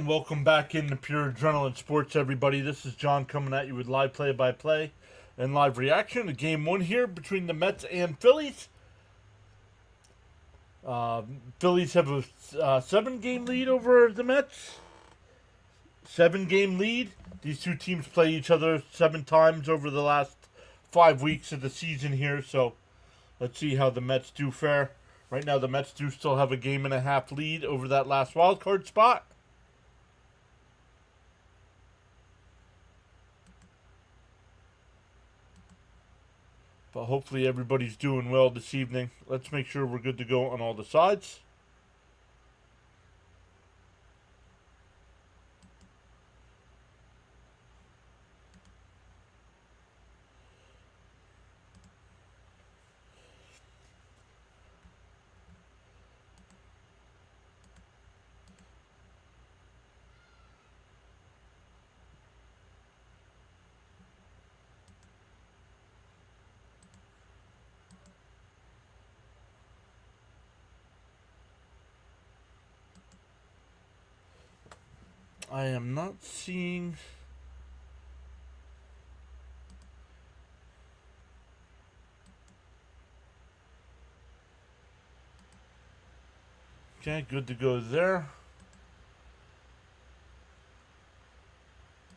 And welcome back into Pure Adrenaline Sports, everybody. This is John coming at you with live play-by-play and live reaction to Game 1 here between the Mets and Phillies. Phillies have a 7-game lead over the Mets. 7-game lead. These two teams play each other 7 times over the last 5 weeks of the season here, so let's see how the Mets do fare. Right now, the Mets do still have a 1.5 game lead over that last wild card spot. But hopefully everybody's doing well this evening. Let's make sure we're good to go on all the sides. I am not seeing... Okay, good to go there.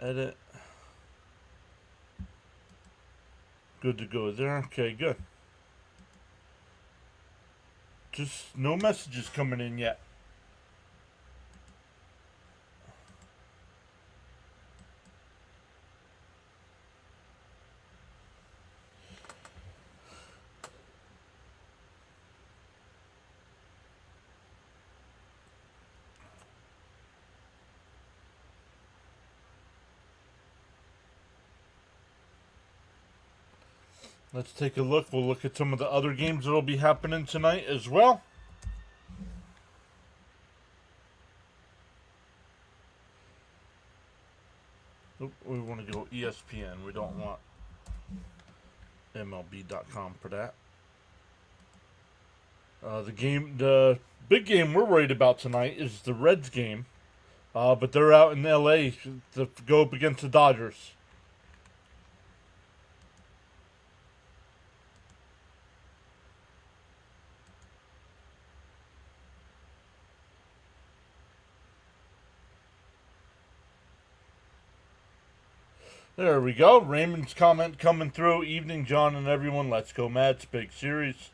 Edit. Good to go there. Okay, good. Just no messages coming in yet. Let's take a look. We'll look at some of the other games that will be happening tonight as well. Oop, we want to go ESPN. We don't want MLB.com for that. The big game we're worried about tonight is the Reds game. But they're out in LA to go up against the Dodgers. There we go. Raymond's comment coming through. Evening, John and everyone. Let's go, Mets. Big series.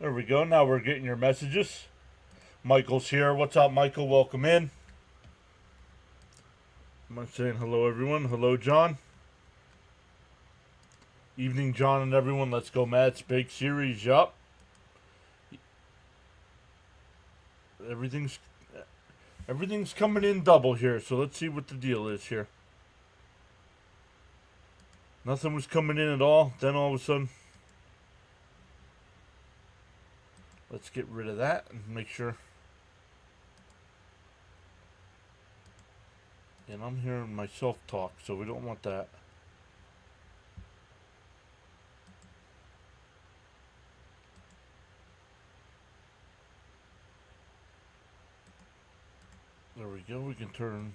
There we go. Now we're getting your messages. Michael's here. What's up, Michael? Welcome in. I'm saying hello, everyone. Hello, John. Evening, John and everyone. Let's go, Mets. Big series. Yup. Everything's coming in double here, so let's see what the deal is here. Nothing was coming in at all. Then all of a sudden, let's get rid of that and make sure. And I'm hearing myself talk, so we don't want that. There we go. We can turn.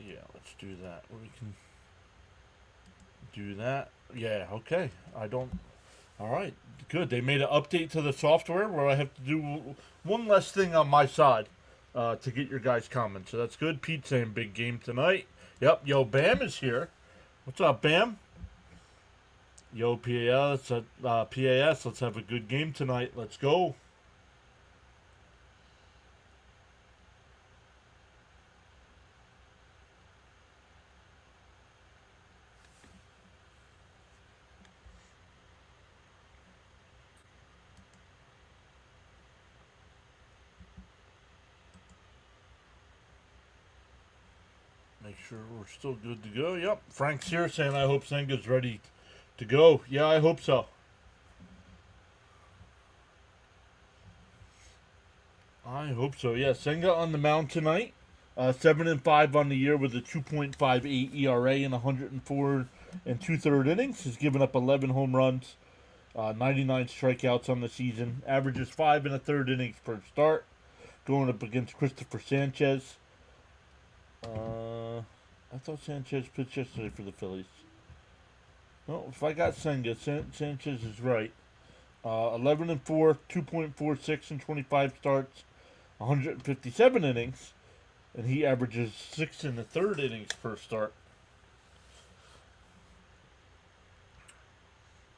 Yeah, let's do that. We can do that. Yeah, okay. Alright, good. They made an update to the software where I have to do one less thing on my side to get your guys' comments. So that's good. Pete saying big game tonight. Yep, yo, Bam is here. What's up, Bam? Yo, PAS, let's have a good game tonight. Let's go. Make sure we're still good to go. Yep. Frank's here saying, I hope Senga's ready to go. Yeah, I hope so. I hope so. Yeah, Senga on the mound tonight. 7-5 on the year with a 2.58 ERA in 104 and 2/3 innings. He's given up 11 home runs, 99 strikeouts on the season. Averages 5 1/3 innings per start. Going up against Christopher Sanchez. I thought Sanchez pitched yesterday for the Phillies. No, if I got Senga, Sanchez is right. 11-4, 2.46 in 25 starts, 157 innings, and he averages 6 1/3 innings per start.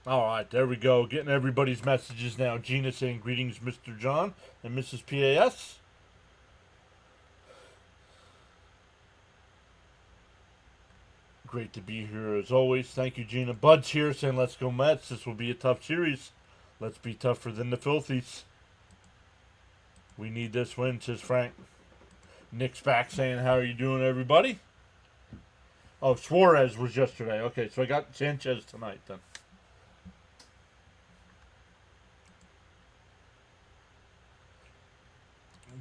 All right, there we go. Getting everybody's messages now. Gina saying greetings, Mr. John and Mrs. PAS. Great to be here as always. Thank you, Gina. Bud's here saying let's go Mets. This will be a tough series. Let's be tougher than the Phillies. We need this win, says Frank. Nick's back saying, how are you doing, everybody? Oh, Suarez was yesterday. Okay, so I got Sanchez tonight then.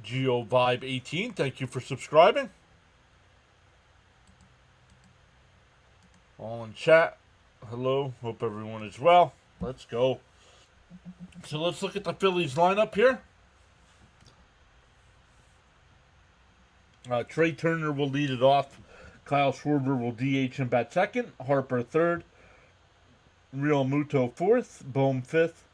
Geo Vibe 18, thank you for subscribing. All in chat. Hello, hope everyone is well. Let's go. So let's look at the Phillies lineup here. Trey Turner will lead it off. Kyle Schwarber will DH and bat second. Harper third. Real Muto fourth. Bohm fifth.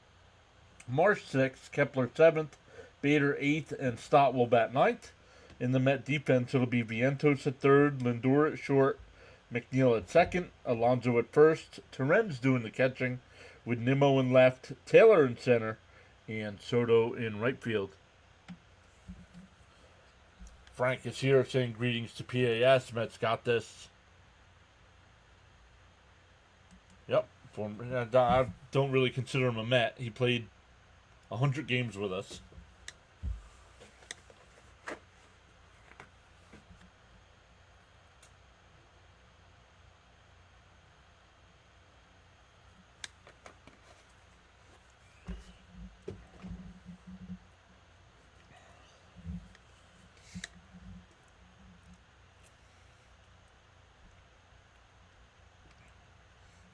Marsh sixth. Kepler seventh. Bader eighth. And Stott will bat ninth. In the Met defense, it'll be Vientos at third. Lindor at short. McNeil at second. Alonso at first. Terren's doing the catching with Nimmo in left. Taylor in center. And Soto in right field. Frank is here saying greetings to PAS. Mets got this. Yep. I don't really consider him a Met. He played 100 games with us.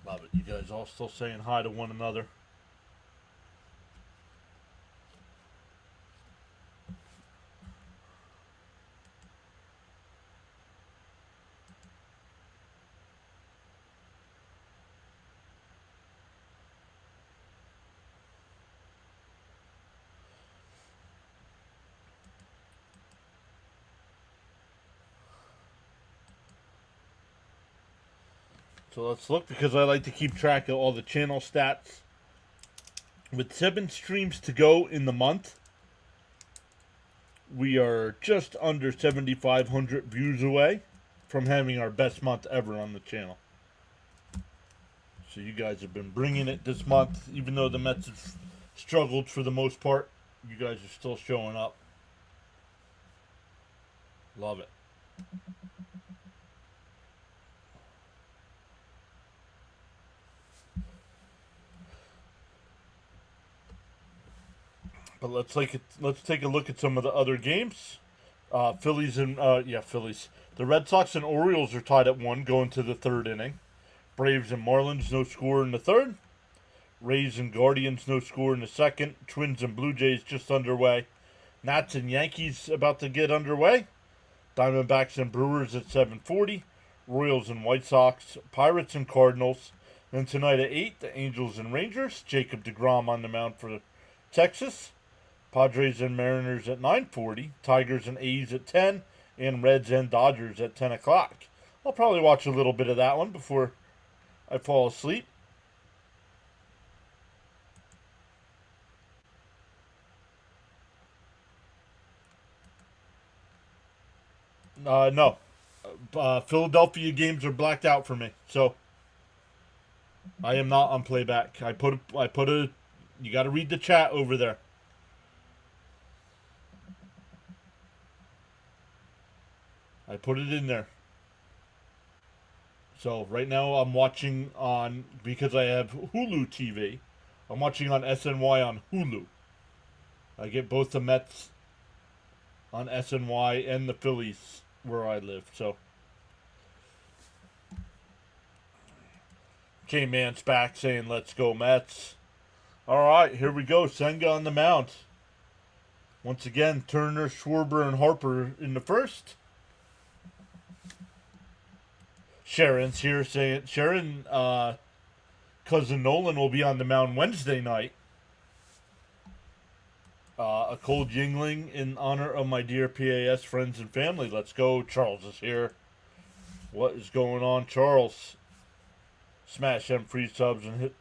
Love it. You guys all still saying hi to one another. So let's look, because I like to keep track of all the channel stats. With 7 streams to go in the month, we are just under 7,500 views away from having our best month ever on the channel. So you guys have been bringing it this month, even though the Mets have struggled for the most part. You guys are still showing up. Love it. But let's take a look at some of the other games. Phillies. The Red Sox and Orioles are tied at 1 going to the third inning. Braves and Marlins, no score in the third. Rays and Guardians, no score in the second. Twins and Blue Jays just underway. Nats and Yankees about to get underway. Diamondbacks and Brewers at 7:40. Royals and White Sox. Pirates and Cardinals. Then tonight at 8, the Angels and Rangers. Jacob deGrom on the mound for Texas. Padres and Mariners at 9:40, Tigers and A's at 10, and Reds and Dodgers at 10 o'clock. I'll probably watch a little bit of that one before I fall asleep. No. Philadelphia games are blacked out for me, so I am not on playback. You got to read the chat over there. I put it in there. So right now I'm watching on, because I have Hulu TV, I'm watching on SNY on Hulu. I get both the Mets on SNY and the Phillies where I live, so. K-Man's back saying let's go Mets. All right, here we go. Senga on the mound. Once again, Turner, Schwarber, and Harper in the first. Sharon's here saying Sharon, cousin Nolan will be on the mound Wednesday night. A cold Yingling in honor of my dear PAS friends and family. Let's go. Charles is here. What is going on, Charles? Smash them free subs and hit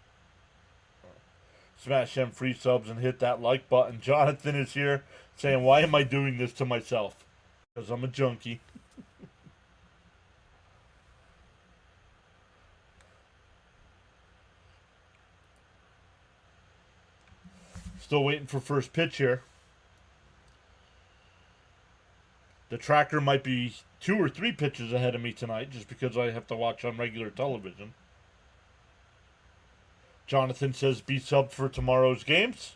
that like button. Jonathan is here saying, why am I doing this to myself? Because I'm a junkie. Still waiting for first pitch here. The tracker might be 2 or 3 pitches ahead of me tonight just because I have to watch on regular television. Jonathan says be subbed for tomorrow's games.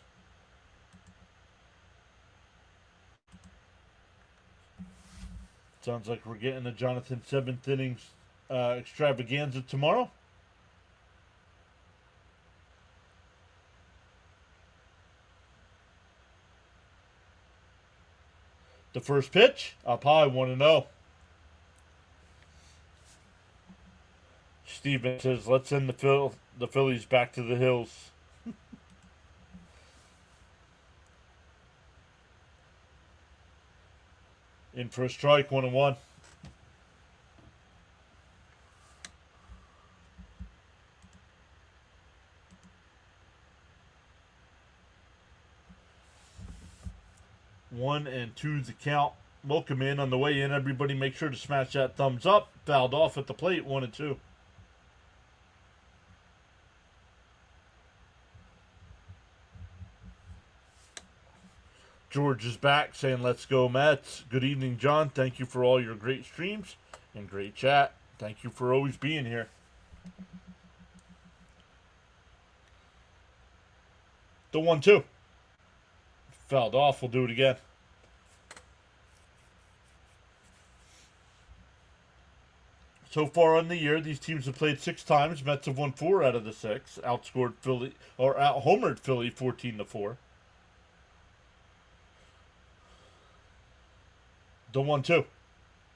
Sounds like we're getting a Jonathan 7th innings extravaganza tomorrow. The first pitch, up high, 1-0. Steven says, let's send the Phillies back to the hills. In for a strike, 1-1. One and two the count. Welcome in on the way in. Everybody make sure to smash that thumbs up. Fouled off at the plate, 1-2. George is back saying, let's go, Mets. Good evening, John. Thank you for all your great streams and great chat. Thank you for always being here. The 1-2. Fouled off. We'll do it again. So far in the year, these teams have played 6 times. Mets have won 4 out of the 6. Outscored Philly, or out-homered Philly 14-4. The 1-2.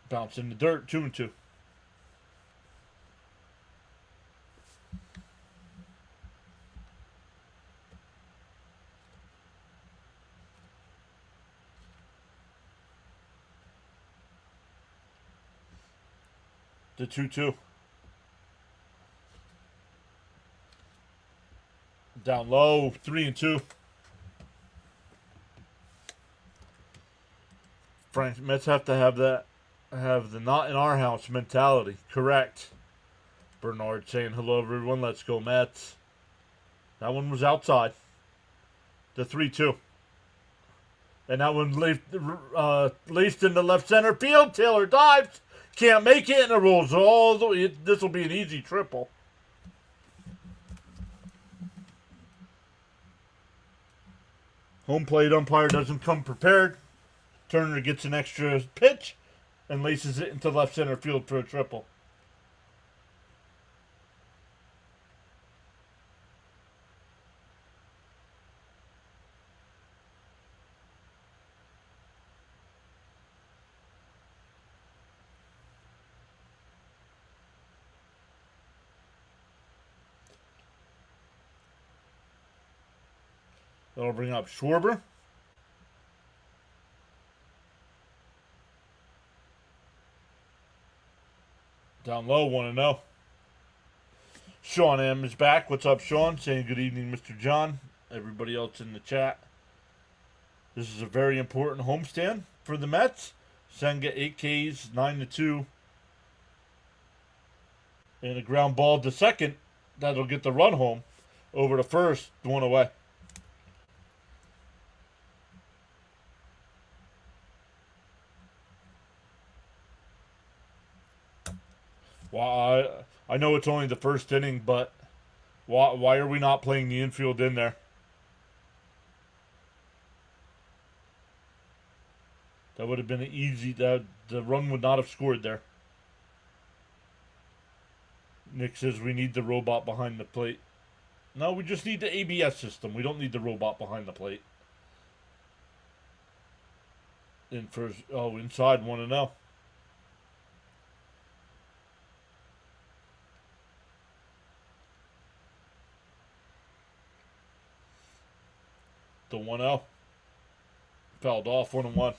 Bounce in the dirt, 2-2. The 2-2. Down low, 3-2. Frank, Mets have to have the not in our house mentality. Correct. Bernard saying hello everyone. Let's go Mets. That one was outside. The 3-2. And that one laced into left center field. Taylor dives. Can't make it, and it rolls all the way. This will be an easy triple. Home plate umpire doesn't come prepared. Turner gets an extra pitch and laces it into left center field for a triple. That'll bring up Schwarber. Down low, 1-0. Sean M is back. What's up, Sean? Saying good evening, Mr. John. Everybody else in the chat. This is a very important homestand for the Mets. Senga 8 Ks, 9-2. And a ground ball to second. That'll get the run home. Over to first, 1 away. Well, I know it's only the first inning, but why are we not playing the infield in there? That would have been an easy. The run would not have scored there. Nick says we need the robot behind the plate. No, we just need the ABS system. We don't need the robot behind the plate. In first, inside 1-0. The 1-0. Fouled off 1-1.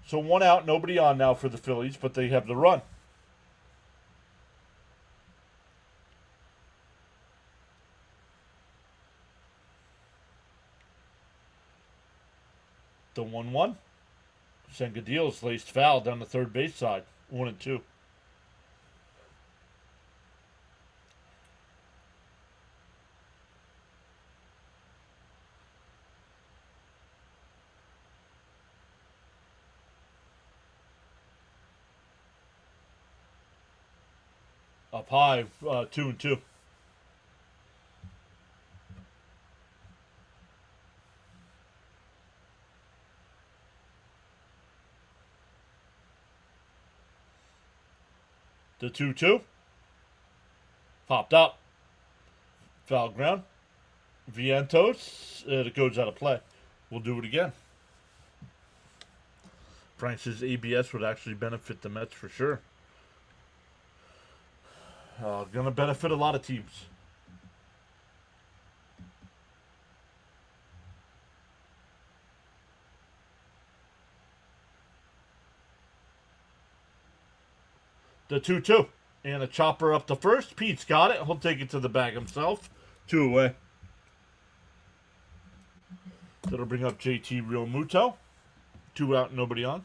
So 1 out, nobody on now for the Phillies, but they have the run. The 1-1. Sengadil's laced foul down the third base side. 1-2. Up high, 2-2. The 2-2. Popped up. Foul ground. Vientos. It goes out of play. We'll do it again. Frank says ABS would actually benefit the Mets for sure. Gonna benefit a lot of teams. The 2-2. And a chopper up to first. Pete's got it. He'll take it to the bag himself. 2 away. That'll bring up JT Real Muto. 2 out, nobody on.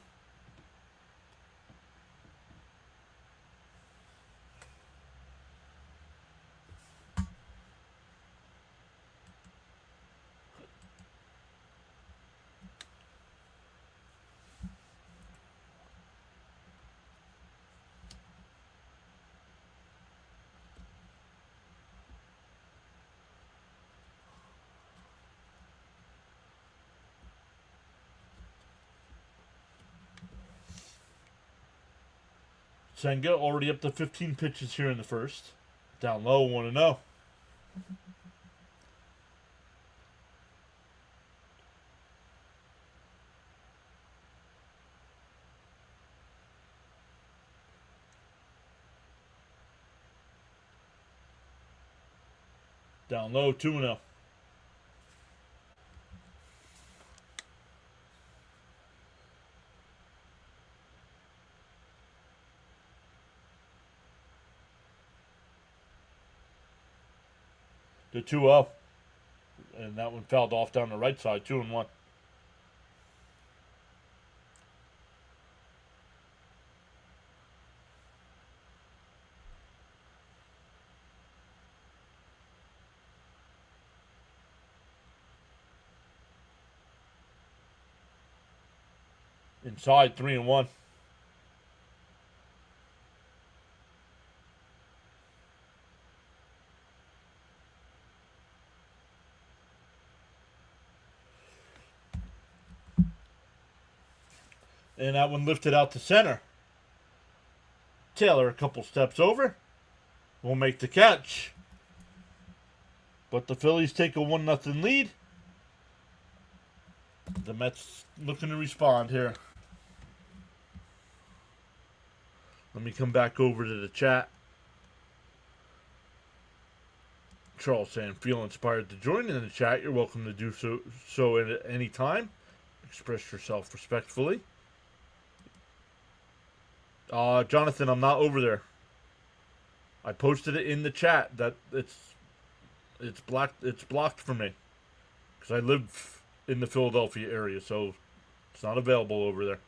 Senga already up to 15 pitches here in the first. Down low, 1-0. Down low, 2-0. The 2-0. And that one fouled off down the right side, 2-1. Inside, 3-1. And that one lifted out to center. Taylor a couple steps over. Will make the catch. But the Phillies take a 1-0 lead. The Mets looking to respond here. Let me come back over to the chat. Charles saying, feel inspired to join in the chat. You're welcome to do so at any time. Express yourself respectfully. Jonathan, I'm not over there. I posted it in the chat that it's blocked for me because I live in the Philadelphia area, so it's not available over there.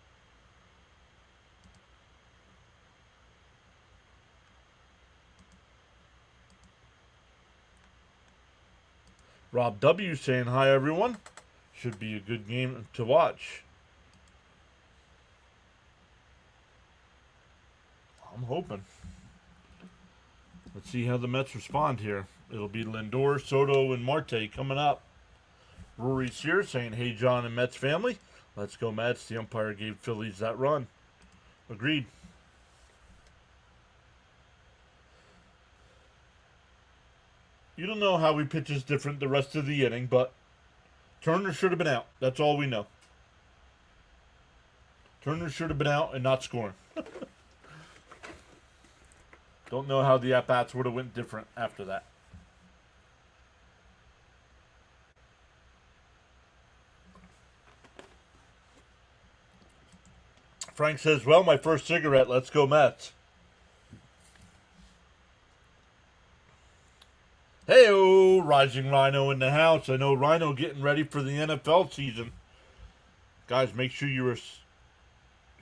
Rob W saying hi everyone. Should be a good game to watch. I'm hoping. Let's see how the Mets respond here. It'll be Lindor, Soto, and Marte coming up. Rory's here saying, hey, John and Mets family. Let's go, Mets. The umpire gave Phillies that run. Agreed. You don't know how he pitches different the rest of the inning, but Turner should have been out. That's all we know. Turner should have been out and not scoring. Don't know how the at-bats would have went different after that. Frank says, well, my first cigarette. Let's go Mets. Hey-oh, Rising Rhino in the house. I know Rhino getting ready for the NFL season. Guys, make sure you're...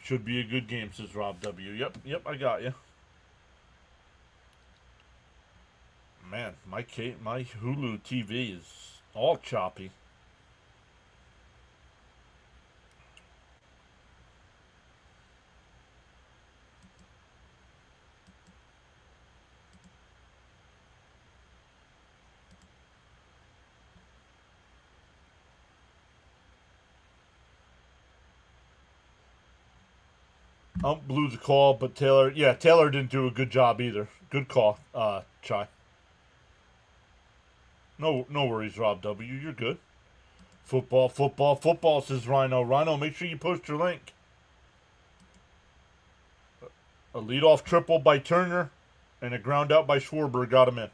Should be a good game, says Rob W. Yep, I got you. Man, my Hulu TV is all choppy. Blew the call, but Taylor didn't do a good job either. Good call, Chai. No worries, Rob W. You're good. Football, says Rhino. Rhino, make sure you post your link. A leadoff triple by Turner and a ground out by Schwarber got him in.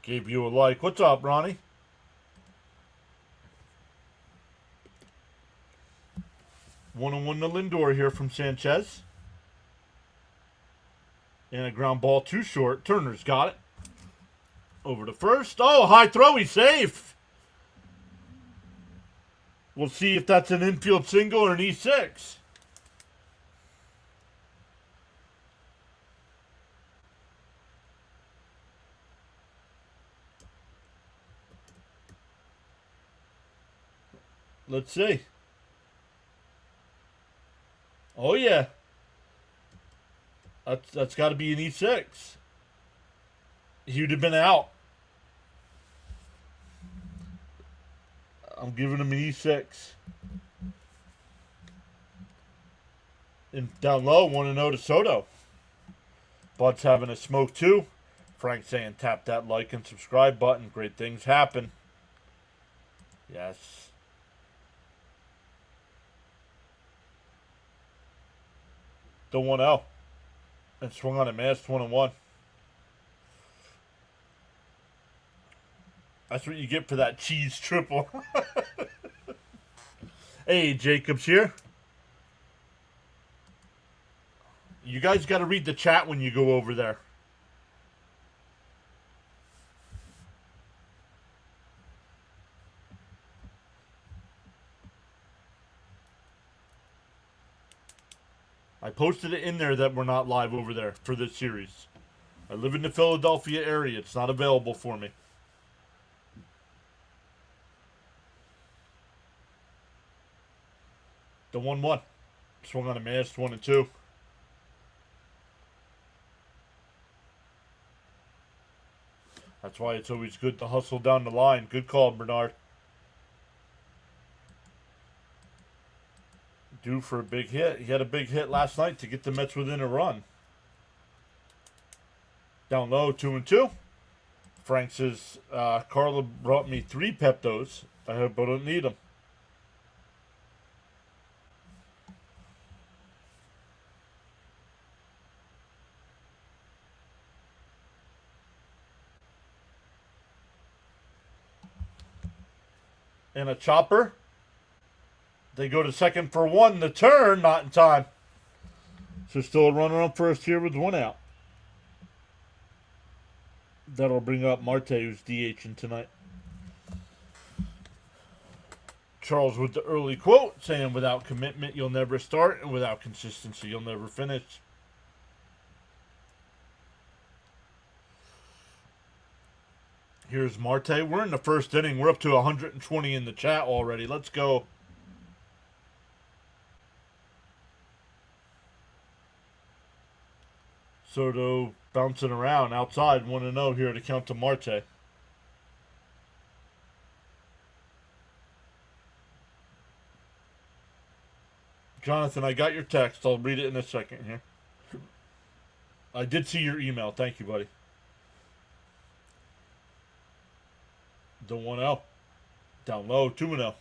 Gave you a like. What's up, Ronnie? One to Lindor here from Sanchez. And a ground ball too short. Turner's got it. Over to first. Oh, high throw. He's safe. We'll see if that's an infield single or an E6. Let's see. Oh, yeah. That's got to be an E6. He would have been out. I'm giving him an E6. And down low, 1-0 to Soto. Bud's having a smoke too. Frank saying tap that like and subscribe button. Great things happen. Yes. The 1-0. And swung on a masked 1-1. That's what you get for that cheese triple. Hey, Jacob's here. You guys got to read the chat when you go over there. I posted it in there that we're not live over there for this series. I live in the Philadelphia area. It's not available for me. The 1-1. Swung on a masked 1-2. That's why it's always good to hustle down the line. Good call, Bernard. Due for a big hit. He had a big hit last night to get the Mets within a run. Down low, 2-2. Frank says, Carla brought me 3 Peptos. I hope I don't need them. And a chopper. They go to second for 1. The turn, not in time. So still a runner on first here with 1 out. That'll bring up Marte, who's DHing tonight. Charles with the early quote, saying without commitment you'll never start, and without consistency you'll never finish. Here's Marte. We're in the first inning. We're up to 120 in the chat already. Let's go. Soto bouncing around outside. 1-0 here to count to Marte. Jonathan, I got your text. I'll read it in a second here. I did see your email. Thank you, buddy. The 1-0. Down low, 2-0.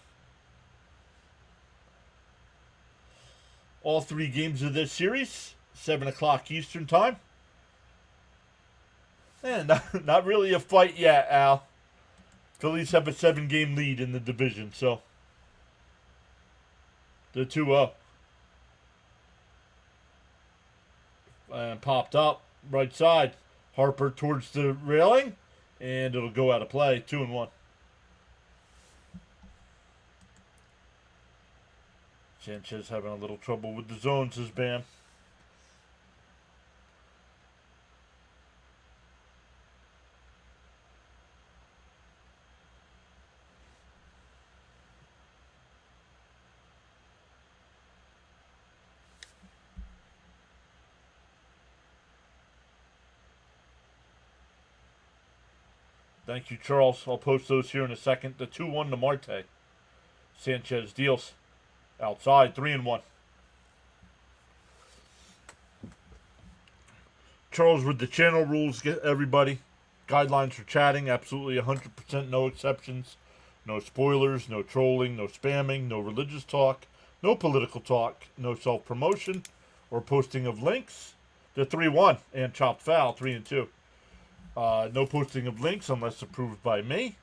All 3 games of this series, 7 o'clock Eastern time. And not really a fight yet, Al. Phillies have a 7-game lead in the division, so they're 2-0. And popped up, right side. Harper towards the railing, and it'll go out of play, 2-1. Sanchez having a little trouble with the zones, says Bam. Thank you, Charles. I'll post those here in a second. The 2-1 to Marte. Sanchez deals. Outside, 3-1. Charles with the channel rules, get everybody. Guidelines for chatting, absolutely 100%, no exceptions. No spoilers, no trolling, no spamming, no religious talk, no political talk, no self-promotion or posting of links. The 3-1 and chopped foul, 3-2. No posting of links unless approved by me.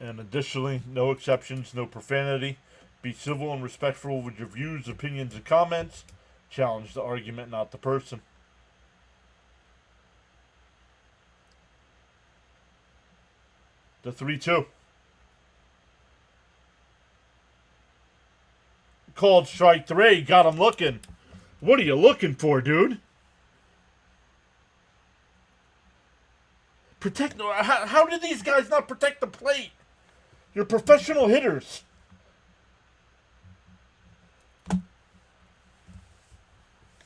And additionally, no exceptions, no profanity. Be civil and respectful with your views, opinions, and comments. Challenge the argument, not the person. The 3-2. Called strike 3. Got him looking. What are you looking for, dude? Protect. How do these guys not protect the plate? You're professional hitters.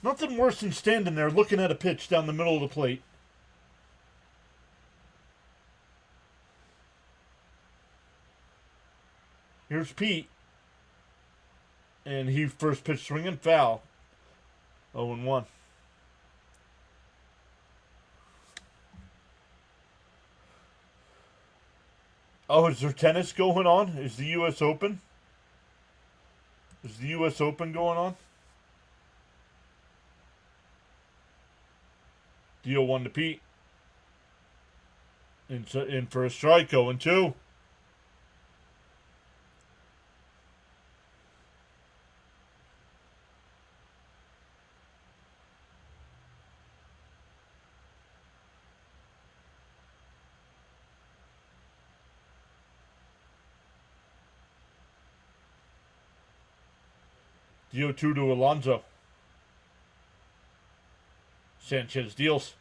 Nothing worse than standing there looking at a pitch down the middle of the plate. Here's Pete. And he first pitch swinging foul. 0-1. Oh, is there tennis going on? Is the U.S. Open? Is the U.S. Open going on? Deal 1 to Pete. In for a strike, 0-2. Deal 2 to Alonso. Sanchez deals.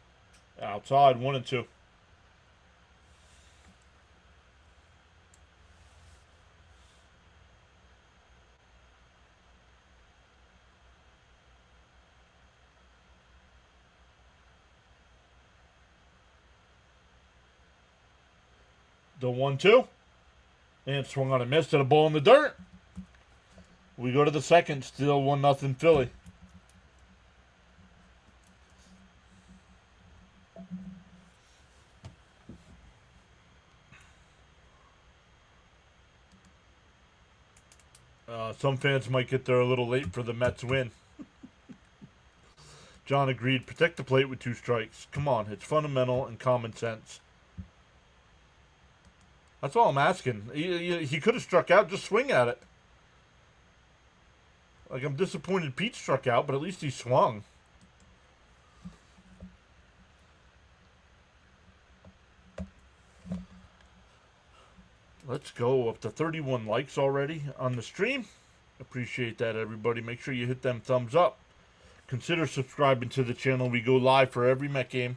Outside, 1-2. The 1-2. And swung on a miss to the ball in the dirt. We go to the second, still 1-0 Philly. Some fans might get there a little late for the Mets win. John agreed. Protect the plate with 2 strikes. Come on, it's fundamental and common sense. That's all I'm asking. He could have struck out. Just swing at it. Like, I'm disappointed Pete struck out, but at least he swung. Let's go. Up to 31 likes already on the stream. Appreciate that, everybody. Make sure you hit them thumbs up. Consider subscribing to the channel. We go live for every Met game.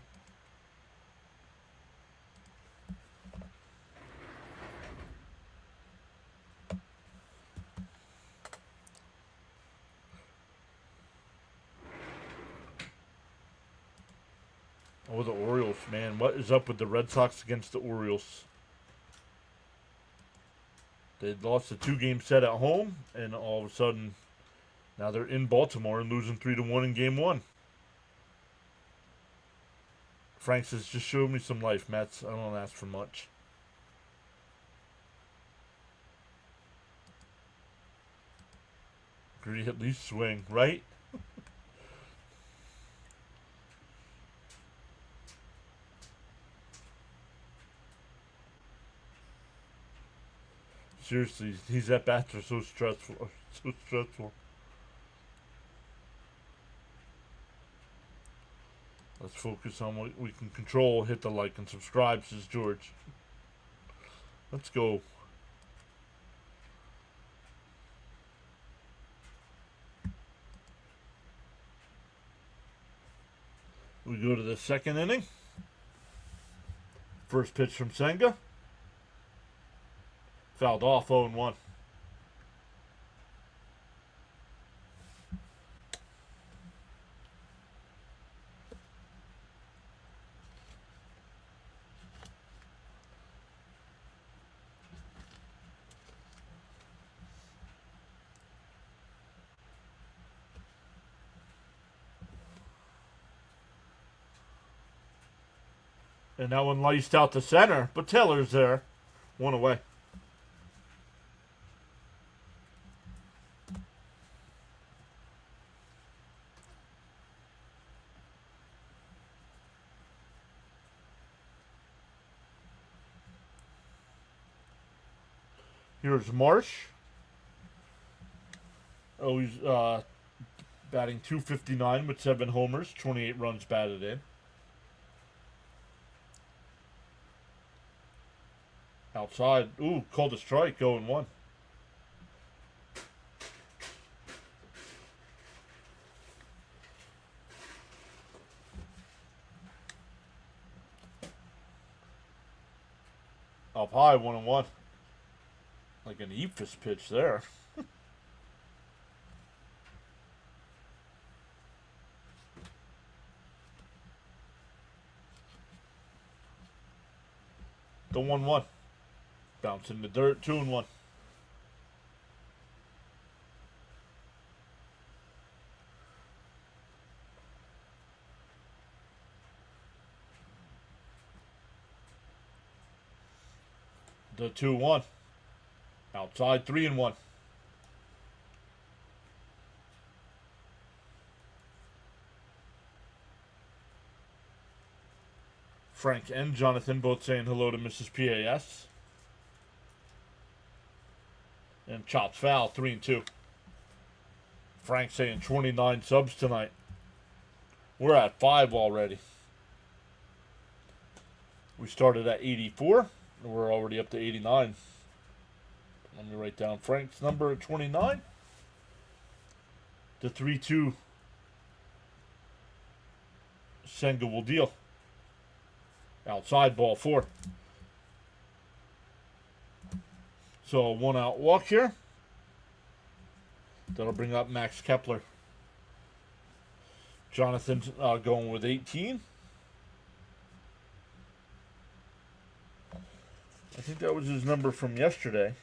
Oh, the Orioles, man. What is up with the Red Sox against the Orioles? They lost a 2-game set at home, and all of a sudden, now they're in Baltimore and losing 3-1 in Game 1. Frank says, just show me some life, Mets. I don't ask for much. Agree, at least swing, right? Seriously, these at-bats are so stressful. So stressful. Let's focus on what we can control. Hit the like and subscribe, says George. Let's go. We go to the second inning. First pitch from Senga. Fouled off 0-1. And that one laced out to center, but Taylor's there. One away. Here's Marsh. Oh, he's batting .259 with 7 homers, 28 runs batted in. Outside. Ooh, called a strike, 0-1. Up high, 1-1. Like an Ephus pitch there. The 1-1. Bounce in the dirt, 2-1. The 2-1. Outside, 3-1. Frank and Jonathan both saying hello to Mrs. PAS. And chops foul, 3-2. Frank saying 29 subs tonight. We're at 5 already. We started at 84. And we're already up to 89. Let me write down Frank's number at 29. The 3-2 Senga will deal. Outside, ball 4. So a 1-out walk here. That'll bring up Max Kepler. Jonathan's going with 18. I think that was his number from yesterday.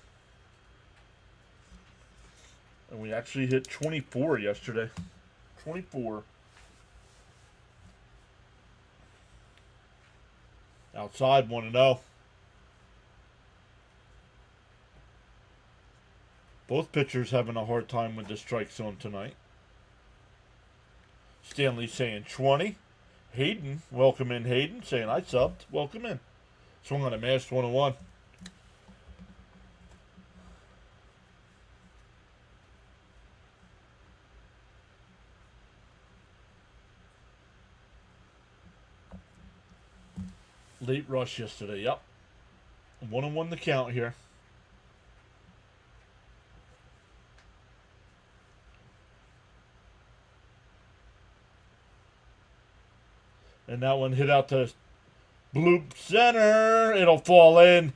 And we actually hit 24 yesterday. 24. Outside, 1-0. Both pitchers having a hard time with the strike zone tonight. Stanley saying 20. Hayden, welcome in Hayden, saying I subbed. Welcome in. Swung on a mash, 1-1. Late rush yesterday, yep. 1-1 the count here. And that one hit out to bloop center. It'll fall in.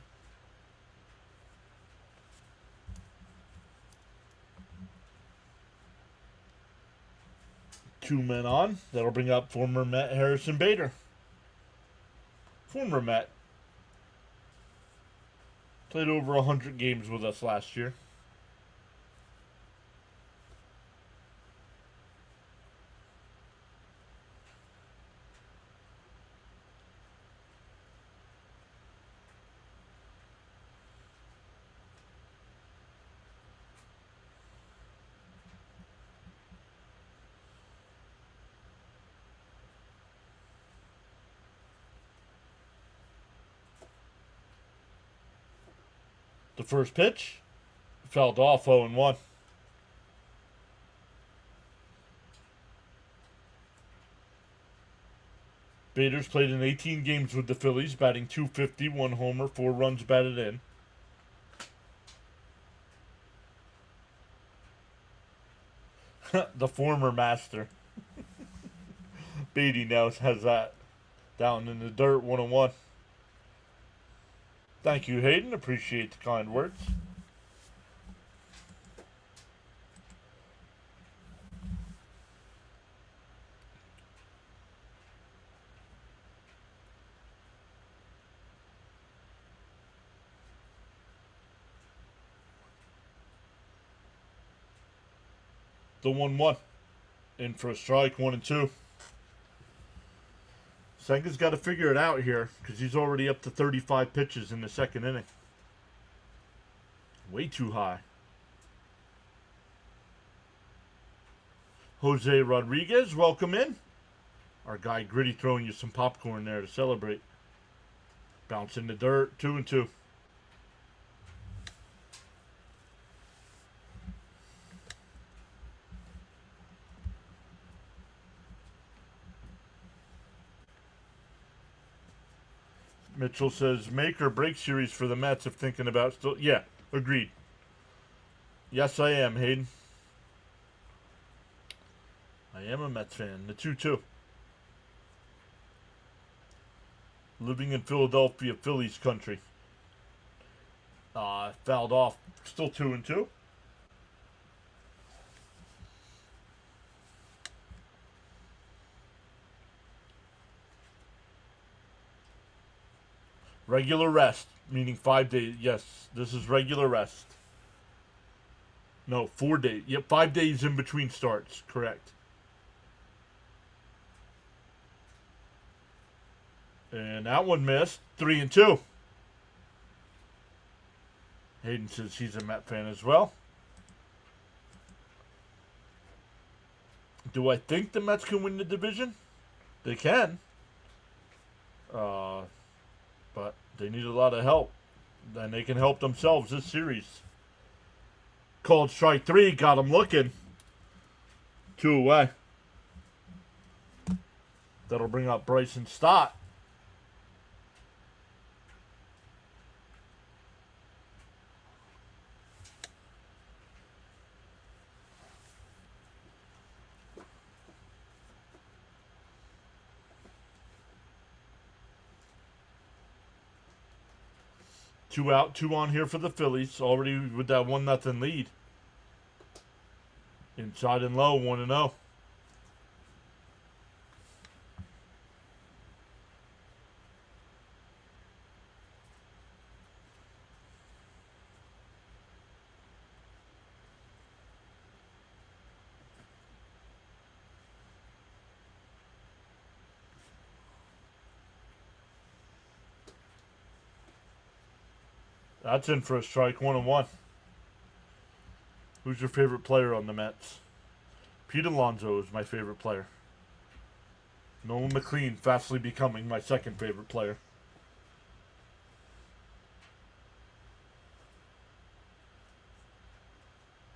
Two men on. That'll bring up former Met Harrison Bader. Former Met. Played over 100 games with us last year. The first pitch fouled off 0-1. Bader's played in 18 games with the Phillies, batting .250, 1 homer, 4 runs batted in. The former master. Beatty now has that down in the dirt, 1-1. Thank you, Hayden. Appreciate the kind words. The 1-1. In for a strike, 1-2. Senga's got to figure it out here because he's already up to 35 pitches in the second inning. Way too high. Jose Rodriguez, welcome in. Our guy Gritty throwing you some popcorn there to celebrate. Bounce in the dirt, 2-2. Mitchell says, make or break series for the Mets if thinking about still. Yeah, agreed. Yes, I am, Hayden. I am a Mets fan. The 2-2. Living in Philadelphia, Phillies country. Fouled off. Still 2-2. Regular rest, meaning 5 days. Yes, this is regular rest. No, 4 days. Yep, 5 days in between starts. Correct. And that one missed. 3-2. Hayden says he's a Met fan as well. Do I think the Mets can win the division? They can. But they need a lot of help. Then they can help themselves this series. Called strike 3, got them looking. 2 away. That'll bring up Bryson Stott. Two out, 2 on here for the Phillies. Already with that 1-0 lead. Inside and low, 1-0. That's in for a strike, 1-1. Who's your favorite player on the Mets? Pete Alonso is my favorite player. Nolan McLean fastly becoming my second favorite player.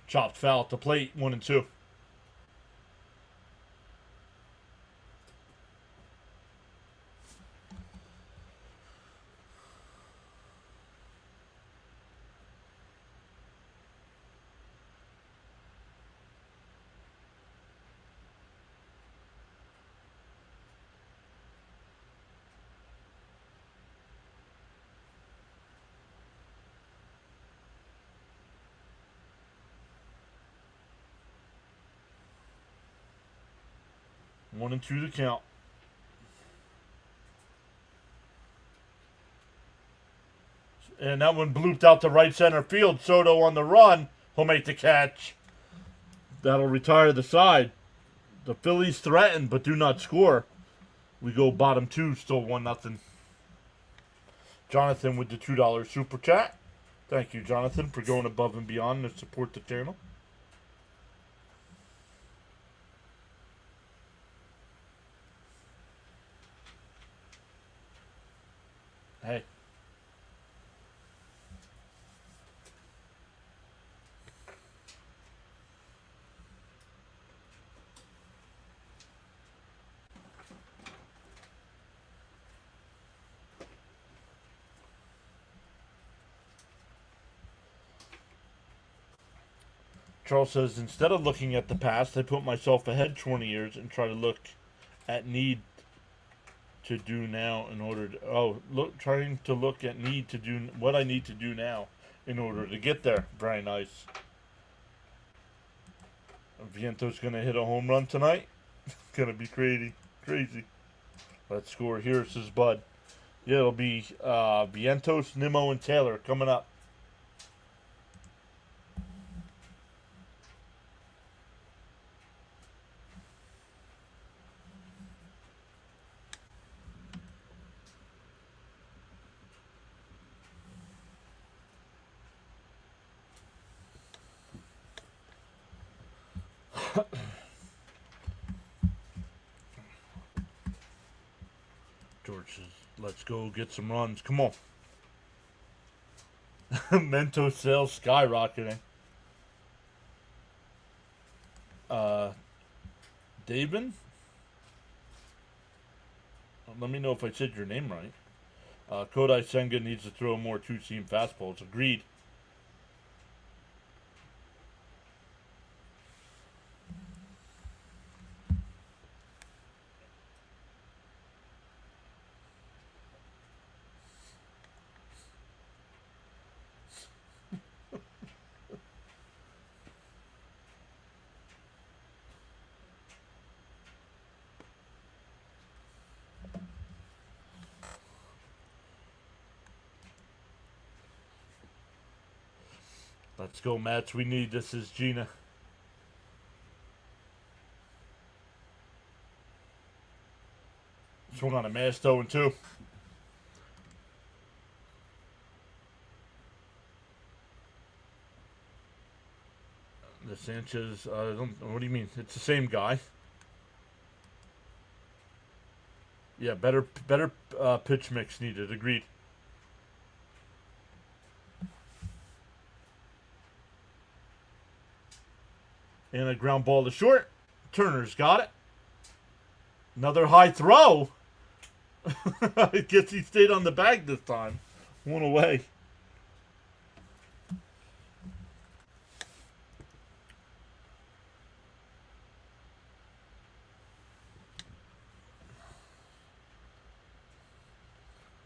Chopped foul at the plate, 1-2. One and two to count. And that one blooped out to right center field. Soto on the run. He'll make the catch. That'll retire the side. The Phillies threaten but do not score. We go bottom 2, still 1-0. Jonathan with the $2 super chat. Thank you, Jonathan, for going above and beyond to support the channel. Hey. Charles says, instead of looking at the past, I put myself ahead 20 years and try to look at need to do now in order to, trying to look at need to do what I need to do now in order to get there. Very nice. Viento's going to hit a home run tonight. Going to be crazy. Let's score here, says Bud. Yeah, it'll be Vientos, Nimmo, and Taylor coming up. George says, let's go get some runs. Come on. Mento sales skyrocketing. Davin? Let me know if I said your name right. Kodai Senga needs to throw more two-seam fastballs. Agreed. Let's go, Mats. We need this. Is Gina. Swung on a mass 0-2. The Sanchez, what do you mean? It's the same guy. Yeah, better pitch mix needed. Agreed. And a ground ball to short. Turner's got it. Another high throw. I guess he stayed on the bag this time. One away.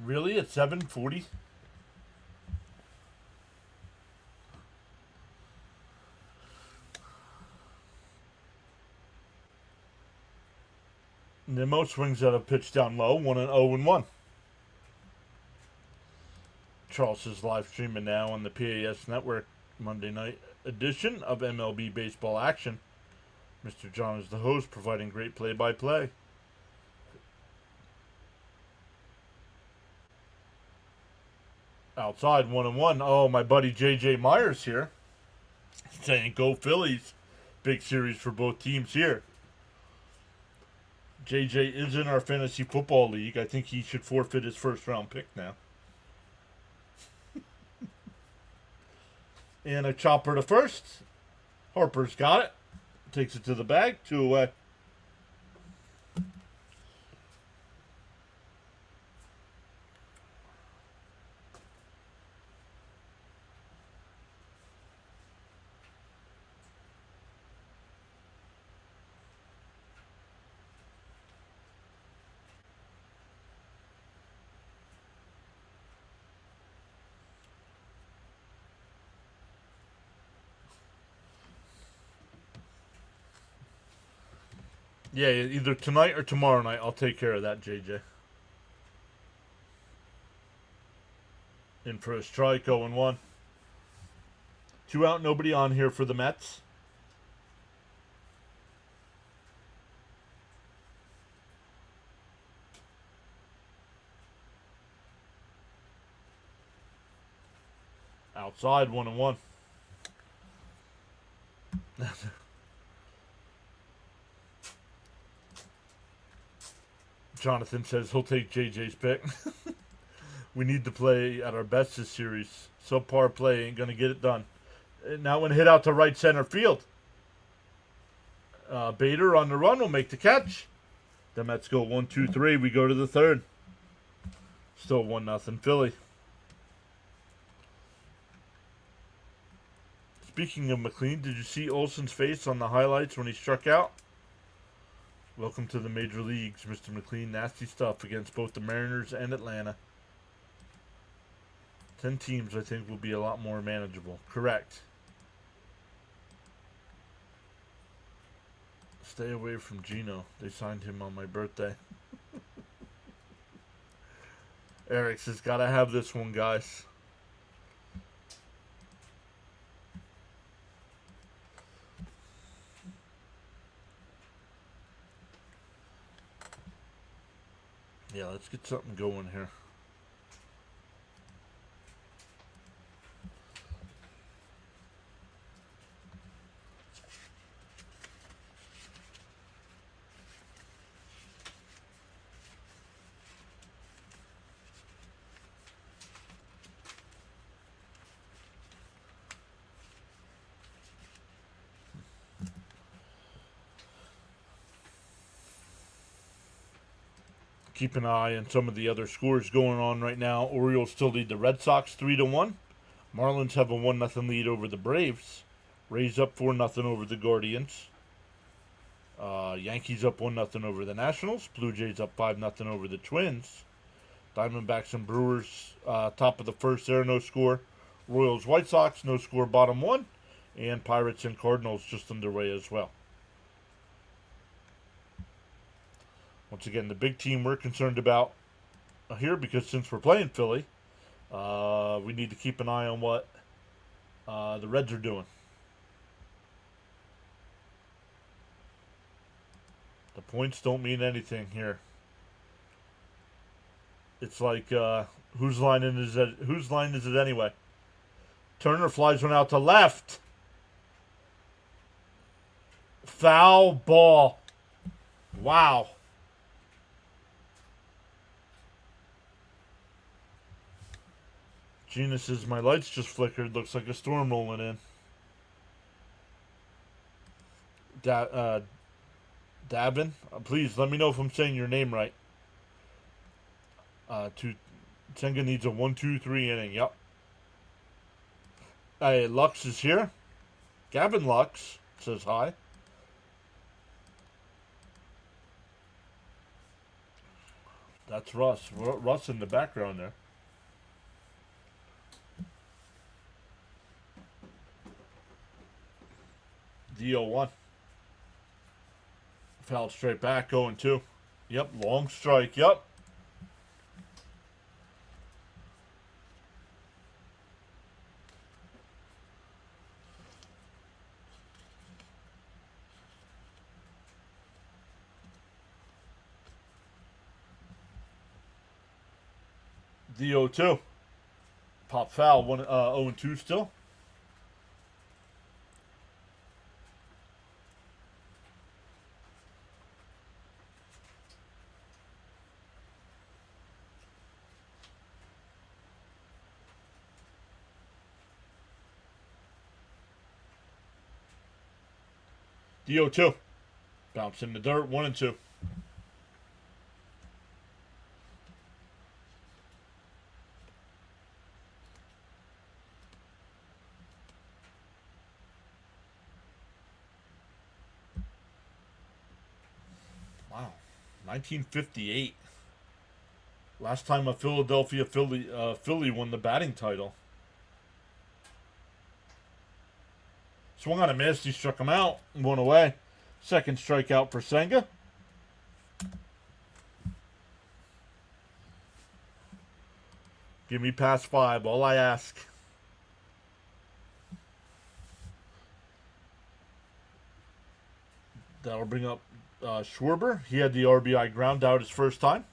Really? At 7:40? Nimmo swings at a pitch down low, 1-0-1. Charles is live streaming now on the PAS Network Monday night edition of MLB Baseball Action. Mr. John is the host, providing great play-by-play. Outside, 1-1. Oh, my buddy J.J. Myers here. Saying, go Phillies. Big series for both teams here. JJ is in our fantasy football league. I think he should forfeit his first round pick now. And a chopper to first. Harper's got it. Takes it to the bag. 2 away. Yeah, either tonight or tomorrow night. I'll take care of that, JJ. In for a strike, 0-1. 2 out, nobody on here for the Mets. Outside, 1-1. Jonathan says he'll take JJ's pick. We need to play at our best this series. Subpar play ain't going to get it done. Now when hit out to right center field. Bader on the run will make the catch. The Mets go 1-2-3. We go to the third. Still 1-0 Philly. speaking of McLean, did you see Olsen's face on the highlights when he struck out? Welcome to the major leagues, Mr. McLean. Nasty stuff against both the Mariners and Atlanta. 10 teams, I think, will be a lot more manageable. Correct. Stay away from Gino. They signed him on my birthday. Eric says, gotta have this one, guys. Yeah, let's get something going here. Keep an eye on some of the other scores going on right now. Orioles still lead the Red Sox 3-1. Marlins have a 1-0 lead over the Braves. Rays up 4-0 over the Guardians. Yankees up 1-0 over the Nationals. Blue Jays up 5-0 over the Twins. Diamondbacks and Brewers top of the first there, no score. Royals White Sox, no score, bottom one. And Pirates and Cardinals just underway as well. Once again, the big team we're concerned about here, because since we're playing Philly, we need to keep an eye on what the Reds are doing. The points don't mean anything here. It's like, whose line is it? Whose line is it anyway? Turner flies one out to left. Foul ball. Wow. Gina says, my lights just flickered. Looks like a storm rolling in. Davin, please let me know if I'm saying your name right. Senga needs a 1-2-3 inning. Yep. Hey, Lux is here. Gavin Lux says hi. That's Russ. Russ in the background there. DO1. Fouled straight back, 0-2. Yep, long strike, yep. DO2. Pop foul, 0-2 still. DO2. Bounce in the dirt, 1-2. Wow. 1958. Last time a Philadelphia Philly won the batting title. Swung on a miss. He struck him out and went away. Second strikeout for Senga. Give me past 5. All I ask. That'll bring up Schwarber. He had the RBI ground out his first time.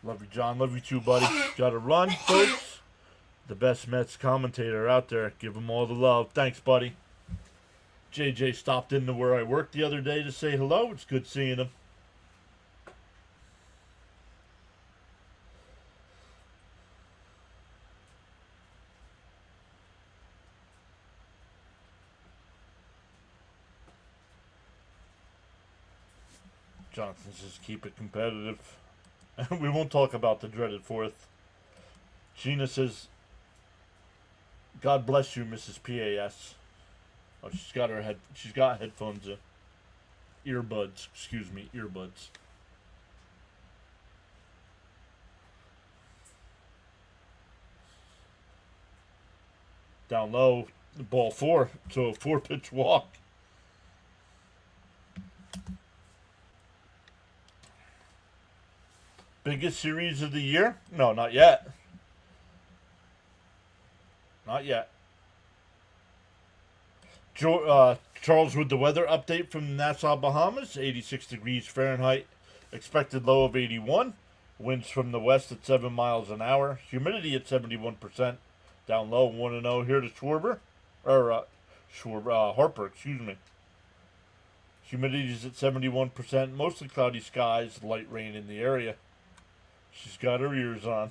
Love you, John. Love you too, buddy. Got to run, folks. The best Mets commentator out there. Give him all the love. Thanks, buddy. JJ stopped into where I worked the other day to say hello. It's good seeing him. Johnson says keep it competitive. We won't talk about the dreaded fourth. Gina says, God bless you, Mrs. PAS. Oh, she's got headphones in. Earbuds, excuse me, earbuds. Down low, ball 4, so a 4-pitch walk. Biggest series of the year? No, not yet. Not yet. Charles with the weather update from Nassau, Bahamas. 86 degrees Fahrenheit. Expected low of 81. Winds from the west at 7 miles an hour. Humidity at 71%. Down low, 1-0 here to Harper, excuse me. Humidity is at 71%. Mostly cloudy skies. Light rain in the area. She's got her ears on.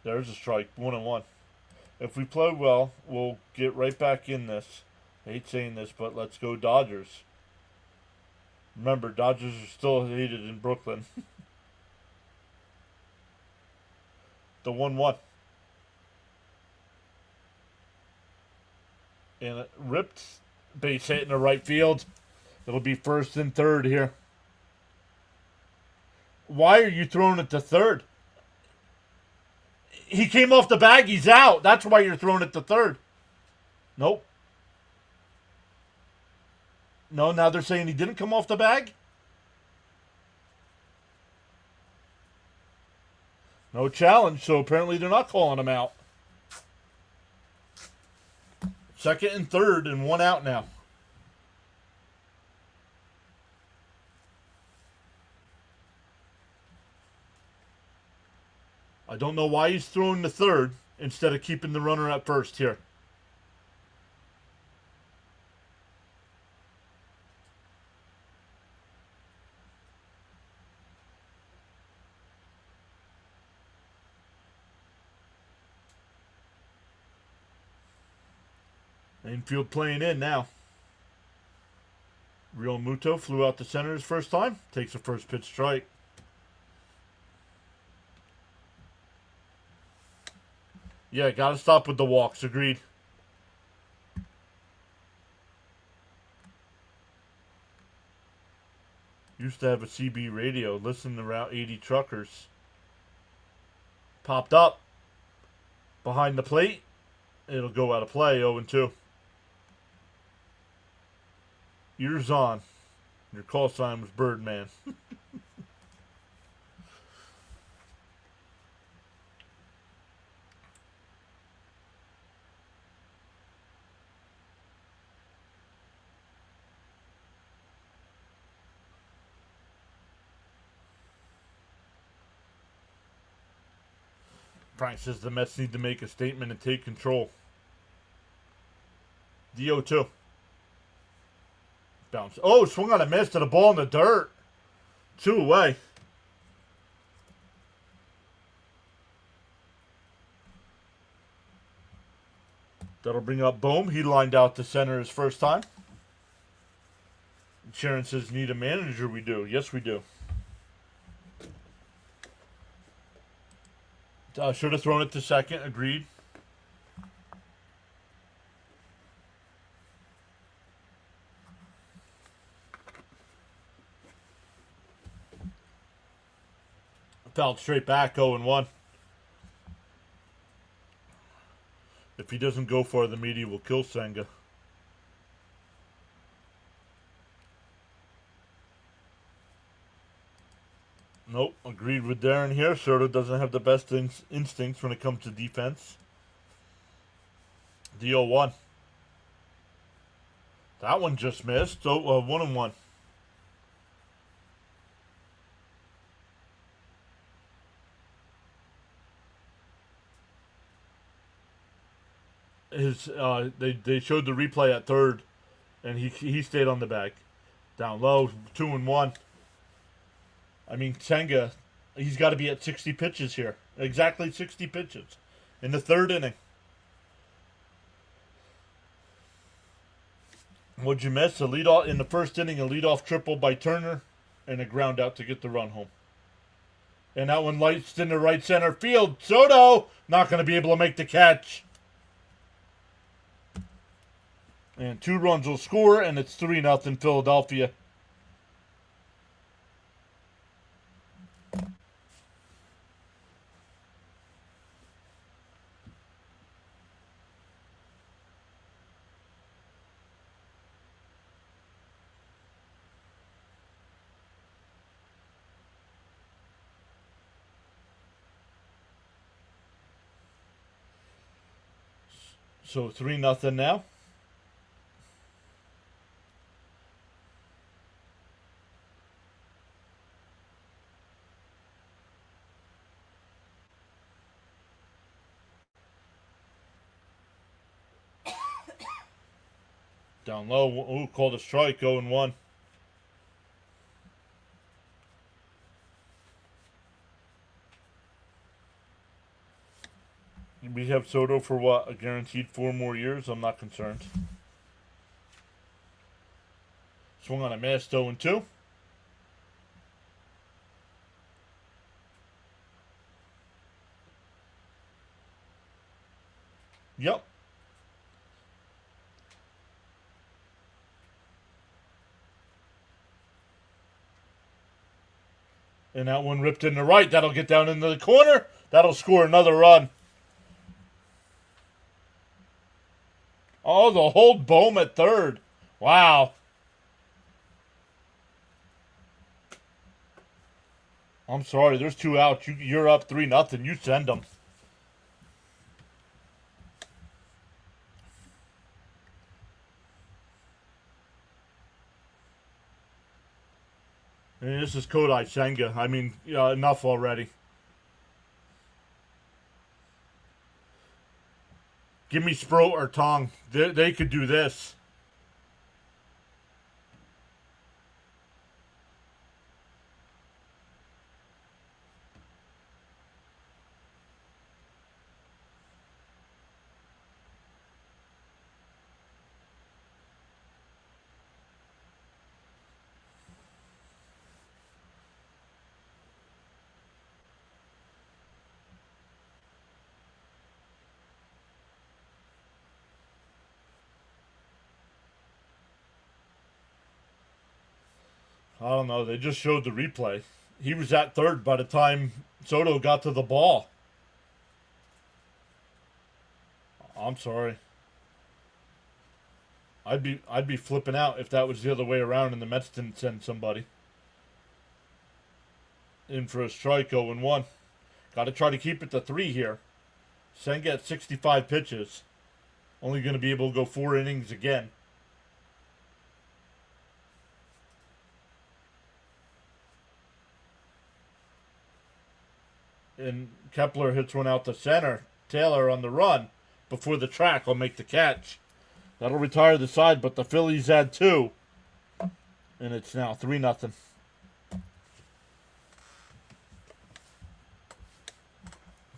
There's a strike. 1-1. If we play well, we'll get right back in this. I hate saying this, but let's go Dodgers. Remember, Dodgers are still hated in Brooklyn. The 1-1. And it ripped. Base hit in the right field. It'll be first and third here. Why are you throwing it to third? He came off the bag. He's out. That's why you're throwing it to third. Nope. No, now they're saying he didn't come off the bag? No challenge, so apparently they're not calling him out. Second and third and 1 out now. I don't know why he's throwing the third instead of keeping the runner at first here. Infield playing in now. Real Muto flew out to center his first time. Takes a first pitch strike. Yeah, gotta stop with the walks. Agreed. Used to have a CB radio. Listen to Route 80 truckers. Popped up. Behind the plate. It'll go out of play. 0-2. Ears on. Your call sign was Birdman. Frank says the Mets need to make a statement and take control. The 0-2. Bounce. Oh, swung on a miss to the ball in the dirt. 2 away. That'll bring up Bohm. He lined out to center his first time. Sharon says, need a manager? We do. Yes, we do. Should have thrown it to second. Agreed. Fouled straight back, 0-1. If he doesn't go for it, the media will kill Senga. Nope, agreed with Darren here. Soto doesn't have the best instincts when it comes to defense. The 0-1. That one just missed. So 1-1. They showed the replay at third, and he stayed on the bag. Down low, 2-1. I mean, Senga, he's got to be at 60 pitches here. Exactly 60 pitches in the third inning. What'd you miss? In the first inning, a leadoff triple by Turner and a ground out to get the run home. And that one lights into right center field. Soto not going to be able to make the catch. And 2 runs will score, and it's 3-0 Philadelphia. So 3-0 now. Down low. Ooh, called a strike. 0-1. We have Soto for what? A guaranteed 4 more years? I'm not concerned. Swung on a missed 0-2. Yep. And that one ripped in the right. That'll get down into the corner. That'll score another run. Oh, the hold Bohm at third. Wow. I'm sorry. There's 2 outs. You're up 3-0. You send them. And this is Kodai Senga. I mean, enough already. Give me Sproat or Tong. They could do this. I don't know. They just showed the replay. He was at third by the time Soto got to the ball. I'm sorry. I'd be flipping out if that was the other way around and the Mets didn't send somebody in for a strike. 0-1. Got to try to keep it to 3 here. Senga at 65 pitches. Only going to be able to go 4 innings again. And Kepler hits one out to center. Taylor on the run before the track will make the catch. That'll retire the side, but the Phillies had 2. And it's now 3-0.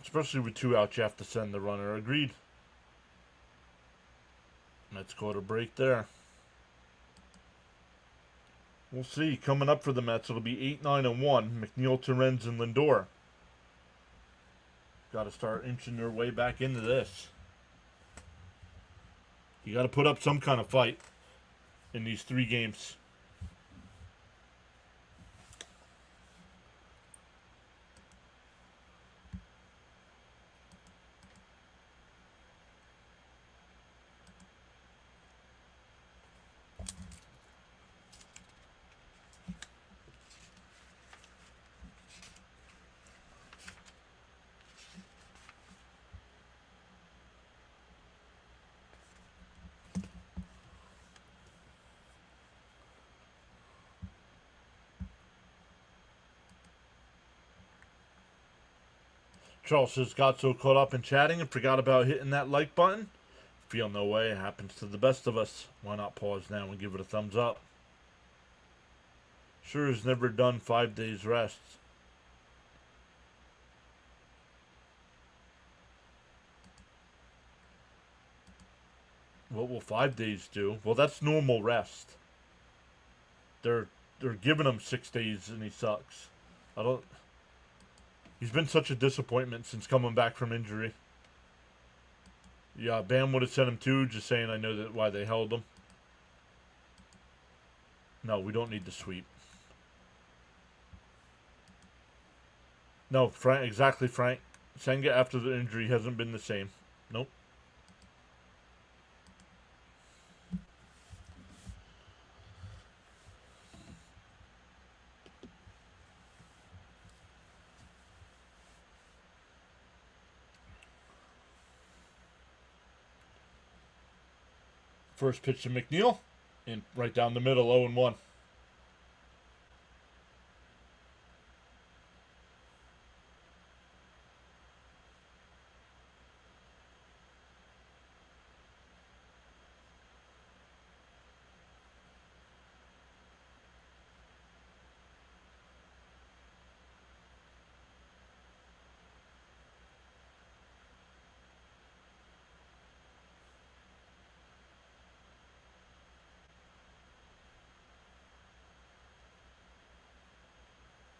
Especially with 2 outs, you have to send the runner. Agreed. Mets caught a break there. We'll see. Coming up for the Mets, it'll be 8-9-1. McNeil, Torrens, and Lindor. Got to start inching their way back into this. You got to put up some kind of fight in these 3 games. Charles just got so caught up in chatting and forgot about hitting that like button. Feel no way. It happens to the best of us. Why not pause now and give it a thumbs up? Sure has never done 5 days rest. What will 5 days do? Well, that's normal rest. They're giving him 6 days and he sucks. I don't. He's been such a disappointment since coming back from injury. Yeah, Bam would have sent him too, just saying I know that why they held him. No, we don't need the sweep. No, Frank, exactly, Frank. Senga after the injury hasn't been the same. Nope. First pitch to McNeil. And right down the middle, 0-1.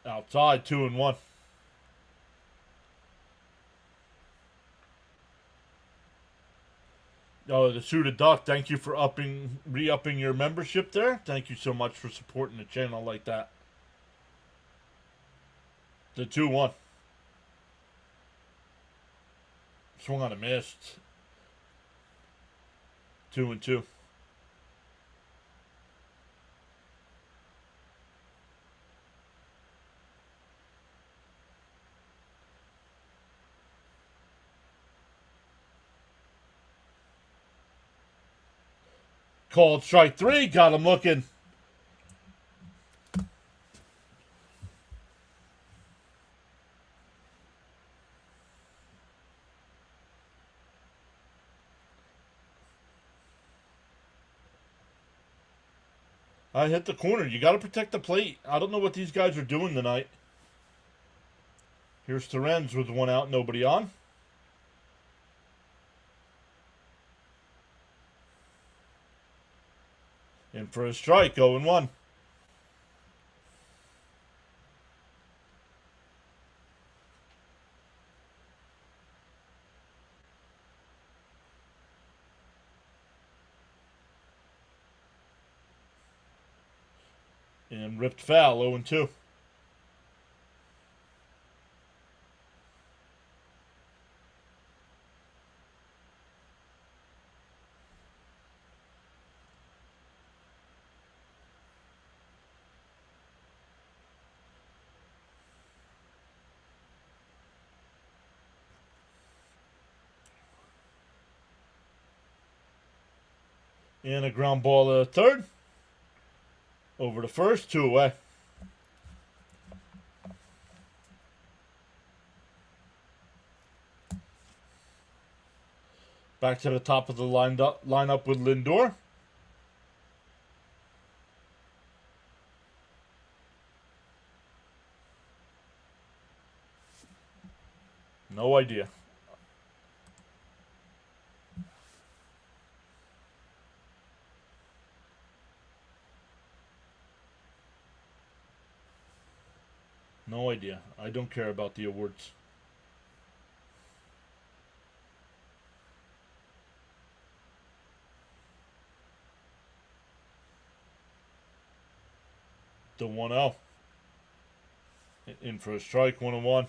Outside, 2-1. Oh, the Suited Duck, thank you for re-upping your membership there. Thank you so much for supporting the channel like that. The 2-1. Swung on a missed. 2-2. Called strike 3. Got him looking. I hit the corner. You got to protect the plate. I don't know what these guys are doing tonight. Here's Terens with one out, nobody on. In for a strike, 0-1. And ripped foul, 0-2. And a ground ball to third. Over to first, 2 away. Back to the top of the lineup with Lindor. No idea. No idea. I don't care about the awards. The 1-0. In for a strike, 1-1.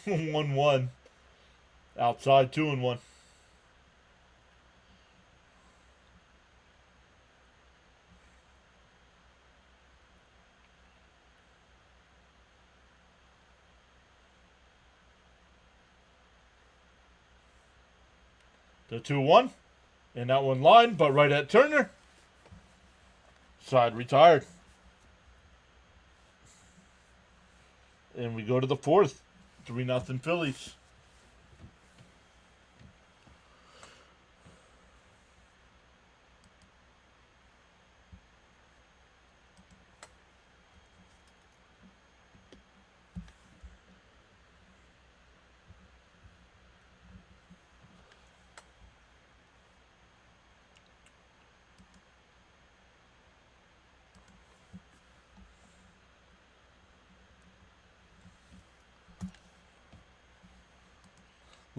One one. Outside, 2-1. The 2-1. And that one line, but right at Turner. Side retired. And we go to the fourth. 3-0 Phillies.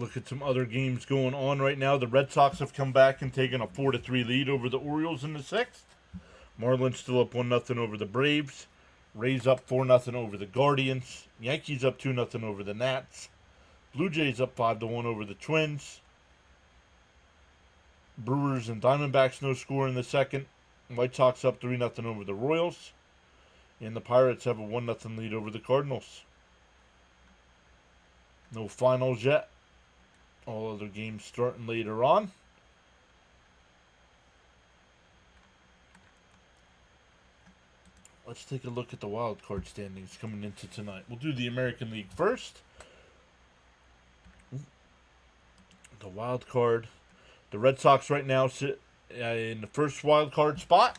Look at some other games going on right now. The Red Sox have come back and taken a 4-3 lead over the Orioles in the 6th. Marlins still up 1-0 over the Braves. Rays up 4-0 over the Guardians. Yankees up 2-0 over the Nats. Blue Jays up 5-1 over the Twins. Brewers and Diamondbacks no score in the 2nd. White Sox up 3-0 over the Royals. And the Pirates have a 1-0 lead over the Cardinals. No finals yet. All other games starting later on. Let's take a look at the wild card standings coming into tonight. We'll do the American League first. The wild card. The Red Sox right now sit in the first wild card spot.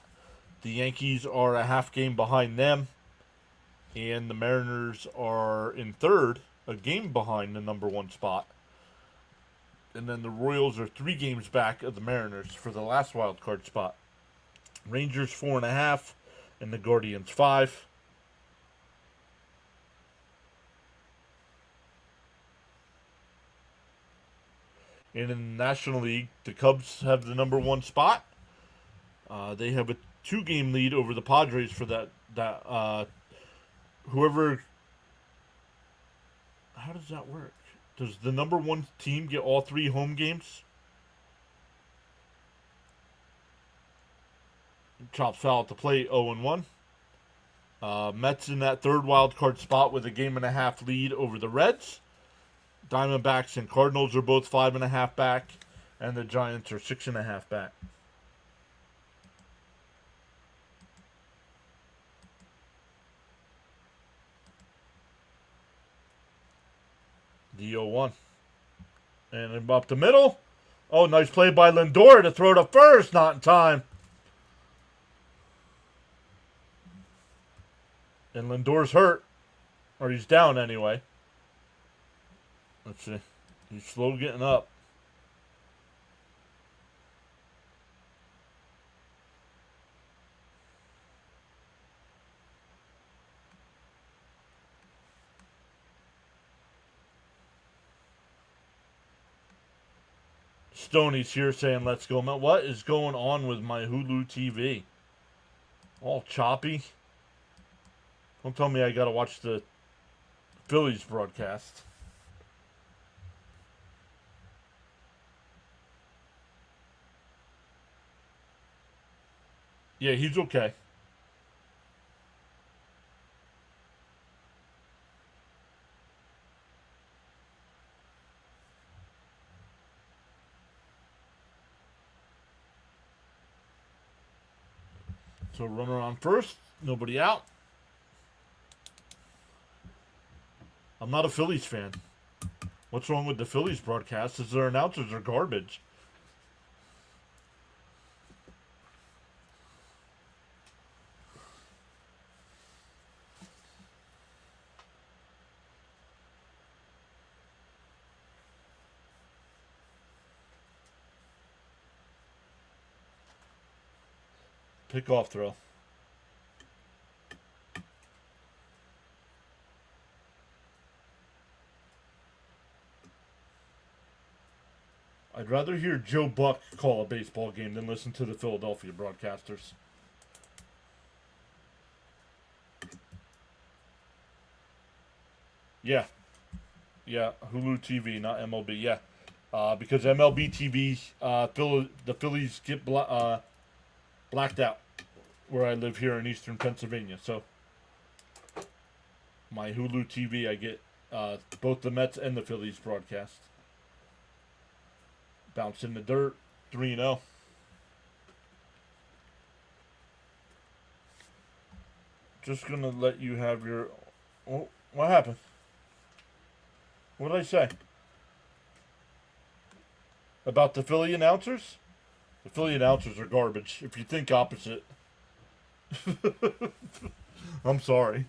The Yankees are a half game behind them. And the Mariners are in third, a game behind the number 1 spot. And then the Royals are 3 games back of the Mariners for the last wild card spot. Rangers 4.5 and the Guardians 5. And in the National League, the Cubs have the number 1 spot. They have a 2-game lead over the Padres for that whoever. How does that work? Does the number 1 team get all 3 home games? Chops foul at the plate, 0-1. Mets in that 3rd wild card spot with a 1.5 lead over the Reds. Diamondbacks and Cardinals are both 5.5 back, and the Giants are 6.5 back. The 0-1. And up the middle. Oh, nice play by Lindor to throw to first. Not in time. And Lindor's hurt. Or he's down anyway. Let's see. He's slow getting up. Stoney's here saying, let's go. What is going on with my Hulu TV? All choppy. Don't tell me I gotta watch the Phillies broadcast. Yeah, he's okay. So runner on first, nobody out. I'm not a Phillies fan. What's wrong with the Phillies broadcast is their announcers are garbage. Pickoff throw. I'd rather hear Joe Buck call a baseball game than listen to the Philadelphia broadcasters. Yeah. Yeah, Hulu TV, not MLB. Yeah. Because MLB TV, the Phillies get blacked out where I live here in eastern Pennsylvania. So my Hulu TV, I get both the Mets and the Phillies broadcast. Bounce in the dirt, 3-0. Just going to let you have your... Oh, what happened? What did I say? About the Philly announcers? The Philly announcers are garbage. If you think opposite. I'm sorry.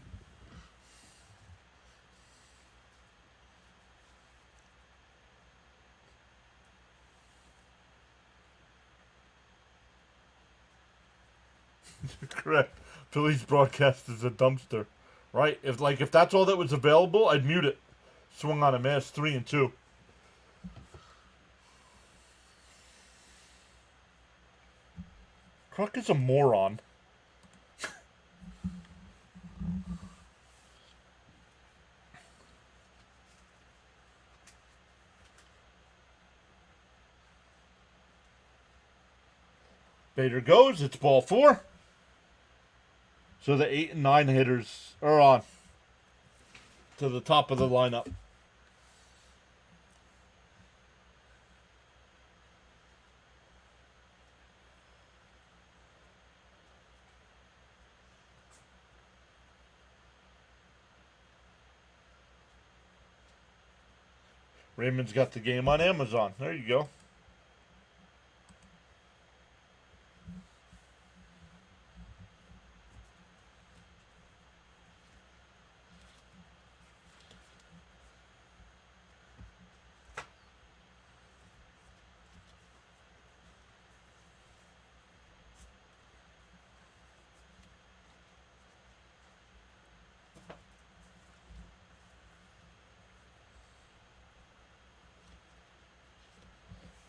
Correct. Phillies broadcast is a dumpster. Right? If that's all that was available, I'd mute it. Swung on a miss, 3-2. Kruk is a moron. Bader goes. It's ball 4. So the 8 and 9 hitters are on to the top of the lineup. Raymond's got the game on Amazon. There you go.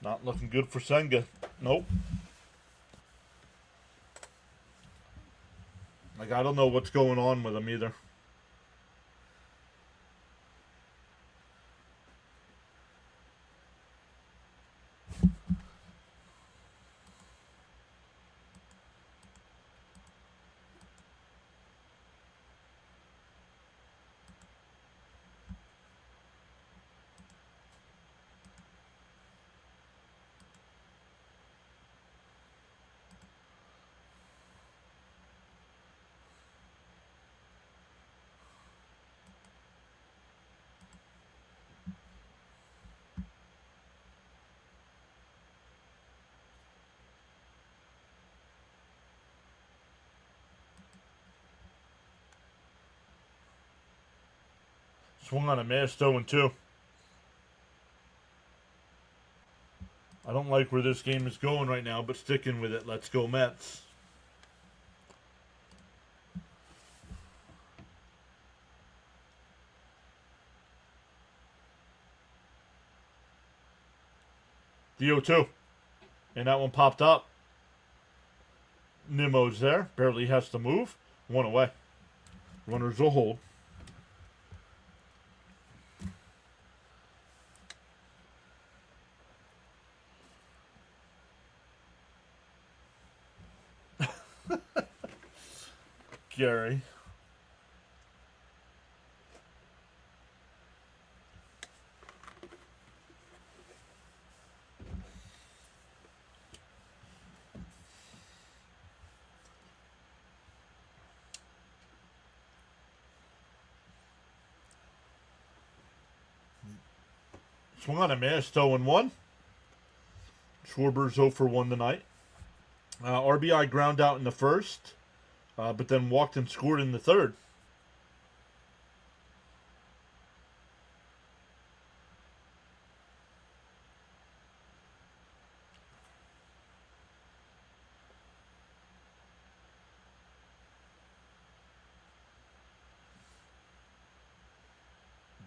Not looking good for Senga. Nope. Like, I don't know what's going on with him either. Swung on a missed 0-2. I don't like where this game is going right now, but sticking with it. Let's go Mets. The 0-2. And that one popped up. Nimmo's there. Barely has to move. 1 away. Runners will hold. Gary. Swung on a miss, 0-1. Schwarber's 0 for 1 tonight. RBI ground out in the first, but then walked and scored in the third.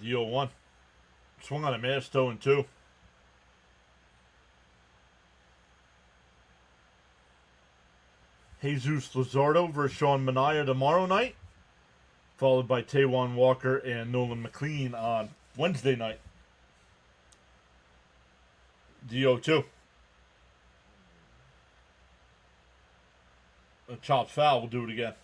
The 0-1. Swung on a miss, 0-2. Jesus Luzardo versus Sean Manaea tomorrow night, followed by Taijuan Walker and Nolan McLean on Wednesday night. The 0-2. A chopped foul will do it again.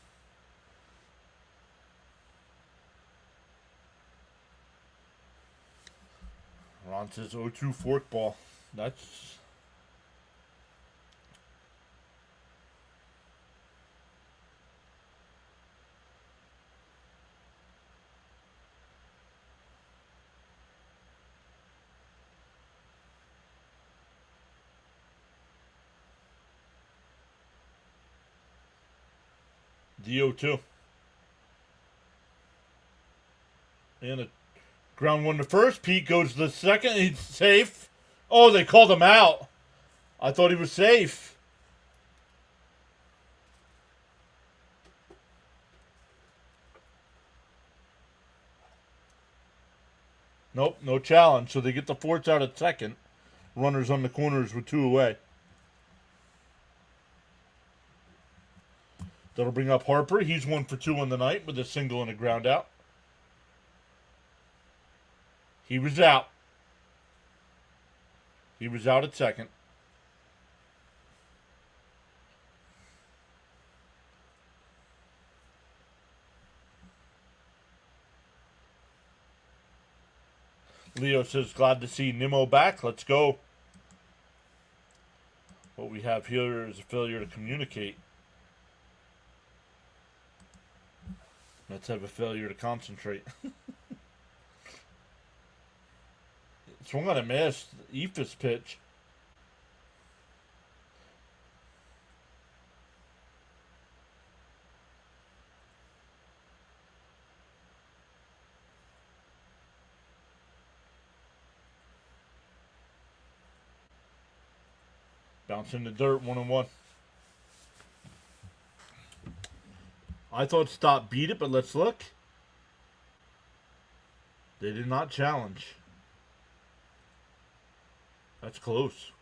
Ron says 0-2 forkball. That's... The 0-2. And a ground 1 to first. Pete goes to the second. He's safe. Oh, they called him out. I thought he was safe. Nope, no challenge. So they get the force out at second. Runners on the corners with 2 away. That'll bring up Harper. He's 1 for 2 on the night with a single and a ground out. He was out. He was out at second. Leo says, glad to see Nimmo back. Let's go. What we have here is a failure to communicate. Let's have a failure to concentrate. Swung on a miss. Ephus pitch. Bounce in the dirt, 1-1. I thought Stop beat it, but let's look. They did not challenge. That's close.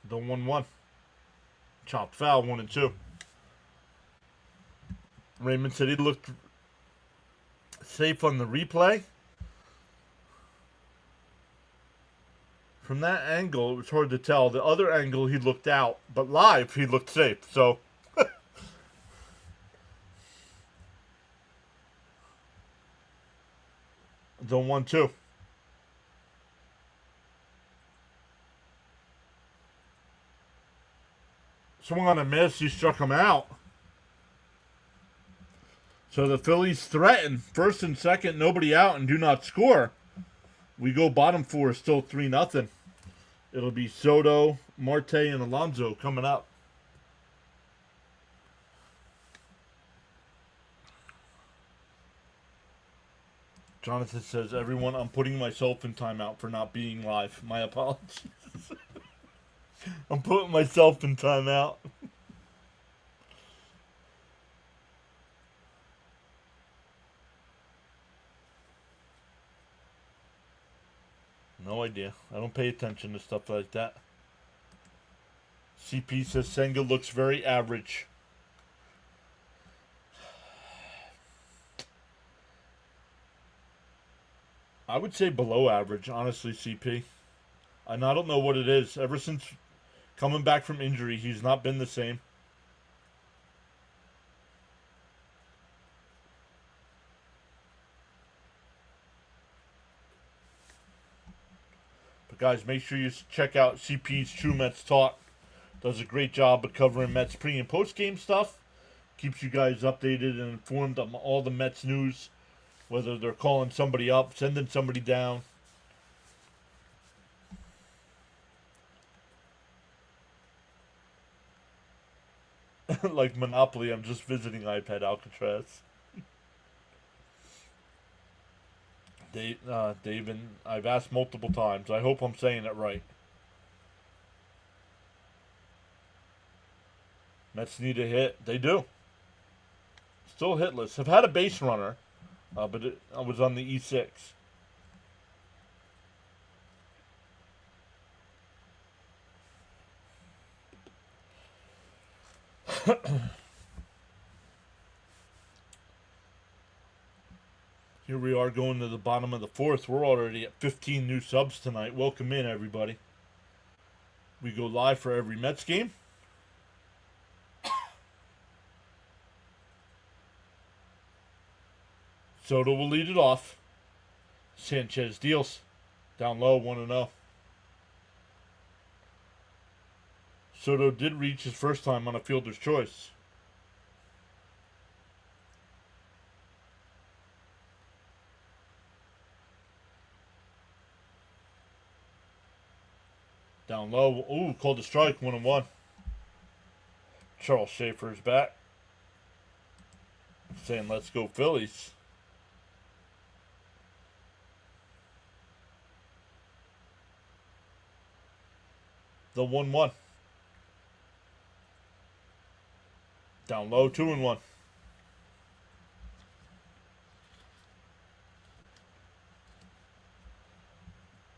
The 1-1. Chopped foul, 1-2. Raymond said he looked safe on the replay. From that angle, it was hard to tell. The other angle, he looked out. But live, he looked safe. So, the 1-2. Swung on a miss. He struck him out. So the Phillies threaten. First and second, nobody out and do not score. We go bottom 4, still 3-0. It'll be Soto, Marte, and Alonso coming up. Jonathan says, everyone, I'm putting myself in timeout for not being live. My apologies. I'm putting myself in timeout. No idea. I don't pay attention to stuff like that. CP says Senga looks very average. I would say below average, honestly, CP. And I don't know what it is. Ever since coming back from injury, he's not been the same. But guys, make sure you check out CP's True Mets Talk. Does a great job of covering Mets pre- and post-game stuff. Keeps you guys updated and informed on all the Mets news. Whether they're calling somebody up, sending somebody down. Like Monopoly, I'm just visiting iPad Alcatraz. David, I've asked multiple times. I hope I'm saying it right. Mets need a hit. They do. Still hitless. Have had a base runner, but I was on the E6. Here we are going to the bottom of the 4th. We're already at 15 new subs tonight. Welcome in, everybody. We go live for every Mets game. Soto will lead it off. Sanchez deals. Down low, 1-0. Soto did reach his first time on a fielder's choice. Down low. Ooh, called a strike, 1-1. Charles Schaefer's back. Saying, let's go Phillies. The 1-1. Down low, 2-1.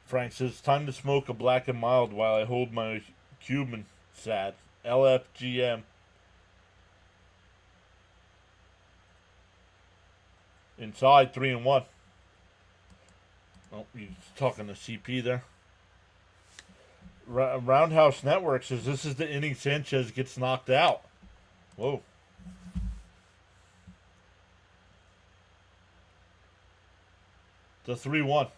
Frank says, time to smoke a black and mild while I hold my Cuban. Sad. LFGM. Inside, 3-1. Oh, he's talking to CP there. Roundhouse Network says this is the inning Sanchez gets knocked out. Whoa. The 3-1.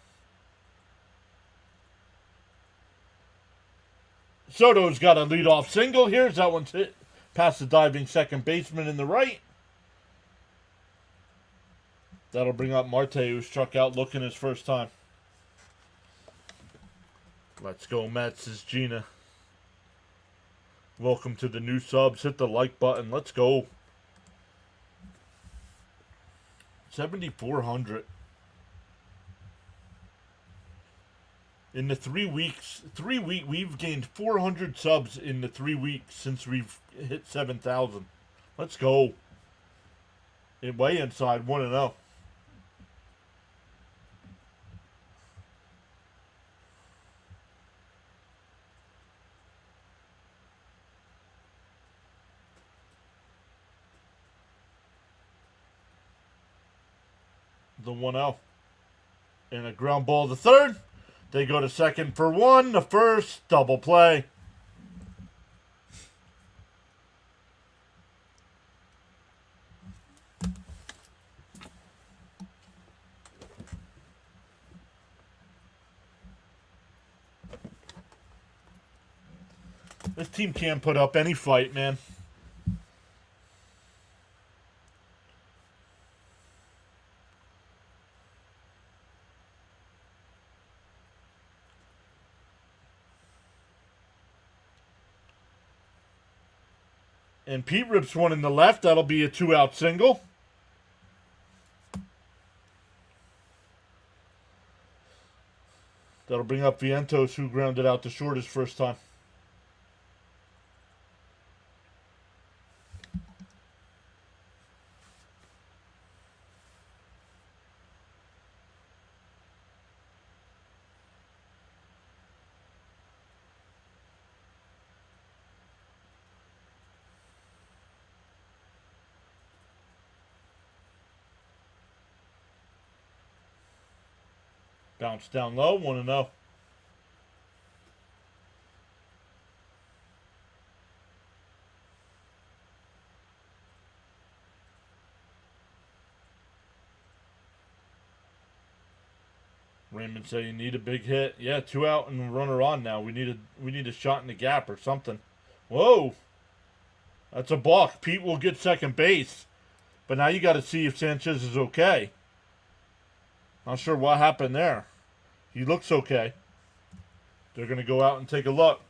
Soto's got a leadoff single. Here's that one's hit past the diving second baseman in the right. That'll bring up Marte, who struck out looking his first time. Let's go, Mets, is Gina. Welcome to the new subs. Hit the like button. Let's go. 7,400. In the 3 weeks, we've gained 400 subs in the 3 weeks since we've hit 7,000. Let's go. Way inside, 1-0. The 1-0. And a ground ball to third. They go to second for one. The first double play. This team can't put up any fight, man. And Pete rips one in the left. That'll be a 2-out single. That'll bring up Vientos, who grounded out to short his first time. Bounce down low, 1-0. Raymond said you need a big hit. Yeah, 2 out and a runner on now. We need a shot in the gap or something. Whoa. That's a balk. Pete will get second base. But now you got to see if Sanchez is okay. Not sure what happened there. He looks okay. They're going to go out and take a look.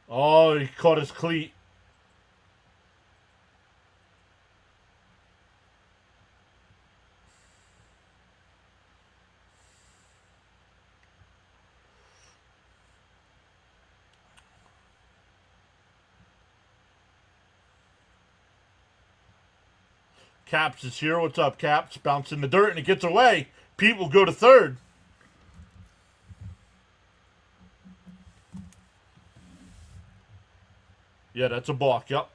Oh, he caught his cleat. Caps is here. What's up, Caps? Bounce in the dirt and it gets away. Pete will go to third. Yeah, that's a balk. Yep.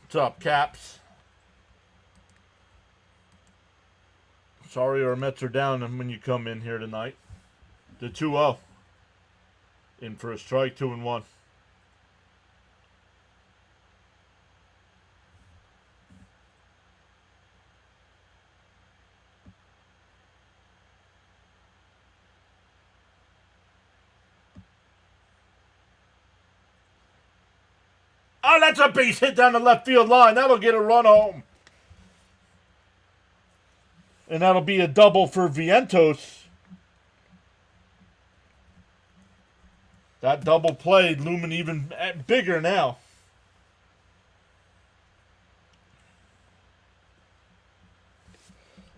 What's up, Caps? Sorry our Mets are down when you come in here tonight. The 2-0. In for a strike, 2-1. Oh, that's a base hit down the left field line. That'll get a run home. And that'll be a double for Vientos. That double play looming even bigger now.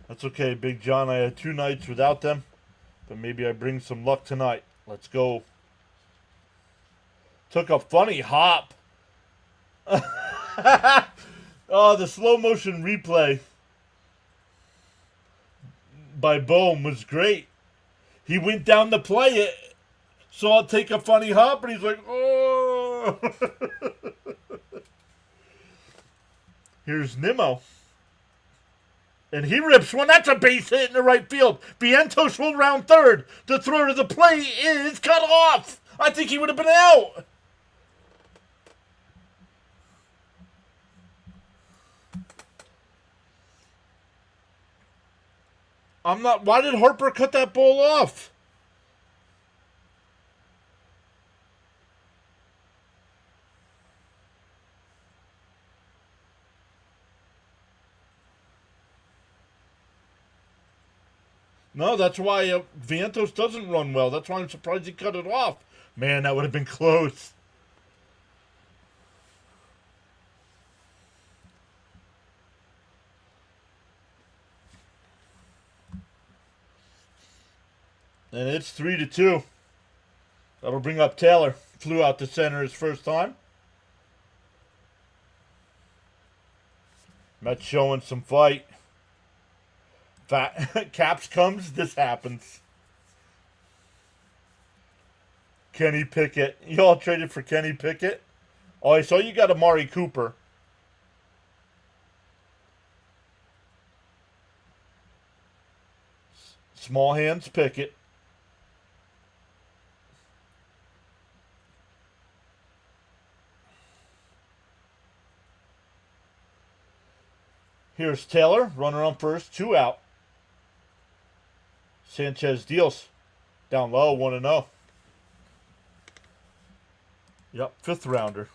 That's okay, Big John. I had 2 nights without them. But maybe I bring some luck tonight. Let's go. Took a funny hop. Oh, the slow motion replay by Bohm was great. He went down to play it, saw it take a funny hop, and he's like, oh. Here's Nimmo. And he rips one. That's a base hit in the right field. Vientos will round third. The throw to the plate is cut off. I think he would have been out. I'm not. Why did Harper cut that ball off? No, that's why Vientos doesn't run well. That's why I'm surprised he cut it off. Man, that would have been close. And it's 3-2. That'll bring up Taylor. Flew out to center his first time. Mets showing some fight. Caps comes, this happens. Kenny Pickett. You all traded for Kenny Pickett? Oh, I saw you got Amari Cooper. Small hands Pickett. Here's Taylor, runner on first, 2 out. Sanchez deals. Down low, 1-0. Yep, 5th rounder.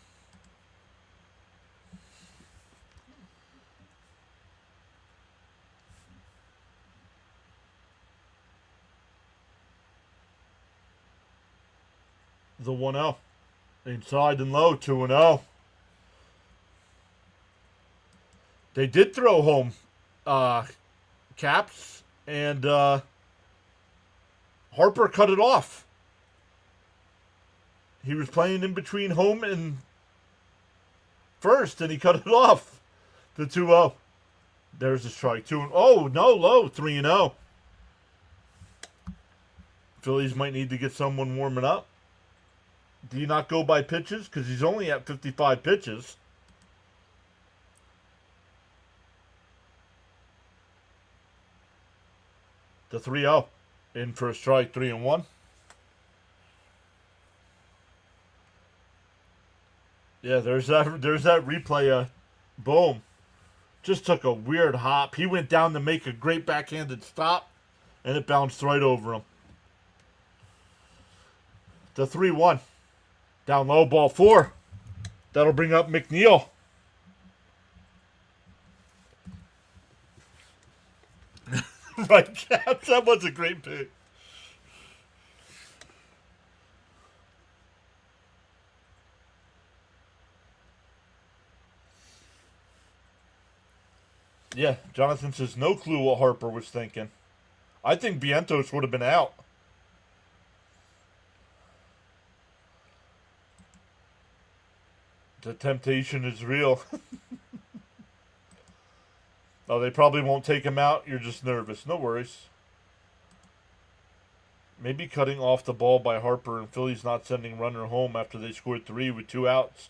The 1-0. Inside and low, 2-0. They did throw home Caps, and Harper cut it off. He was playing in between home and first, and he cut it off. The 2-0. There's a strike. 2-0. Oh, no, low. 3-0. Phillies might need to get someone warming up. Do you not go by pitches? Because he's only at 55 pitches. The 3-0. In for a strike, 3-1. Yeah, there's that replay. Boom. Just took a weird hop. He went down to make a great backhanded stop, and it bounced right over him. The 3-1. Down low, ball 4. That'll bring up McNeil. Right, Caps. That was a great pick. Yeah, Jonathan says no clue what Harper was thinking. I think Vientos would have been out. The temptation is real. Oh, they probably won't take him out. You're just nervous. No worries. Maybe cutting off the ball by Harper and Phillies not sending runner home after they scored 3 with 2 outs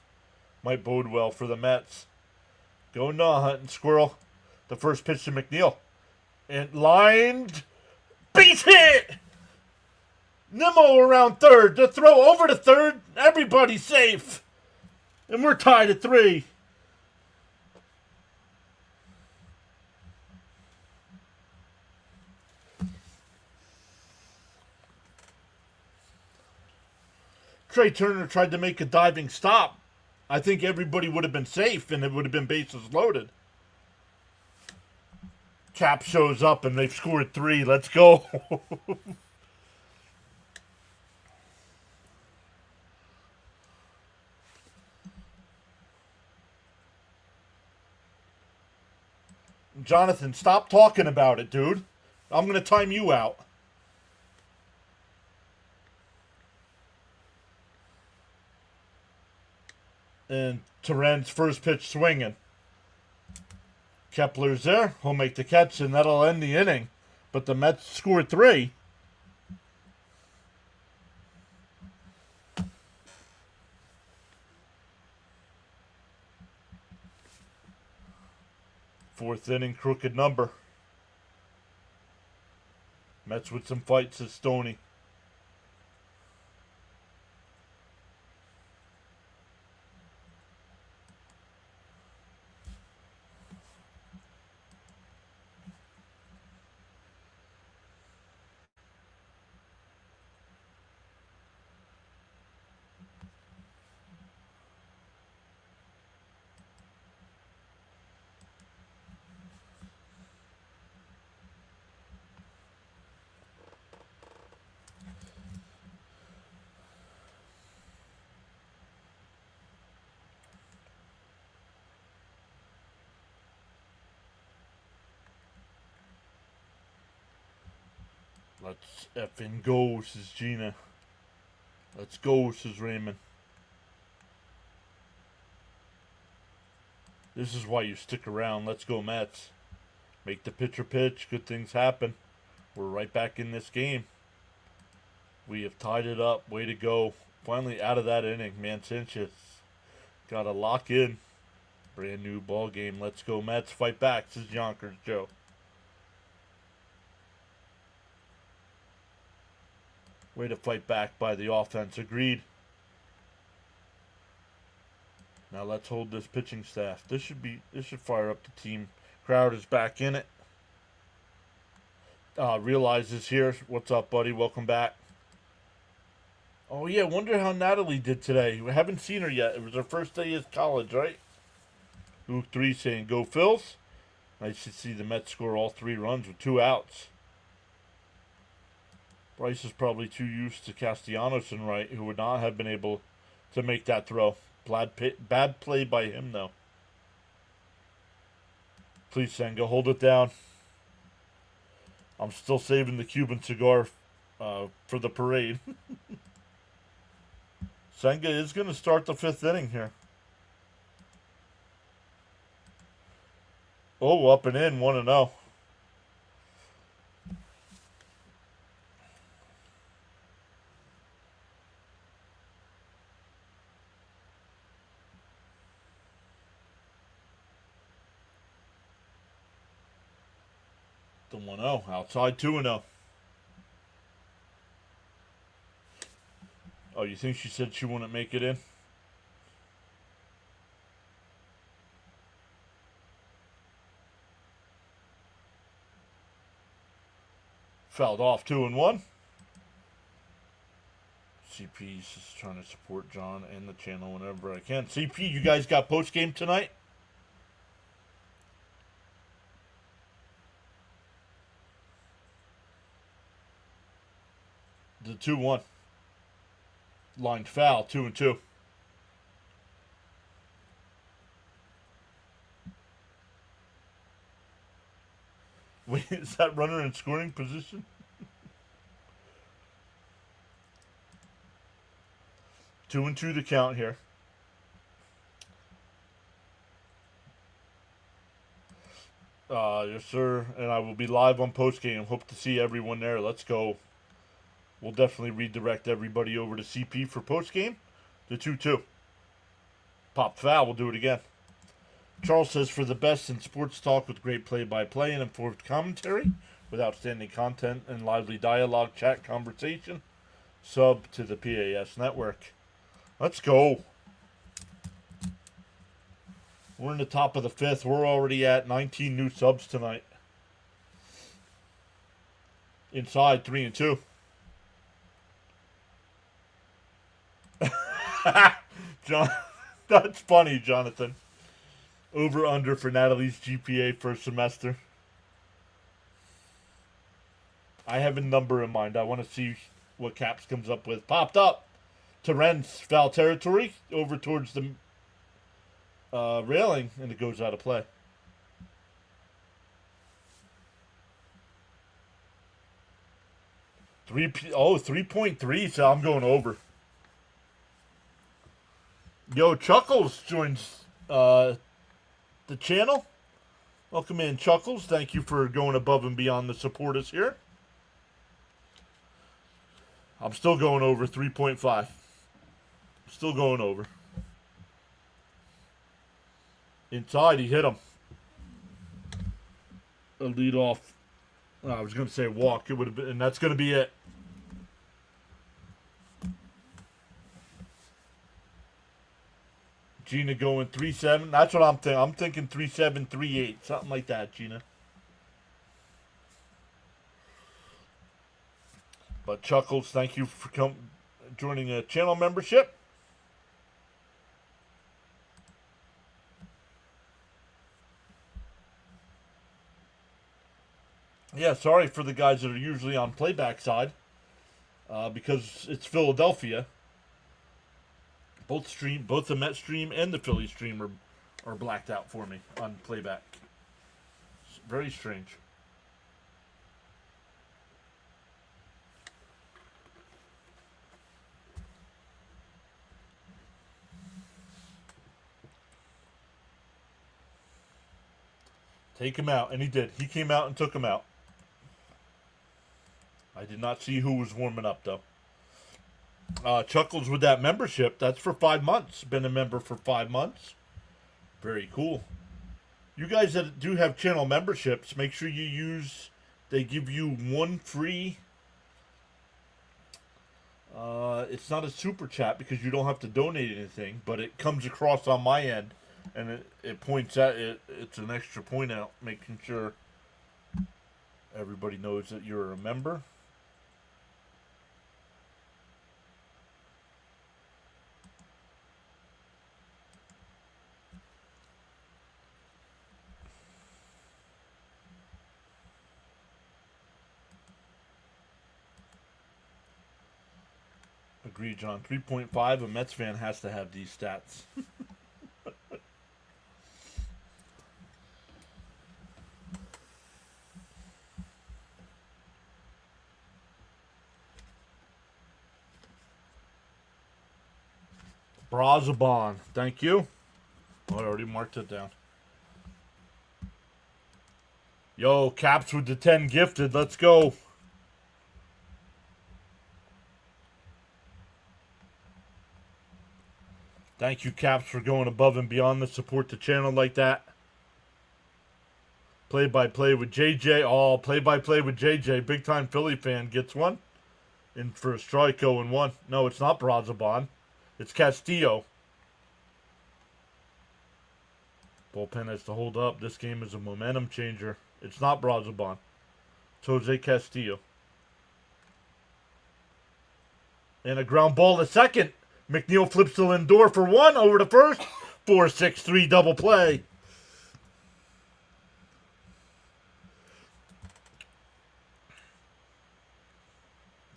might bode well for the Mets. Go nah, hunting squirrel. The first pitch to McNeil. And lined. Base hit! Nimmo around third. The throw over to third. Everybody's safe. And we're tied at 3. Trey Turner tried to make a diving stop. I think everybody would have been safe and it would have been bases loaded. Cap shows up and they've scored 3. Let's go. Jonathan, stop talking about it, dude. I'm going to time you out. And Terren's first pitch swinging. Kepler's there. He'll make the catch, and that'll end the inning. But the Mets score 3. Fourth inning, crooked number. Mets with some fights, says Stoney. Let's effing go, says Gina. Let's go, says Raymond. This is why you stick around. Let's go, Mets. Make the pitcher pitch. Good things happen. We're right back in this game. We have tied it up. Way to go. Finally out of that inning. Man, Sanchez got to lock in. Brand new ball game. Let's go, Mets. Fight back, says Yonkers Joe. Way to fight back by the offense. Agreed. Now let's hold this pitching staff. This should fire up the team. Crowd is back in it. Realize is here. What's up, buddy? Welcome back. Oh yeah, wonder how Natalie did today. We haven't seen her yet. It was her first day of college, right? Luke 3 saying go Phils. Nice to see the Mets score all 3 runs with 2 outs. Bryce is probably too used to Castellanos and Wright, who would not have been able to make that throw. Bad play by him, though. Please, Senga, hold it down. I'm still saving the Cuban cigar for the parade. Senga is going to start the 5th inning here. Oh, up and in, 1-0. The 1-0. Outside 2-0. Oh, you think she said she wouldn't make it in? Fouled off 2-1. CP's just trying to support John and the channel whenever I can. CP, you guys got post game tonight? The 2-1. Line foul, 2-2. Wait, is that runner in scoring position? Two and two to count here. Yes, sir. And I will be live on postgame. Hope to see everyone there. Let's go. We'll definitely redirect everybody over to CP for postgame. The 2-2. Pop foul. We'll do it again. Charles says, for the best in sports talk with great play-by-play and informed commentary, with outstanding content and lively dialogue, chat, conversation, sub to the PAS network. Let's go. We're in the top of the 5th. We're already at 19 new subs tonight. Inside 3-2. John, that's funny, Jonathan. Over under for Natalie's GPA first semester. I have a number in mind. I want to see what Caps comes up with. Popped up. Terren's foul territory over towards the railing, and it goes out of play. Oh, 3.3, so I'm going over. Yo, Chuckles joins the channel. Welcome in, Chuckles. Thank you for going above and beyond to support us here. I'm still going over 3.5. Still going over. Inside, he hit him. A lead off. I was going to say walk. It would have been, and that's going to be it. Gina going 3-7. That's what I'm thinking. I'm thinking 3-7, 3-8, something like that, Gina. But Chuckles, thank you for joining a channel membership. Yeah, sorry for the guys that are usually on playback side, because it's Philadelphia. Both the Met stream and the Philly stream are blacked out for me on playback. It's very strange. Take him out, and he did. He came out and took him out. I did not see who was warming up, though. Chuckles with that membership. That's for 5 months. Been a member for 5 months. Very cool. You guys that do have channel memberships, make sure you use... They give you one free... it's not a super chat because you don't have to donate anything, but it comes across on my end, and it points at it. It's an extra point out, making sure everybody knows that you're a member. Agree, John. 3.5. A Mets fan has to have these stats. Brazabon. Thank you. Oh, I already marked it down. Yo, Caps with the 10 gifted. Let's go. Thank you, Caps, for going above and beyond to support the channel like that. Play-by-play with JJ. Oh, play-by-play with JJ. Big-time Philly fan gets one. In for a strike 0-1. No, it's not Brazabon. It's Castillo. Bullpen has to hold up. This game is a momentum changer. It's not Brazabon. It's Jose Castillo. And a ground ball to second. McNeil flips to Lindor for one over to first. 4-6-3 double play.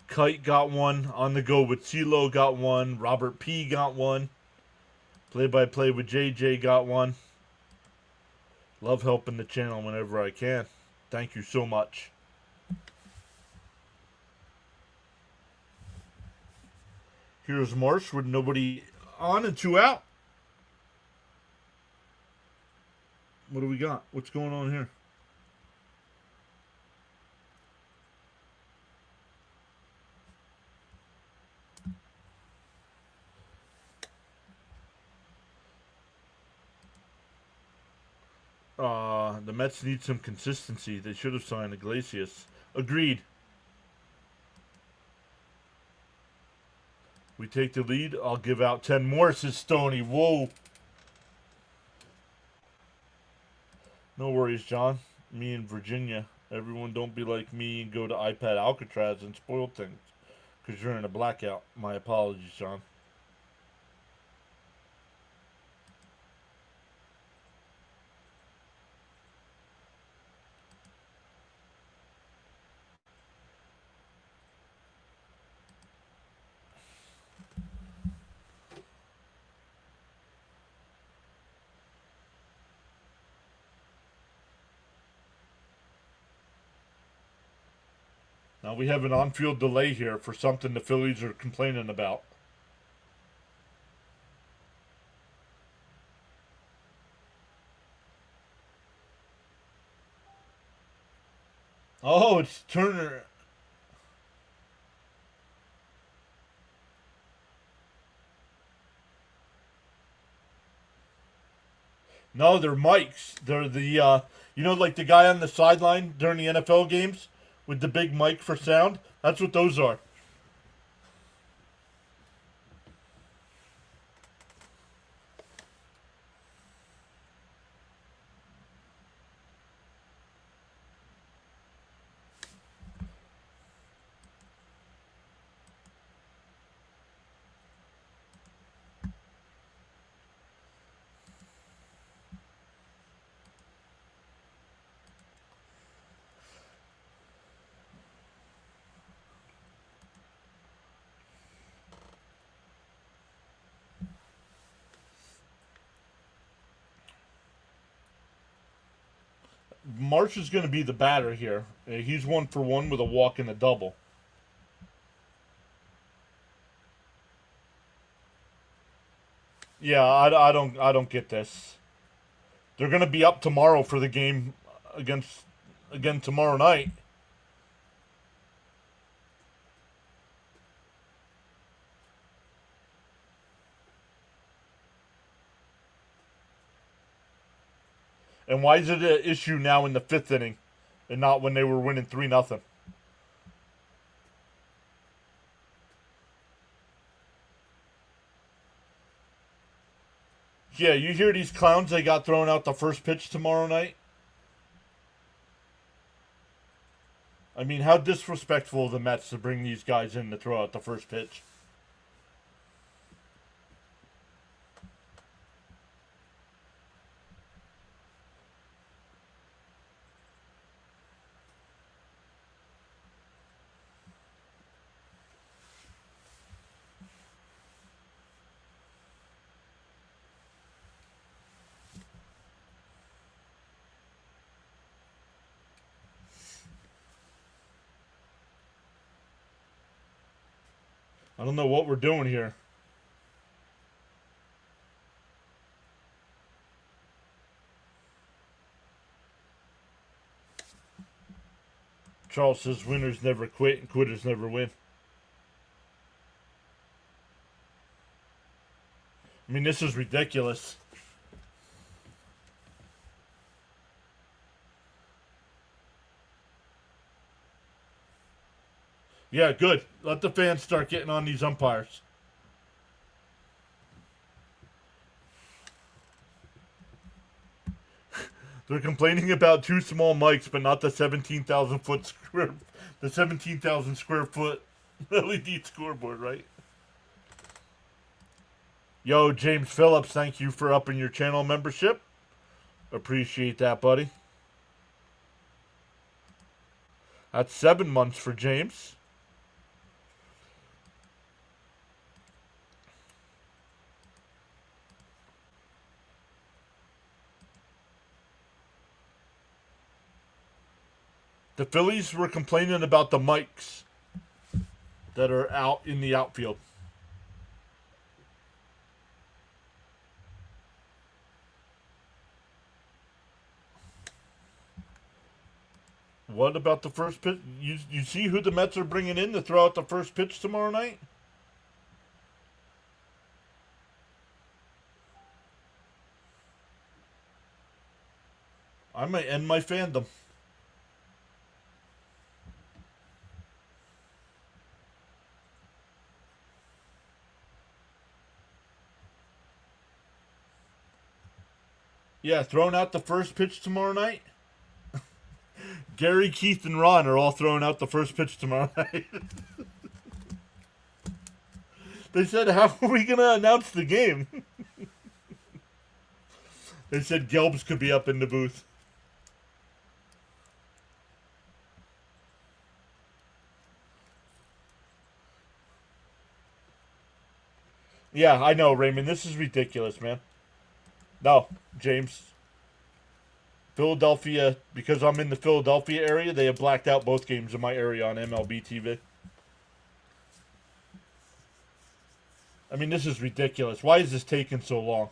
Kite got one. On the go with CeeLo got one. Robert P. got one. Play-by-play with JJ got one. Love helping the channel whenever I can. Thank you so much. Here's Marsh with nobody on and 2 out. What do we got? What's going on here? The Mets need some consistency. They should have signed Iglesias. Agreed. We take the lead. I'll give out 10 more, says Stoney. Whoa. No worries, John. Me and Virginia. Everyone don't be like me and go to iPad Alcatraz and spoil things. Because you're in a blackout. My apologies, John. Now we have an on-field delay here for something the Phillies are complaining about. Oh, it's Turner. No, they're mics. They're the like the guy on the sideline during the NFL games with the big mic for sound. That's what those are. Marsh is going to be the batter here. He's 1 for 1 with a walk and a double. Yeah, I don't get this. They're going to be up tomorrow for the game again tomorrow night. And why is it an issue now in the 5th inning and not when they were winning 3-0? Yeah, you hear these clowns, they got thrown out the first pitch tomorrow night? I mean, how disrespectful of the Mets to bring these guys in to throw out the first pitch. I don't know what we're doing here. Charles says winners never quit and quitters never win. I mean, this is ridiculous. Yeah, good. Let the fans start getting on these umpires. They're complaining about two small mics, but not the 17,000 square foot LED scoreboard, right? Yo, James Phillips, thank you for upping your channel membership. Appreciate that, buddy. That's 7 months for James. The Phillies were complaining about the mics that are out in the outfield. What about the first pitch? You see who the Mets are bringing in to throw out the first pitch tomorrow night? I might end my fandom. Yeah, throwing out the first pitch tomorrow night? Gary, Keith, and Ron are all throwing out the first pitch tomorrow night. They said, how are we going to announce the game? They said Gelbs could be up in the booth. Yeah, I know, Raymond. This is ridiculous, man. No, James. Philadelphia, because I'm in the Philadelphia area, they have blacked out both games in my area on MLB TV. I mean, this is ridiculous. Why is this taking so long?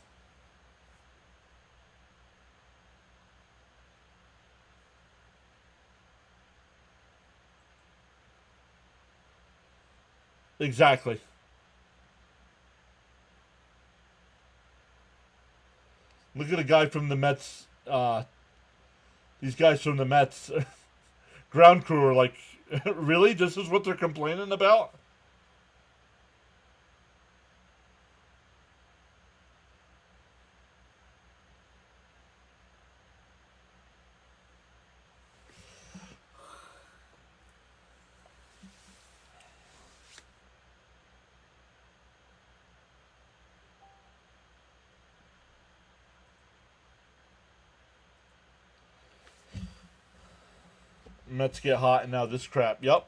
Exactly. Look at a guy from the Mets. These guys from the Mets ground crew are like, really? This is what they're complaining about? Mets get hot, and now this crap. Yep.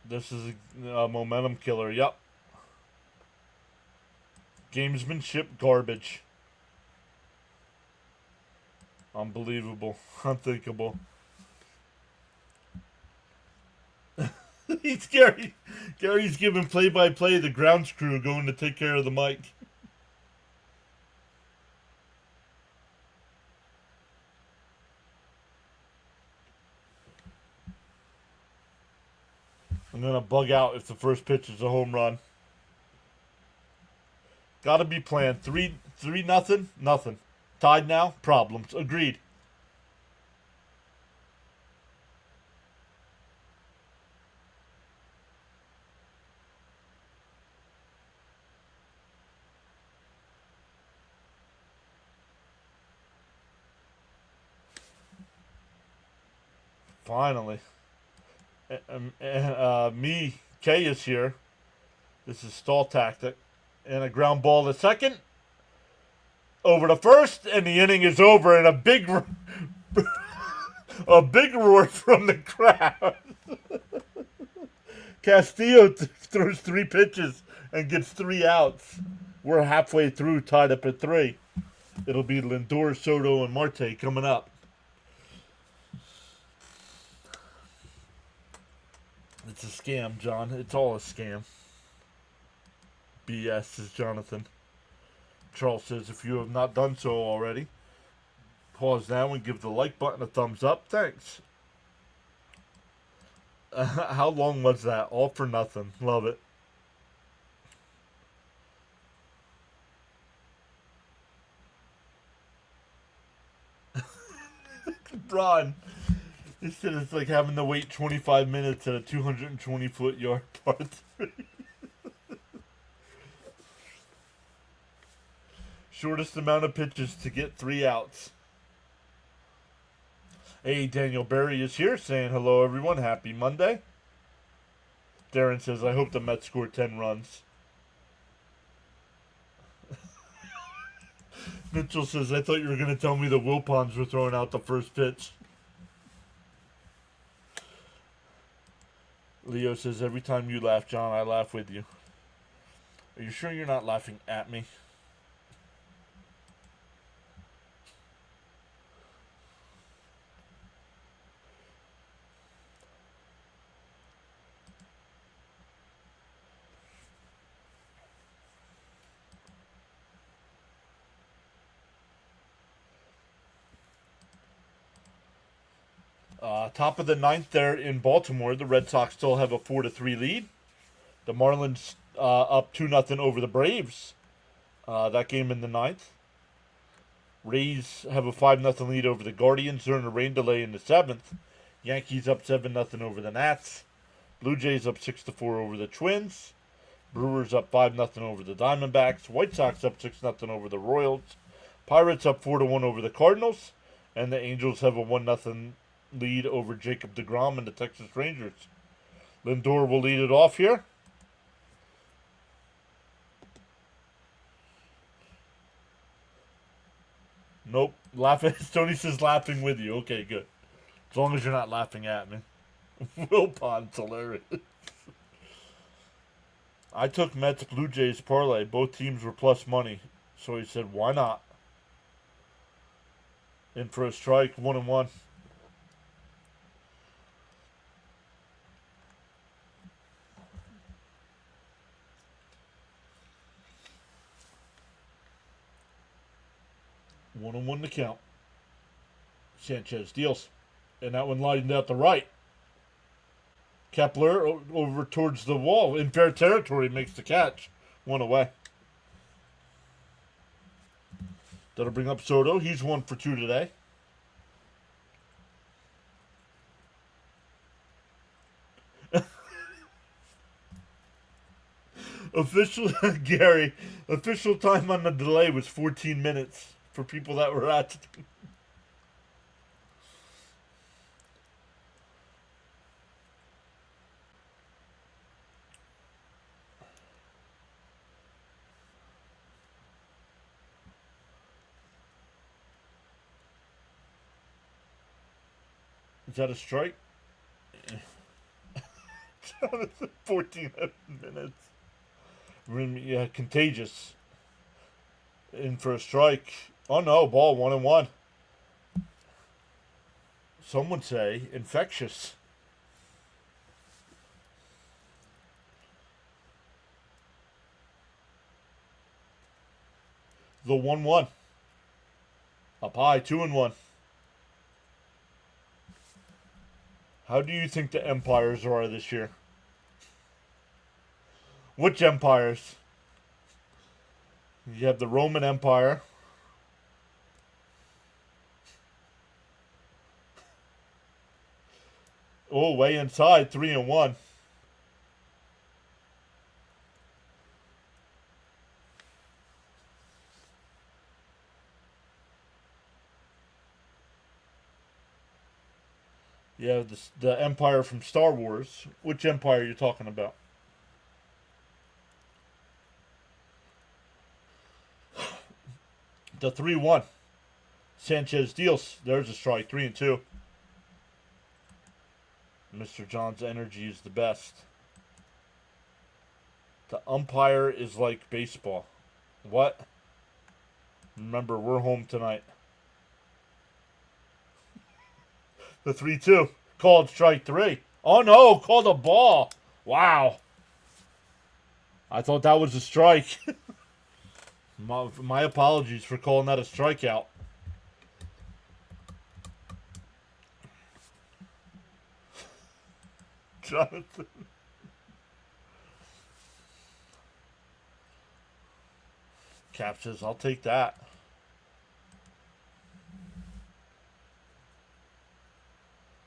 This is a momentum killer. Yep. Gamesmanship garbage. Unbelievable. Unthinkable. He's Gary. Gary's giving play-by-play. The grounds crew going to take care of the mic. I'm going to bug out if the first pitch is a home run. Got to be planned. 3-0? Nothing. Tied now? Problems. Agreed. Finally. Me, Kay is here. This is stall tactic. And a ground ball to second. Over to first, and the inning is over, and a big roar from the crowd. Castillo throws 3 pitches and gets 3 outs. We're halfway through, tied up at 3. It'll be Lindor, Soto, and Marte coming up. It's a scam, John. It's all a scam. BS, says Jonathan. Charles says, if you have not done so already, pause now and give the like button a thumbs up. Thanks. How long was that? All for nothing. Love it. Ron, he said it's like having to wait 25 minutes at a 220-foot yard par 3. Shortest amount of pitches to get 3 outs. Hey, Daniel Berry is here saying hello, everyone. Happy Monday. Darren says, I hope the Mets score 10 runs. Mitchell says, I thought you were going to tell me the Wilpons were throwing out the first pitch. Leo says, every time you laugh, John, I laugh with you. Are you sure you're not laughing at me? Top of the 9th there in Baltimore. The Red Sox still have a 4-3 lead. The Marlins up 2-0 over the Braves. That game in the 9th. Rays have a 5-0 lead over the Guardians during a rain delay in the 7th. Yankees up 7-0 over the Nats. Blue Jays up 6-4 over the Twins. Brewers up 5-0 over the Diamondbacks. White Sox up 6-0 over the Royals. Pirates up 4-1 over the Cardinals. And the Angels have a 1-0 lead over Jacob deGrom and the Texas Rangers. Lindor will lead it off here. Nope. Laughing. Tony says laughing with you. Okay, good. As long as you're not laughing at me. Wilpons hilarious. I took Mets Blue Jays parlay. Both teams were plus money. So he said, why not? In for a strike, 1-1. One and one to count. Sanchez deals. And that one lined out the right. Kepler over towards the wall. In fair territory makes the catch. One away. That'll bring up Soto. He's 1 for 2 today. Official Gary, official time on the delay was 14 minutes for people that were at. Is that a strike? 14 minutes. Yeah, contagious. In for a strike. Oh no, ball 1-1. Some would say infectious. The 1-1. Up high, 2-1. How do you think the Empires are this year? Which empires? You have the Roman Empire. Oh, way inside, 3-1. You have the Empire from Star Wars. Which Empire are you talking about? The 3-1. Sanchez deals. There's a strike. 3-2. Mr. John's energy is the best. The umpire is like baseball. What? Remember, we're home tonight. The 3-2. Called strike 3. Oh no, called a ball. Wow. I thought that was a strike. My apologies for calling that a strikeout. Jonathan. Cap says, I'll take that.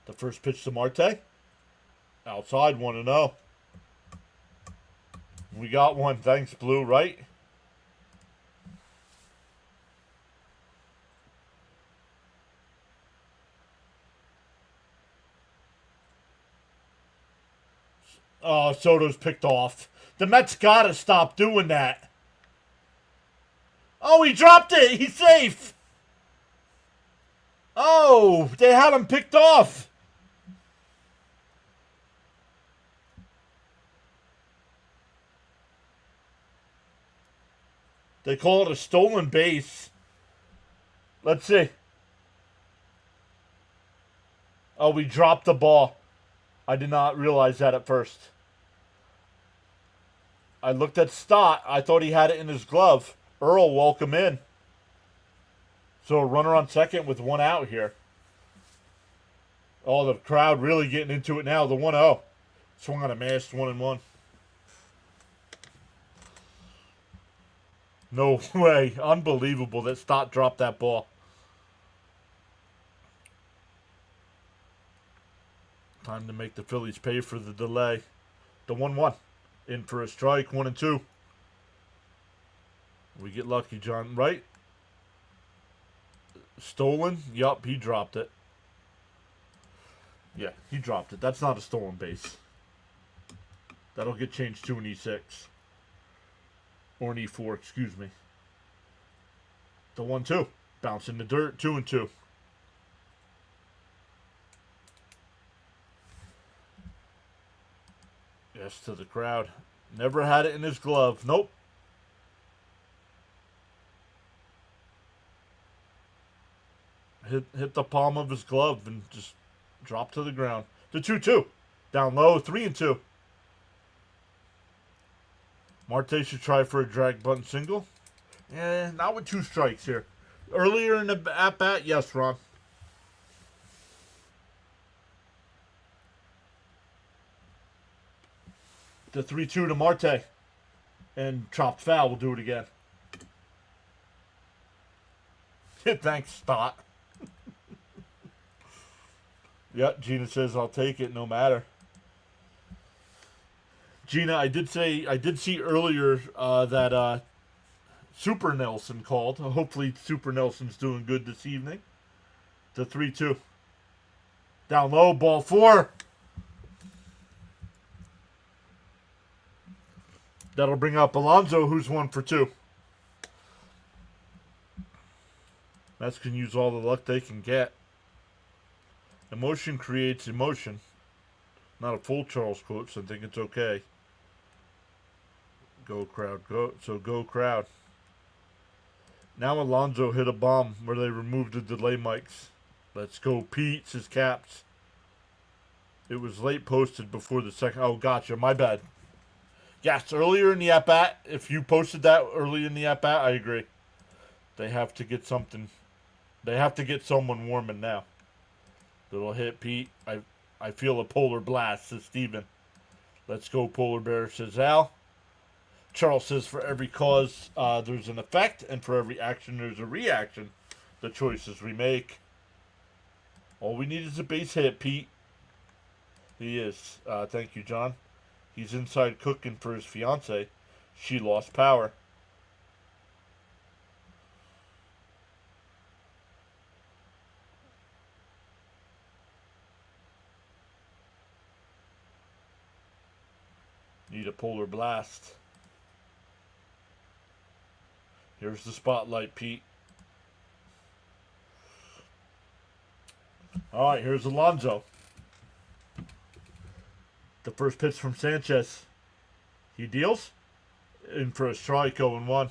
The first pitch to Marte. Outside, 1-0. We got one. Thanks, Blue, right? Oh, Soto's picked off. The Mets gotta stop doing that. Oh, he dropped it. He's safe. Oh, they had him picked off. They call it a stolen base. Let's see. Oh, we dropped the ball. I did not realize that at first. I looked at Stott. I thought he had it in his glove. Earl, welcome in. So a runner on second with 1 out here. Oh, the crowd really getting into it now. The 1-0. Swung on a mash, 1-1. No way. Unbelievable that Stott dropped that ball. Time to make the Phillies pay for the delay. The 1-1. In for a strike, 1-2. We get lucky, John, right? Stolen? Yup, he dropped it. Yeah, he dropped it. That's not a stolen base. That'll get changed to an E6. Or an E4, excuse me. The 1-2. Bounce in the dirt, 2-2. Yes to the crowd. Never had it in his glove. Nope. Hit the palm of his glove and just drop to the ground. The 2-2. Down low, 3-2. Marte should try for a drag bunt single. Not with 2 strikes here. Earlier in the at-bat, yes, Ron. The 3-2 to Marte. And chopped foul. We'll do it again. Thanks, Stott. Yep, Gina says I'll take it no matter. Gina, I did see earlier that Super Nelson called. Hopefully Super Nelson's doing good this evening. The 3-2. Down low, ball 4. That'll bring up Alonso, who's 1 for 2. Mets can use all the luck they can get. Emotion creates emotion. Not a full Charles quote, so I think it's okay. Go crowd, go. So go crowd. Now Alonso hit a bomb where they removed the delay mics. Let's go Pete, says Caps. It was late posted before the second. Oh, gotcha. My bad. Yes, earlier in the at-bat. If you posted that early in the at-bat, I agree. They have to get something. They have to get someone warming now. Little hit, Pete. I feel a polar blast, says Steven. Let's go, Polar Bear, says Al. Charles says for every cause there's an effect, and for every action there's a reaction. The choices we make. All we need is a base hit, Pete. He is. Thank you, John. He's inside cooking for his fiance. She lost power. Need a polar blast. Here's the spotlight, Pete. All right, here's Alonso. The first pitch from Sanchez. He deals. In for a strike, 0-1.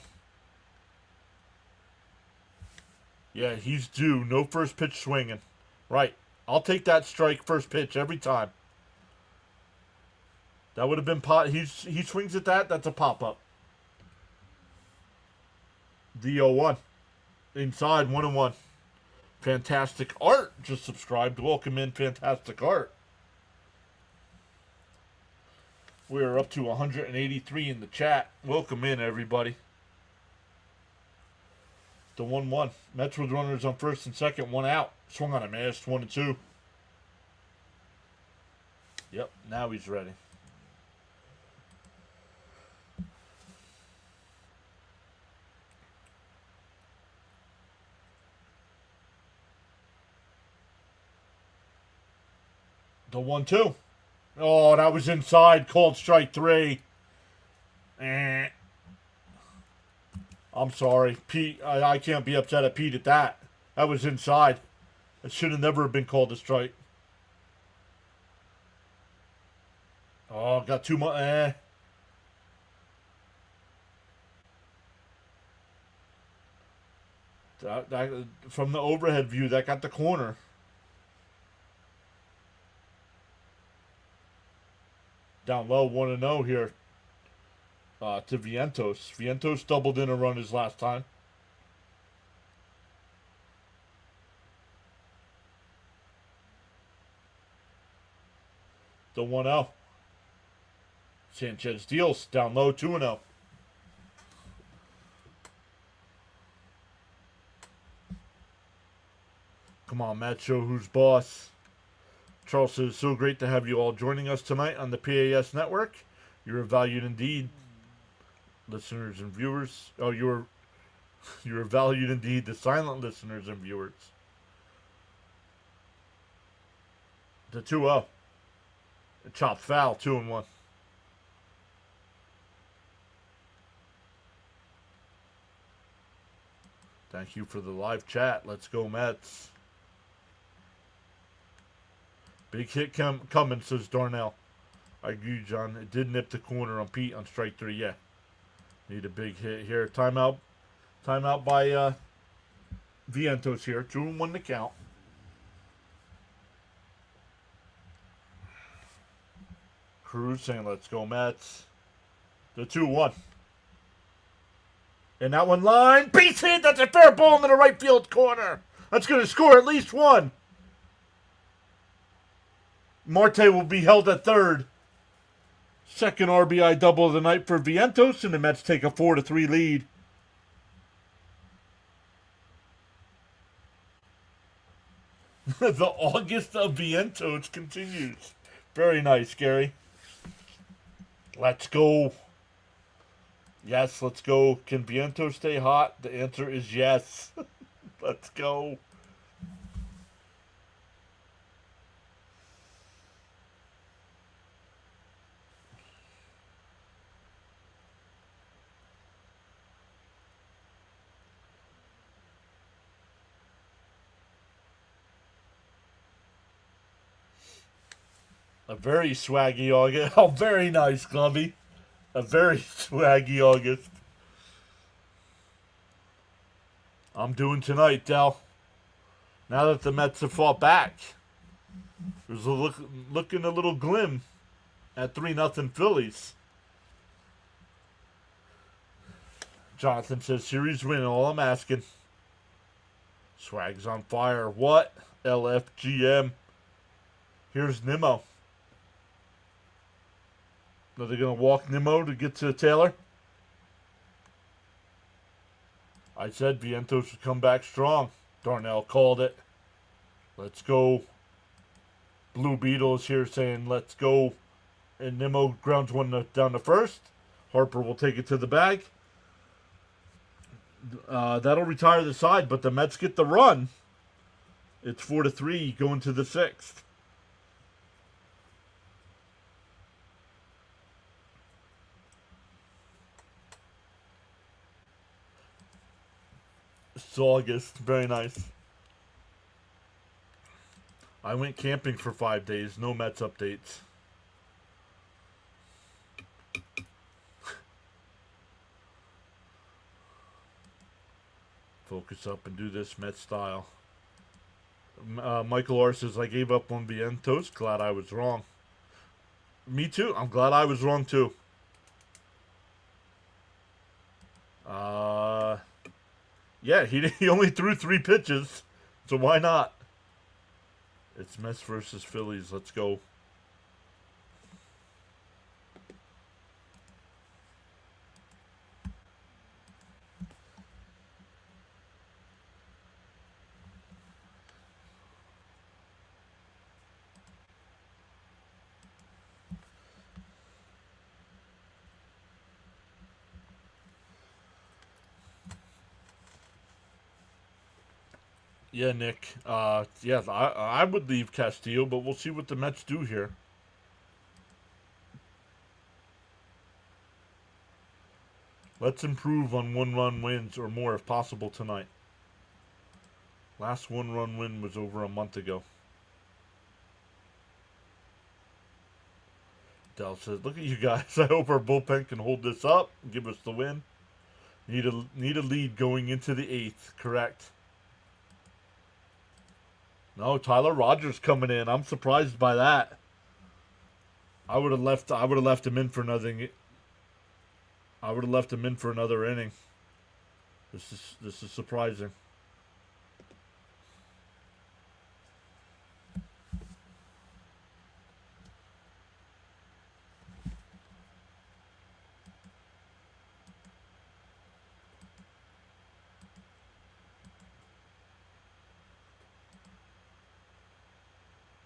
Yeah, he's due. No first pitch swinging. Right. I'll take that strike first pitch every time. That would have been pot. He swings at that. That's a pop-up. The 0-1. Inside, 1-1. Fantastic Art just subscribed. Welcome in, Fantastic Art. We're up to 183 in the chat. Welcome in, everybody. The 1-1. Mets with runners on first and second. 1 out. Swung on a miss. 1-2. Yep, now he's ready. The 1-2. Oh, that was inside. Called strike 3. I'm sorry. Pete, I can't be upset at Pete at that. That was inside. It should have never been called a strike. Oh, got too much. From the overhead view, that got the corner. Down low, 1-0 here to Vientos. Vientos doubled in a run his last time. The 1-0. Sanchez deals. Down low, 2-0. Come on, Matt, show who's boss. Charles says, so great to have you all joining us tonight on the PAS network. You're valued indeed, listeners and viewers. Oh, you're valued indeed, the silent listeners and viewers. The 2-0. Chopped foul, 2-1. Thank you for the live chat. Let's go, Mets. Big hit coming, says Darnell. I agree, John. It did nip the corner on Pete on strike 3. Yeah. Need a big hit here. Timeout. Timeout by Vientos here. 2-1 to count. Cruz saying, let's go, Mets. The 2-1. And that one line. Base hit. That's a fair ball into the right field corner. That's going to score at least one. Marte will be held at third. Second RBI double of the night for Vientos, and the Mets take a 4-3 lead. The August of Vientos continues. Very nice, Gary. Let's go. Yes, let's go. Can Vientos stay hot? The answer is yes. Let's go. A very swaggy August. Oh, very nice, Glumby. A very swaggy August. I'm doing tonight, Del. Now that the Mets have fought back, there's looking a little glim at 3-0 Phillies. Jonathan says, series win, all I'm asking. Swag's on fire. What? LFGM. Here's Nimmo. Are they going to walk Nimmo to get to Taylor? I said Vientos would come back strong. Darnell called it. Let's go. Blue Beetles here saying, let's go. And Nimmo grounds one down to first. Harper will take it to the bag. That'll retire the side, but the Mets get the run. It's 4-3 going to the 6th. It's August. Very nice. I went camping for 5 days. No Mets updates. Focus up and do this Mets style. Michael R says, I gave up on Vientos. Glad I was wrong. Me too. I'm glad I was wrong too. Yeah, he only threw 3 pitches, so why not? It's Mets versus Phillies. Let's go. Yeah, Nick. Yeah, I would leave Castillo, but we'll see what the Mets do here. Let's improve on 1-run wins or more if possible tonight. Last 1-run win was over a month ago. Dell says, look at you guys. I hope our bullpen can hold this up and give us the win. Need a lead going into the 8th, correct? No, Tyler Rogers coming in. I'm surprised by that. I would have left him in for another. I would have left him in for another inning. This is surprising.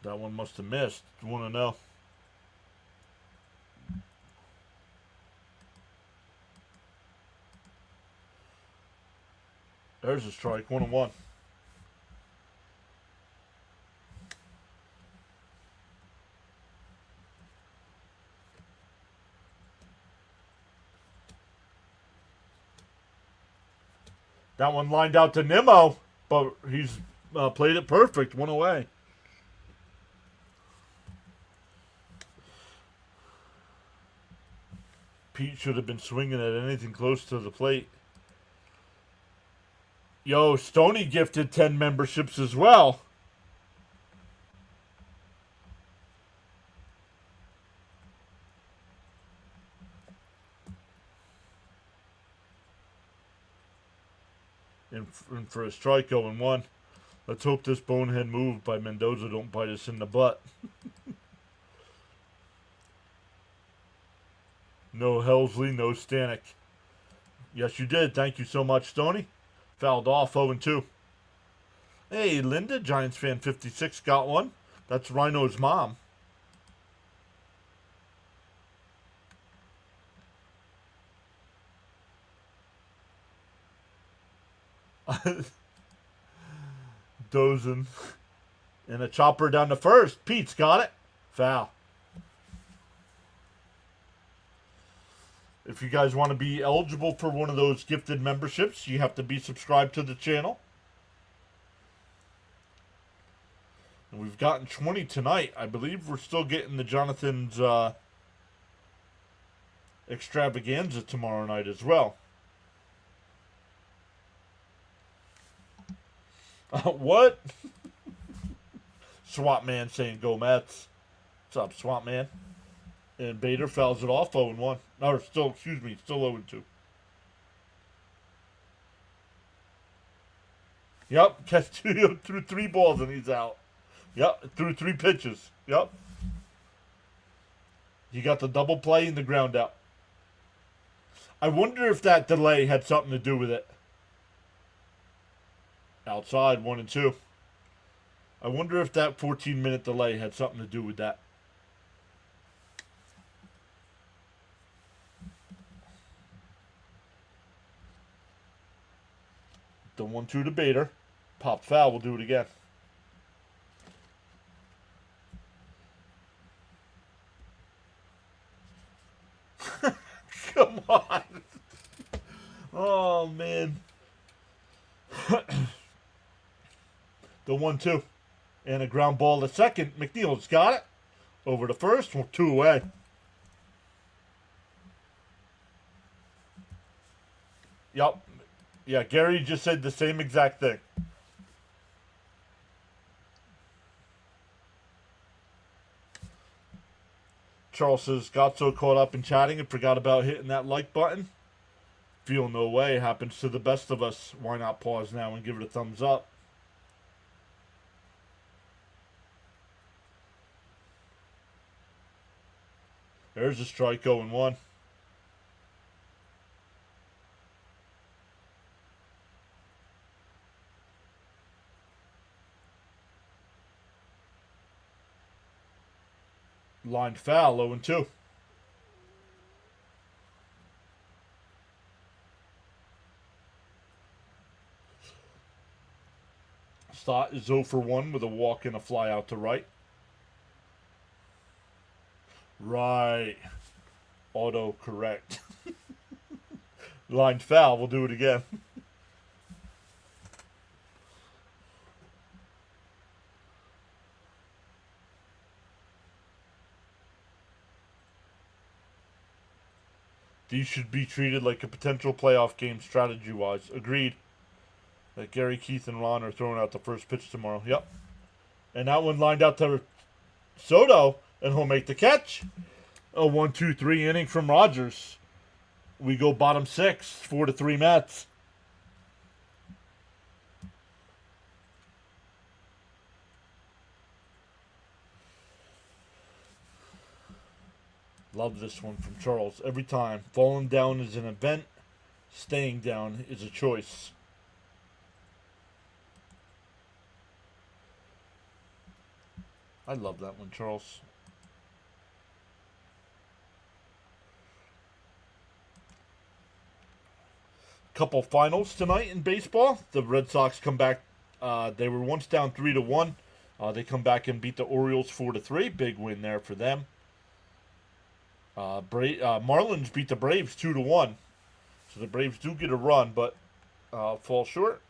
That one must have missed. Want to know? There's a strike. 1-1. That one lined out to Nimmo, but he's played it perfect. One away. Pete should have been swinging at anything close to the plate. Yo, Stoney gifted 10 memberships as well. And for a strike 0-1. Let's hope this bonehead move by Mendoza don't bite us in the butt. No Helsley, no Stanek. Yes, you did. Thank you so much, Stoney. Fouled off 0-2. Hey, Linda, Giants fan 56 got one. That's Rhino's mom. Dozing. And a chopper down to first. Pete's got it. Foul. If you guys want to be eligible for one of those gifted memberships, you have to be subscribed to the channel. And we've gotten 20 tonight. I believe we're still getting the Jonathan's extravaganza tomorrow night as well. What? Swap Man saying go Mets. What's up, Swap Man? And Bader fouls it off 0-1. Or still 0-2. Yep, Castillo threw 3 balls and he's out. Yep, threw 3 pitches. Yep. You got the double play and the ground out. I wonder if that delay had something to do with it. Outside, 1-2. I wonder if that 14-minute delay had something to do with that. The 1-2 to Bader. Pop foul. We'll do it again. Come on. Oh, man. The 1-2. And a ground ball to second. McNeil's got it. Over to first. 2 away. Yep. Yeah, Gary just said the same exact thing. Charles says, got so caught up in chatting and forgot about hitting that like button. Feel no way. Happens to the best of us. Why not pause now and give it a thumbs up? There's a strike 0-1. Line foul, 0-2. Stott is 0-1 with a walk and a fly out to right. Right. Auto correct. Line foul. We'll do it again. These should be treated like a potential playoff game strategy-wise. Agreed. That Gary, Keith, and Ron are throwing out the first pitch tomorrow. Yep. And that one lined out to Soto, and he'll make the catch. A 1-2-3 inning from Rogers. We go bottom 6, 4-3 Mets. Love this one from Charles. Every time. Falling down is an event. Staying down is a choice. I love that one, Charles. Couple finals tonight in baseball. The Red Sox come back. They were once down 3-1. They come back and beat the Orioles 4-3. Big win there for them. Marlins beat the Braves 2-1. So the Braves do get a run, but fall short.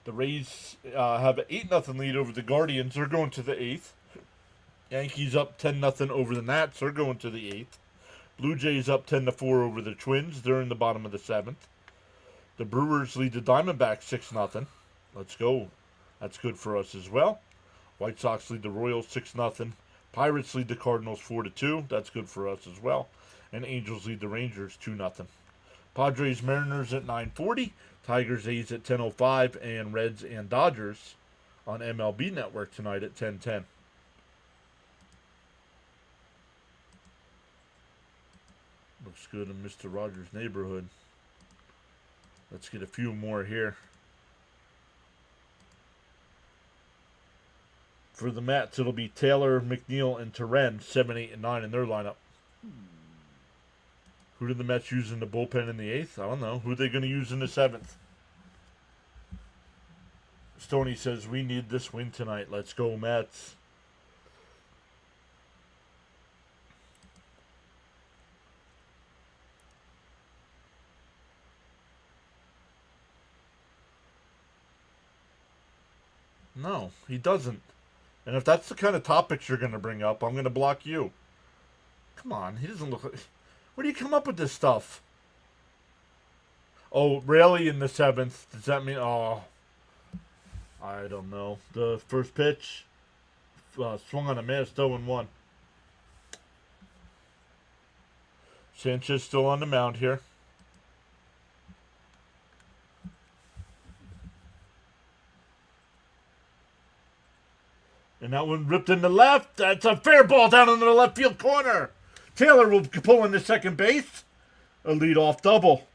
The Rays have an 8-0 lead over the Guardians. They're going to the 8th. Yankees up 10-0 over the Nats. They're going to the 8th. Blue Jays up 10-4 over the Twins. They're in the bottom of the 7th. The Brewers lead the Diamondbacks 6-0. Let's go. That's good for us as well. White Sox lead the Royals 6-0. Pirates lead the Cardinals 4-2. That's good for us as well. And Angels lead the Rangers 2-0. Padres Mariners at 9:40. Tigers A's at 10:05. And Reds and Dodgers on MLB Network tonight at 10:10. Looks good in Mr. Rogers' neighborhood. Let's get a few more here. For the Mets, it'll be Taylor, McNeil, and Terren, 7, 8, and 9 in their lineup. Who did the Mets use in the bullpen in the 8th? I don't know. Who are they going to use in the 7th? Stoney says, we need this win tonight. Let's go, Mets. No, he doesn't. And if that's the kind of topics you're going to bring up, I'm going to block you. Come on, he doesn't look like... Where do you come up with this stuff? Oh, Raley in the 7th. Does that mean... Oh, I don't know. The first pitch swung on a miss, 0-1. Sanchez still on the mound here. And that one ripped in the left. That's a fair ball down in the left field corner. Taylor will pull into second base. A leadoff double.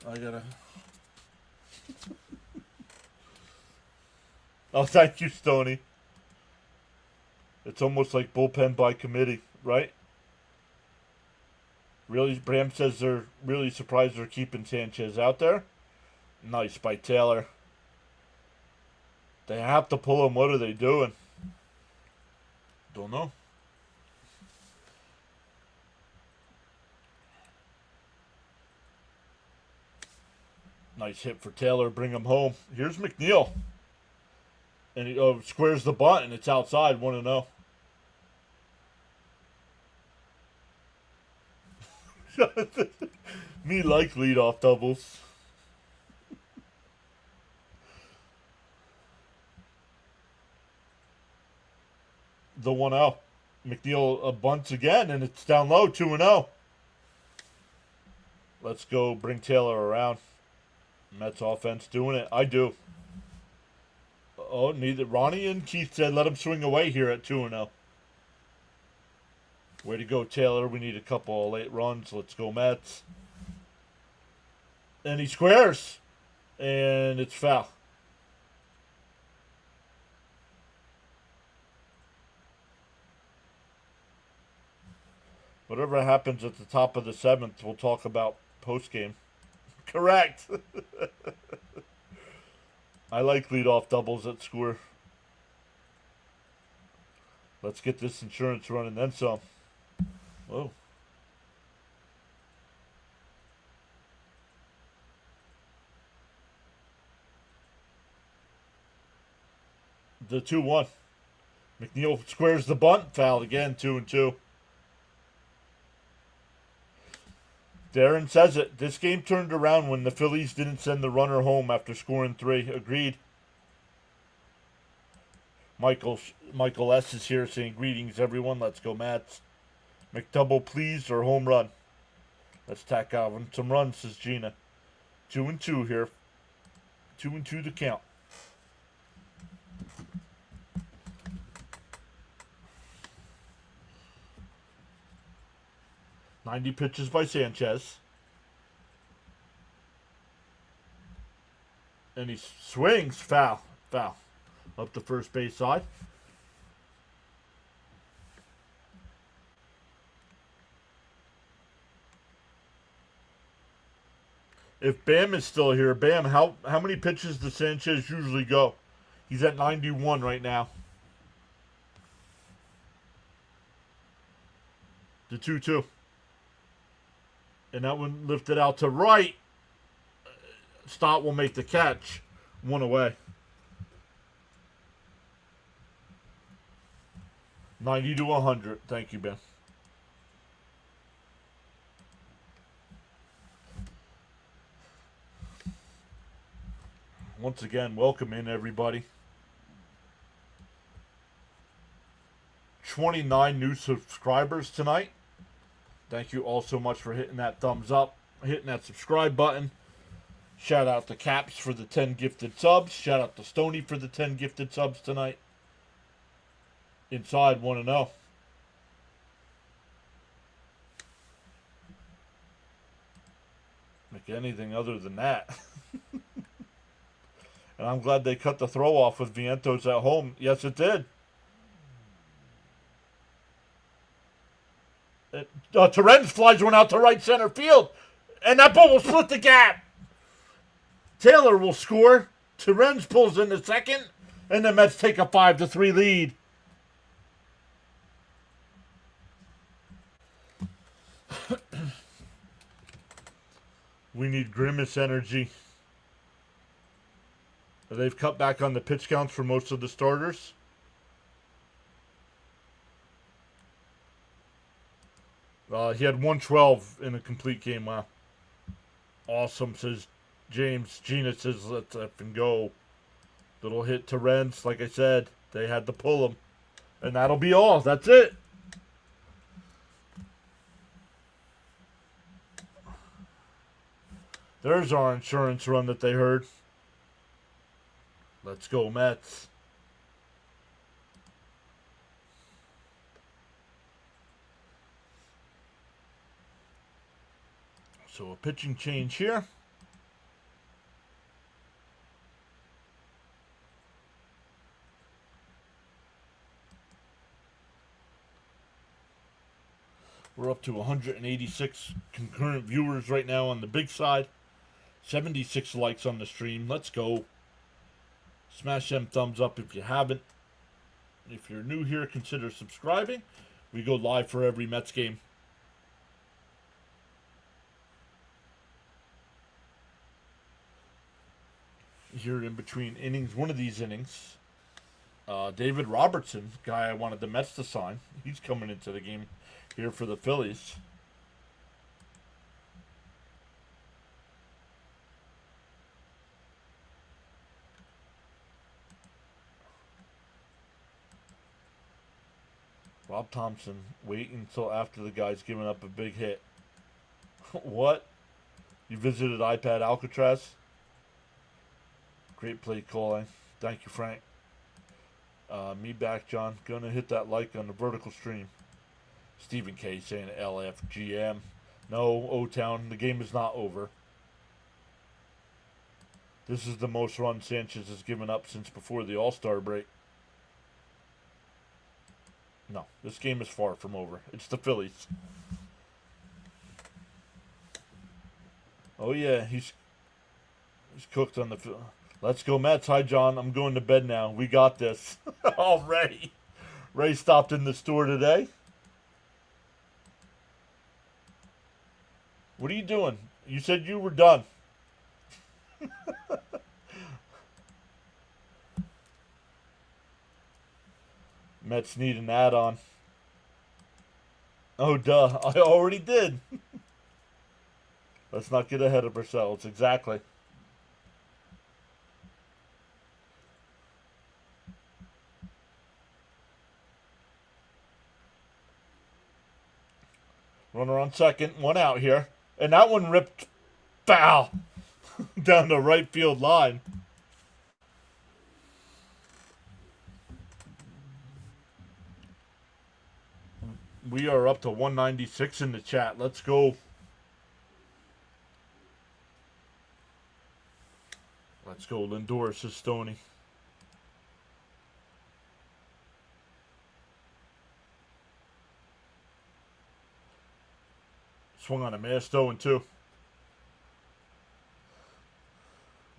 I gotta... Oh, thank you, Stoney. It's almost like bullpen by committee, right? Really, Bram says they're really surprised they're keeping Sanchez out there. Nice by Taylor. They have to pull him. What are they doing? Don't know. Nice hit for Taylor. Bring him home. Here's McNeil. And he squares the bunt, and it's outside. 1-0. Me like leadoff doubles. The 1-0. McNeil bunts again, and it's down low, 2-0. Let's go bring Taylor around. Mets offense doing it. I do. Oh, neither Ronnie and Keith said let him swing away here at 2-0. Way to go, Taylor. We need a couple of late runs. Let's go, Mets. And he squares. And it's foul. Whatever happens at the top of the 7th, we'll talk about post-game. Correct. I like leadoff doubles that score. Let's get this insurance running, then some. Whoa. The 2-1. McNeil squares the bunt. Foul again, 2-2. Darren says it. This game turned around when the Phillies didn't send the runner home after scoring 3. Agreed. Michael S. is here saying, greetings, everyone. Let's go, Mats. McDouble, please, or home run. Let's tack out some runs, says Gina. 2-2 here. 2-2 to count. .90 pitches by Sanchez. And he swings. Foul. Foul. Up the first base side. If Bam is still here, Bam, how many pitches does Sanchez usually go? He's at 91 right now. The 2-2. And that one lifted out to right. Stott will make the catch. 1 away. 90 to 100. Thank you, Ben. Once again, welcome in, everybody. 29 new subscribers tonight. Thank you all so much for hitting that thumbs up, hitting that subscribe button. Shout out to Caps for the 10 gifted subs. Shout out to Stony for the 10 gifted subs tonight. Inside 1-0. Make anything other than that. And I'm glad they cut the throw off with Vientos at home. Yes, it did. Terrence flies one out to right center field. And that ball will split the gap. Taylor will score. Terrence pulls in the second. And the Mets take a 5-3 lead. We need Grimace energy. They've cut back on the pitch counts for most of the starters. He had 112 in a complete game. Wow. Awesome, says James. Gina says, let's effing go. Little hit to Renz. Like I said, they had to pull him. And that'll be all. That's it. There's our insurance run that they heard. Let's go, Mets. So a pitching change here. We're up to 186 concurrent viewers right now on the big side. 76 likes on the stream. Let's go. Smash them thumbs up if you haven't. If you're new here, consider subscribing. We go live for every Mets game. Here in between innings, one of these innings, David Robertson, guy I wanted the Mets to sign, he's coming into the game here for the Phillies. Rob Thompson, wait until after the guy's given up a big hit. What? You visited iPad Alcatraz? Great play calling. Thank you, Frank. Me back, John. Gonna hit that like on the vertical stream. Stephen K saying LFGM. No, O-Town, the game is not over. This is the most runs Sanchez has given up since before the All-Star break. No, this game is far from over. It's the Phillies. Oh, yeah, he's cooked on the... Let's go, Mets. Hi, John. I'm going to bed now. We got this. Already. Ray stopped in the store today. What are you doing? You said you were done. Mets need an add-on. Oh, duh. I already did. Let's not get ahead of ourselves. Exactly. Runner on second. One out here. And that one ripped foul down the right field line. We are up to 196 in the chat. Let's go. Let's go. Lindor, says Stoney. Swung on a miss, 0-2.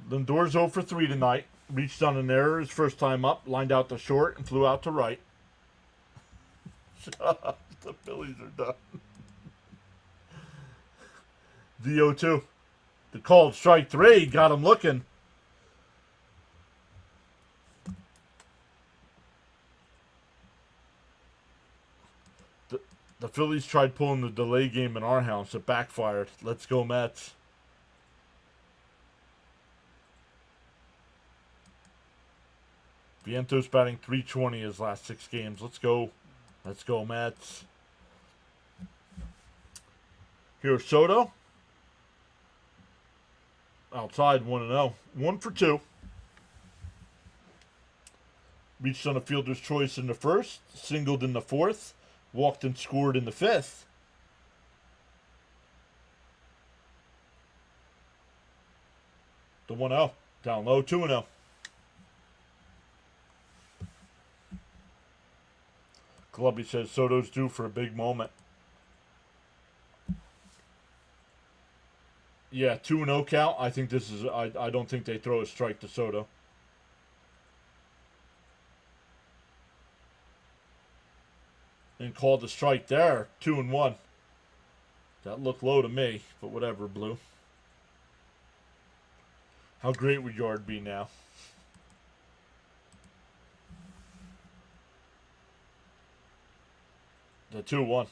Lindor's 0 for 3 tonight. Reached on an error his first time up. Lined out to short and flew out to right. The Phillies are done. The 0-2. The called strike 3 got him looking. The Phillies tried pulling the delay game in our house. It backfired. Let's go, Mets. Vientos batting .320 his last 6 games. Let's go. Let's go, Mets. Here's Soto. Outside 1-0. 1 for 2. Reached on a fielder's choice in the first. Singled in the fourth. Walked and scored in the fifth. The 1-0. Down low, 2-0. Clubby says Soto's due for a big moment. Yeah, 2-0 count. I think this is. I don't think they throw a strike to Soto. And called the strike there. 2-1. That looked low to me, but whatever, Blue. How great would Yard be now? The 2-1.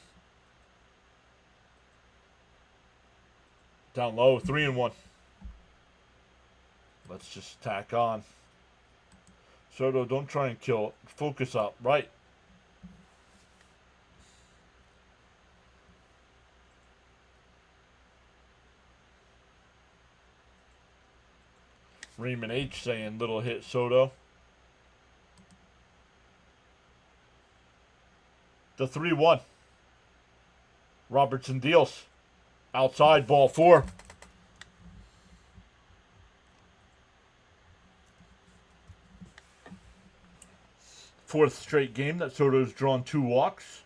Down low, 3-1. Let's just tack on. Soto, don't try and kill it. Focus up. Right. Raymond H saying little hit Soto. The 3-1. Robertson deals. Outside, ball 4. Fourth straight game that Soto's drawn 2 walks.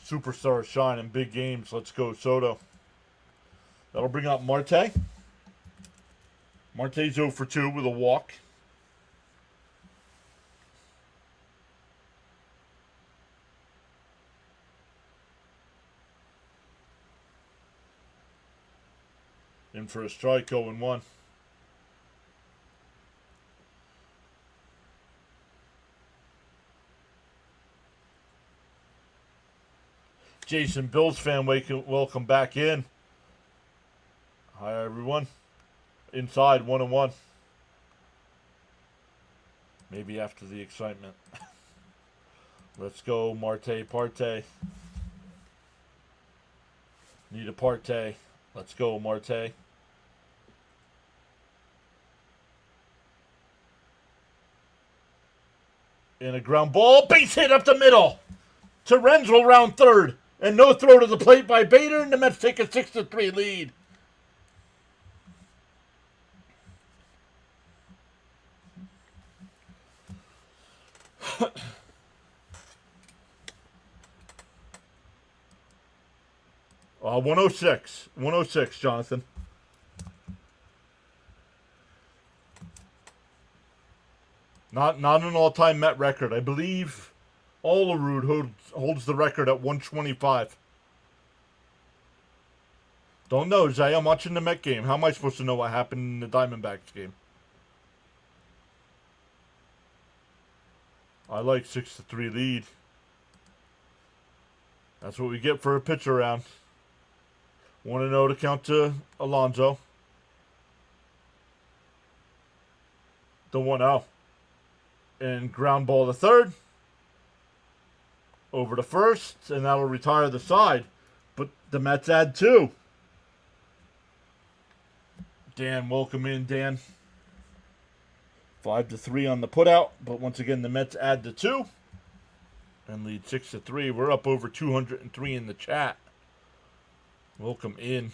Superstars shine in big games. Let's go, Soto. That'll bring up Marte. Marte's 0 for 2 with a walk. In for a strike, 0-1. Jason, Bills fan, welcome back in. Hi, everyone. Inside, 1-1. Maybe after the excitement. Let's go, Marte, Parte. Need a Parte. Let's go, Marte. In a ground ball, base hit up the middle to Renzel, round third, and no throw to the plate by Bader, and the Mets take a 6-3 lead. Uh, 106, Jonathan. Not an all-time Met record. I believe Olerud holds the record at 125. Don't know, Zay. I'm watching the Met game. How am I supposed to know what happened in the Diamondbacks game? I like 6-3 lead. That's what we get for a pitcher round. 1-0 to count to Alonso. The 1-0. And ground ball to third. Over to first. And that'll retire the side. But the Mets add 2. Dan, welcome in, Dan. 5-3 on the putout. But once again, the Mets add the 2. And lead 6-3. We're up over 203 in the chat. Welcome in.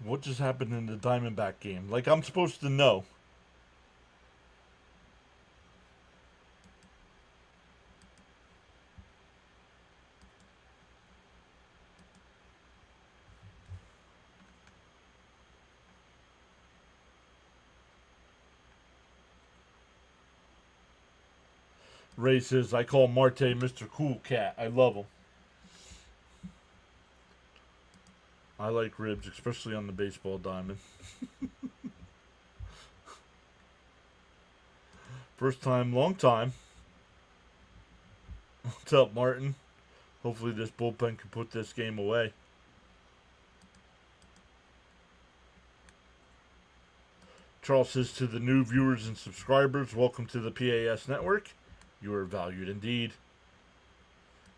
What just happened in the Diamondback game? Like I'm supposed to know. Ray says, I call Marte Mr. Cool Cat. I love him. I like ribs, especially on the baseball diamond. First time, long time. What's up, Martin? Hopefully this bullpen can put this game away. Charles says to the new viewers and subscribers, welcome to the PAS network. You are valued indeed.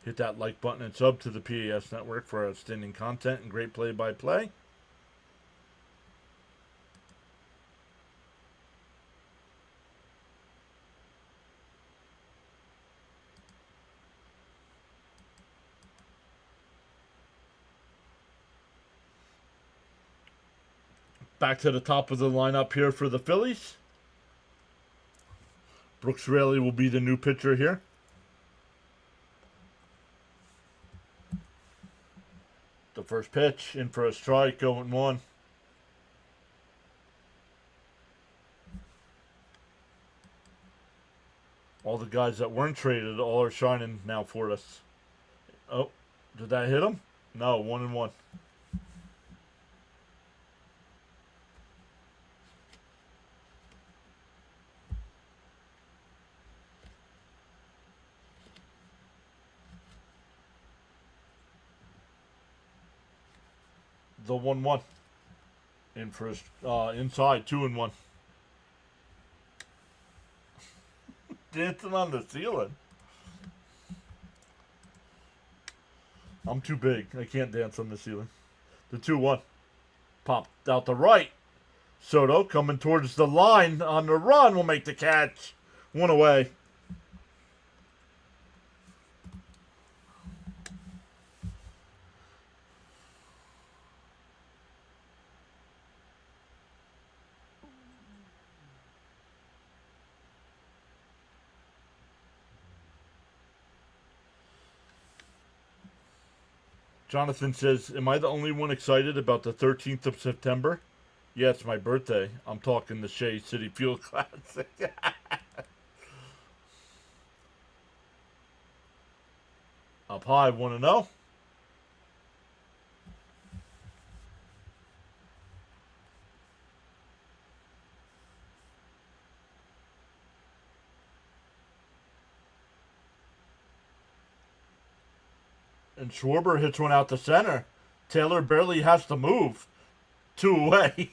Hit that like button and sub to the PAS network for outstanding content and great play-by-play. Back to the top of the lineup here for the Phillies. Brooks Raley will be the new pitcher here. The first pitch, in for a strike, 0-1. All the guys that weren't traded, all are shining now for us. Oh, did that hit him? No, 1-1. The 1-1. In for inside, 2-1. Dancing on the ceiling. I'm too big. I can't dance on the ceiling. The 2-1. Popped out the right. Soto coming towards the line on the run will make the catch. One away. Jonathan says, am I the only one excited about the 13th of September? Yeah, it's my birthday. I'm talking the Shea City Field Classic. Up high, 1-0. And Schwarber hits one out to center. Taylor barely has to move. 2 away.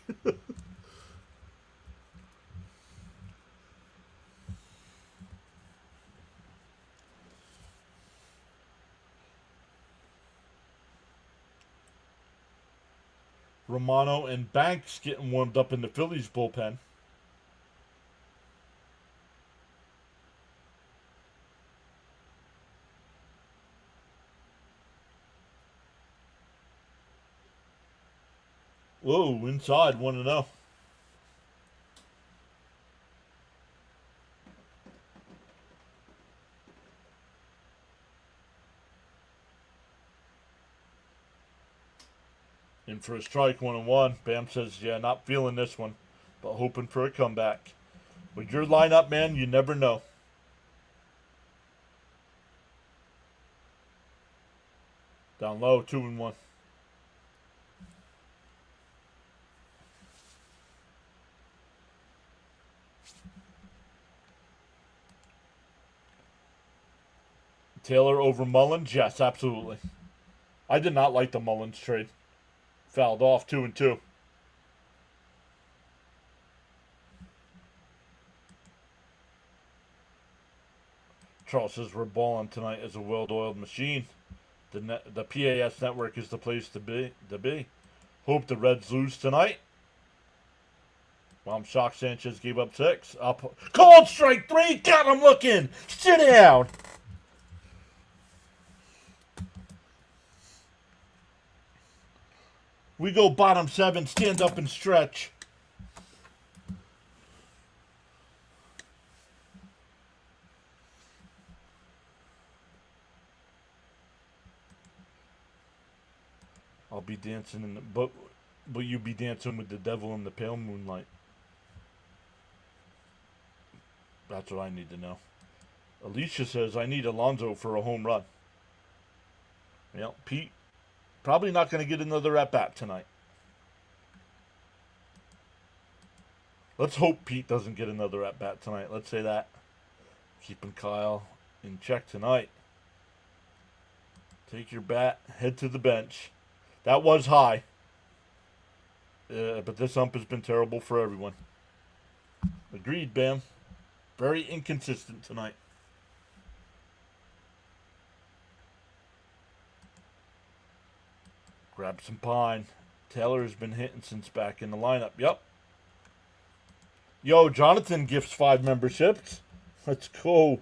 Romano and Banks getting warmed up in the Phillies bullpen. Whoa, inside, 1-0. In for a strike, 1-1. Bam says, yeah, not feeling this one, but hoping for a comeback. With your lineup, man, you never know. Down low, 2-1. Taylor over Mullins? Yes, absolutely. I did not like the Mullins trade. Fouled off, 2-2. Charles says we're balling tonight as a well-oiled machine. The PAS network is the place to be. Hope the Reds lose tonight. Well, I'm shocked Sanchez gave up 6. Called strike 3. Got him looking. Sit down. We go bottom 7, stand up and stretch. I'll be dancing in the... But will you be dancing with the devil in the pale moonlight? That's what I need to know. Alicia says, I need Alonso for a home run. Well, Pete, probably not going to get another at-bat tonight. Let's hope Pete doesn't get another at-bat tonight. Let's say that. Keeping Kyle in check tonight. Take your bat, head to the bench. That was high. But this ump has been terrible for everyone. Agreed, Bam. Very inconsistent tonight. Grab some pine. Taylor has been hitting since back in the lineup. Yep. Yo, Jonathan gifts 5 memberships. Let's go.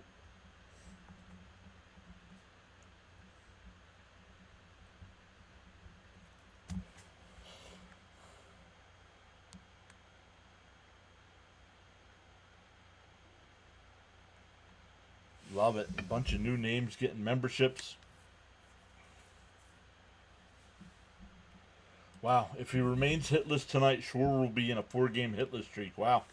Love it. A bunch of new names getting memberships. Wow. If he remains hitless tonight, Schwarber will be in a 4-game hitless streak. Wow.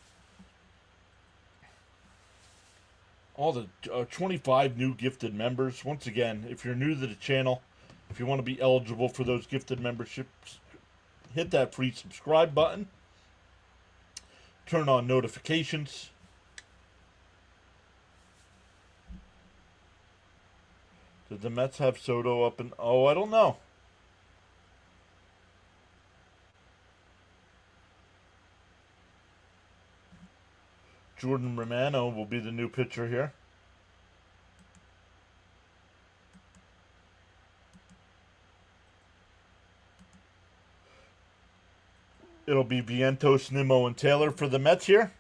All the 25 new gifted members. Once again, if you're new to the channel, if you want to be eligible for those gifted memberships, hit that free subscribe button. Turn on notifications. Did the Mets have Soto up and... Oh, I don't know. Jordan Romano will be the new pitcher here. It'll be Vientos, Nimmo, and Taylor for the Mets here.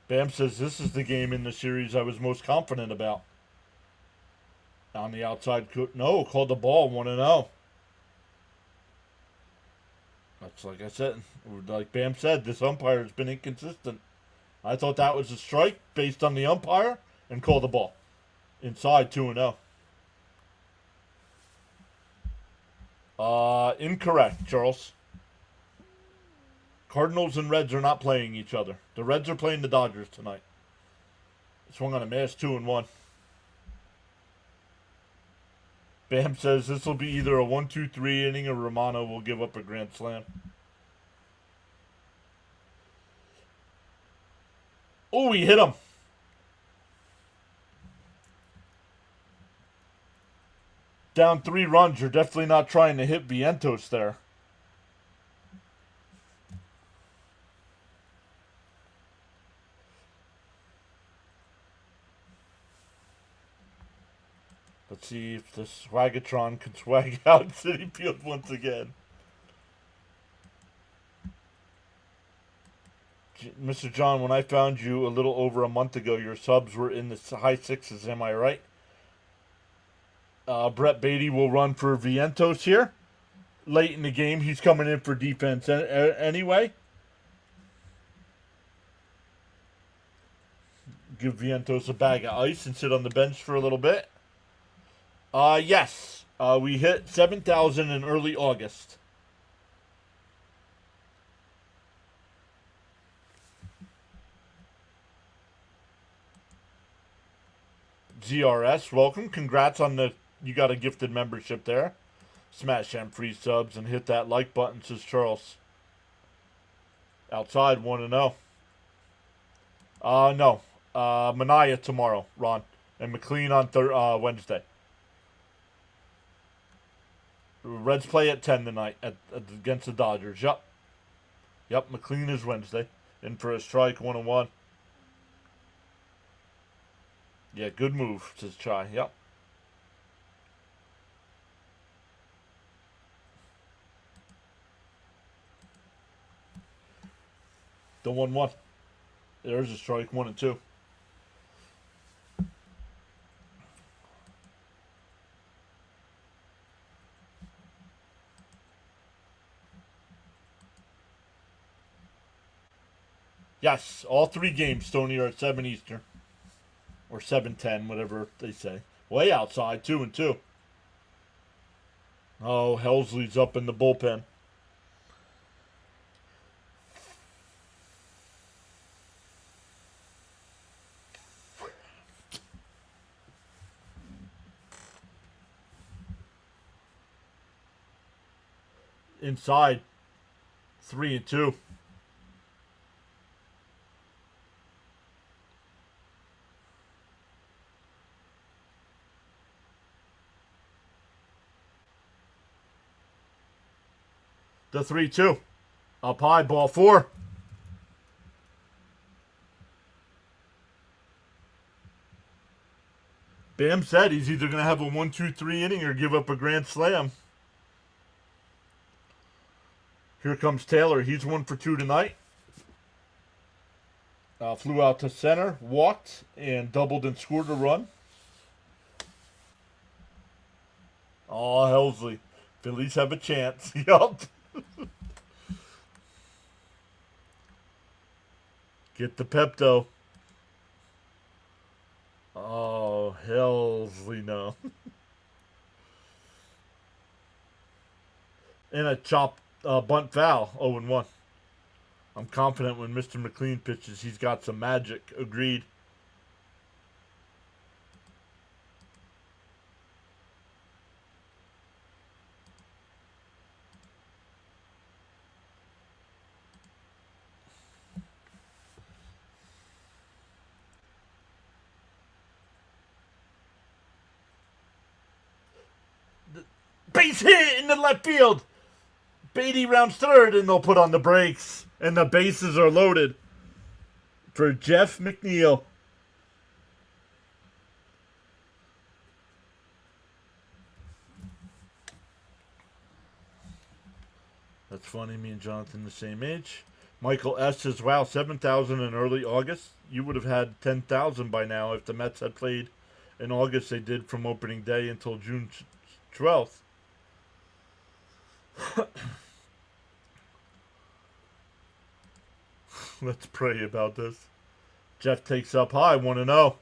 Bam says this is the game in the series I was most confident about. On the outside, no, called the ball 1-0. That's like I said, like Bam said, this umpire has been inconsistent. I thought that was a strike based on the umpire and called the ball. Inside 2-0. Incorrect, Charles. Cardinals and Reds are not playing each other. The Reds are playing the Dodgers tonight. Swung on a mass 2-1. Bam says this will be either a 1-2-3 inning or Romano will give up a grand slam. Oh, he hit him. Down 3 runs. You're definitely not trying to hit Vientos there. Let's see if the Swagatron can swag out City Field once again. Mr. John, when I found you a little over a month ago, your subs were in the high 6s, am I right? Brett Beatty will run for Vientos here. Late in the game, he's coming in for defense anyway. Give Vientos a bag of ice and sit on the bench for a little bit. Yes. We hit 7,000 in early August. ZRS, welcome. Congrats on you got a gifted membership there. Smash them free subs and hit that like button, says Charles. Outside 1-0. No. Mania tomorrow, Ron. And McLean on Wednesday. Reds play at 10 tonight against the Dodgers. Yep. Yep, McLean is Wednesday. In for a strike, 1-1. Yeah, good move, says Chai. Yep. The 1-1. There's a strike, 1-2. Yes, all 3 games, Tony, are at 7 Eastern. Or 7:10, whatever they say. Way outside, 2-2. Oh, Helsley's up in the bullpen. Inside, 3-2. The 3-2. Up high, ball 4. Bam said he's either going to have a 1-2-3 inning or give up a grand slam. Here comes Taylor. He's 1-for-2 tonight. Flew out to center, walked, and doubled and scored a run. Oh, Helsley. Phillies have a chance. Yup. Get the Pepto. Oh, Helsley, no. And a chop bunt foul, 0-1. I'm confident when Mr. McLean pitches, he's got some magic. Agreed. Base hit in the left field. Beatty rounds third, and they'll put on the brakes. And the bases are loaded for Jeff McNeil. That's funny, me and Jonathan the same age. Michael S. says, wow, 7,000 in early August. You would have had 10,000 by now if the Mets had played in August. They did from opening day until June 12th. Let's pray about this. Jeff takes up high, 1-0.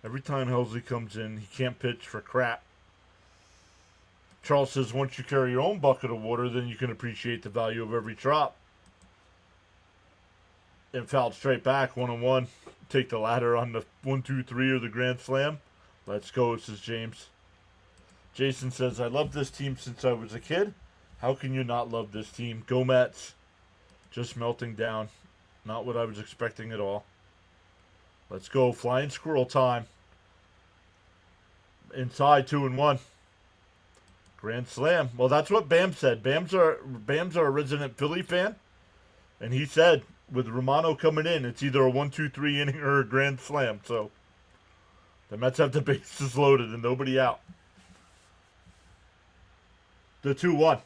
Every time Helsley comes in, he can't pitch for crap. Charles says, once you carry your own bucket of water, then you can appreciate the value of every drop. And fouled straight back, 1-1. Take the ladder on the 1-2-3 or the grand slam. Let's go, says James. Jason says, I love this team since I was a kid. How can you not love this team? Go Mets. Just melting down. Not what I was expecting at all. Let's go. Flying squirrel time. Inside, 2-1. Grand slam. Well, that's what Bam said. Bam's our resident Philly fan. And he said, with Romano coming in, it's either a 1-2-3 inning or a grand slam. So, the Mets have the bases loaded and nobody out. The 2-1.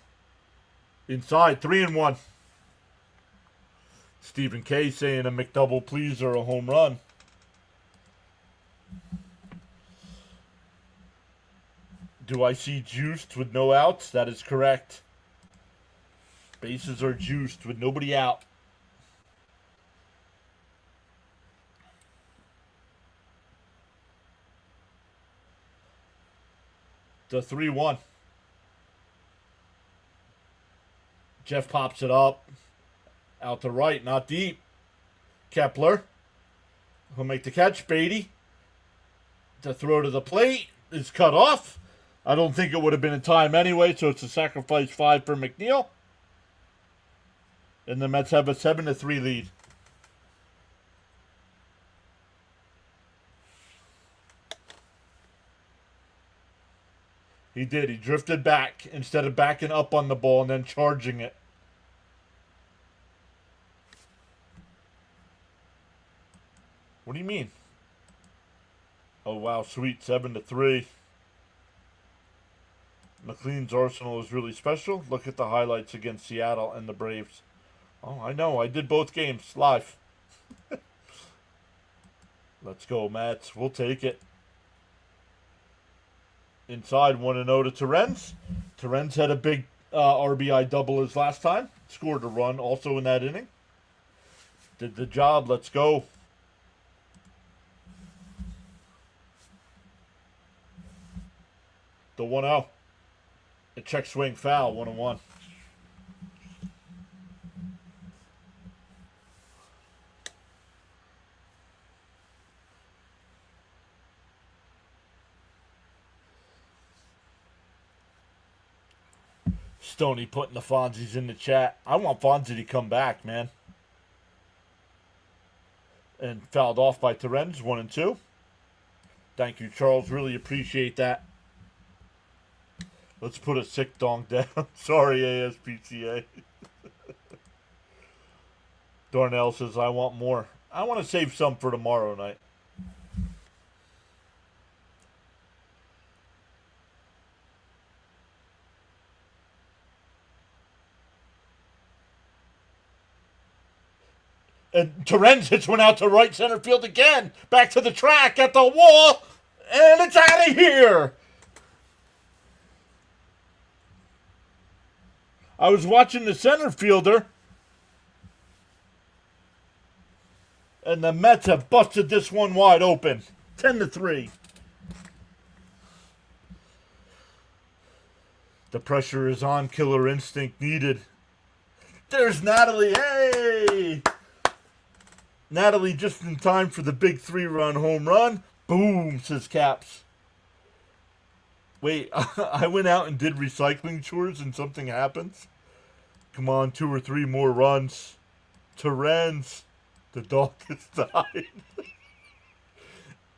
Inside, 3-1. Stephen K saying a McDouble please or a home run. Do I see juiced with no outs? That is correct. Bases are juiced with nobody out. The 3-1. Jeff pops it up. Out to right, not deep. Kepler. He'll make the catch. Beatty. The throw to the plate is cut off. I don't think it would have been in time anyway, so it's a sacrifice 5 for McNeil. And the Mets have a 7-3 lead. He did. He drifted back instead of backing up on the ball and then charging it. What do you mean? Oh, wow. Sweet. 7-3. McLean's arsenal is really special. Look at the highlights against Seattle and the Braves. Oh, I know. I did both games live. Let's go, Mets. We'll take it. Inside, 1-0 to Terrence. Terrence had a big RBI double his last time. scored a run also in that inning. Did the job. Let's go. The 1-0. A check swing foul, 1-1. Stoney putting the Fonzies in the chat. I want Fonzie to come back, man. And fouled off by Terens, 1-2. Thank you, Charles. Really appreciate that. Let's put a sick donk down. Sorry, ASPCA. Darnell says, I want more. I want to save some for tomorrow night. And Terens hits one out to right center field again. Back to the track at the wall. And it's out of here. I was watching the center fielder. And the Mets have busted this one wide open. 10-3. The pressure is on. Killer instinct needed. There's Natalie. Hey! Natalie just in time for the big 3-run home run. Boom, says Caps. Wait, I went out and did recycling chores and something happens? Come on, 2 or 3 more runs. Terens. The dog has died.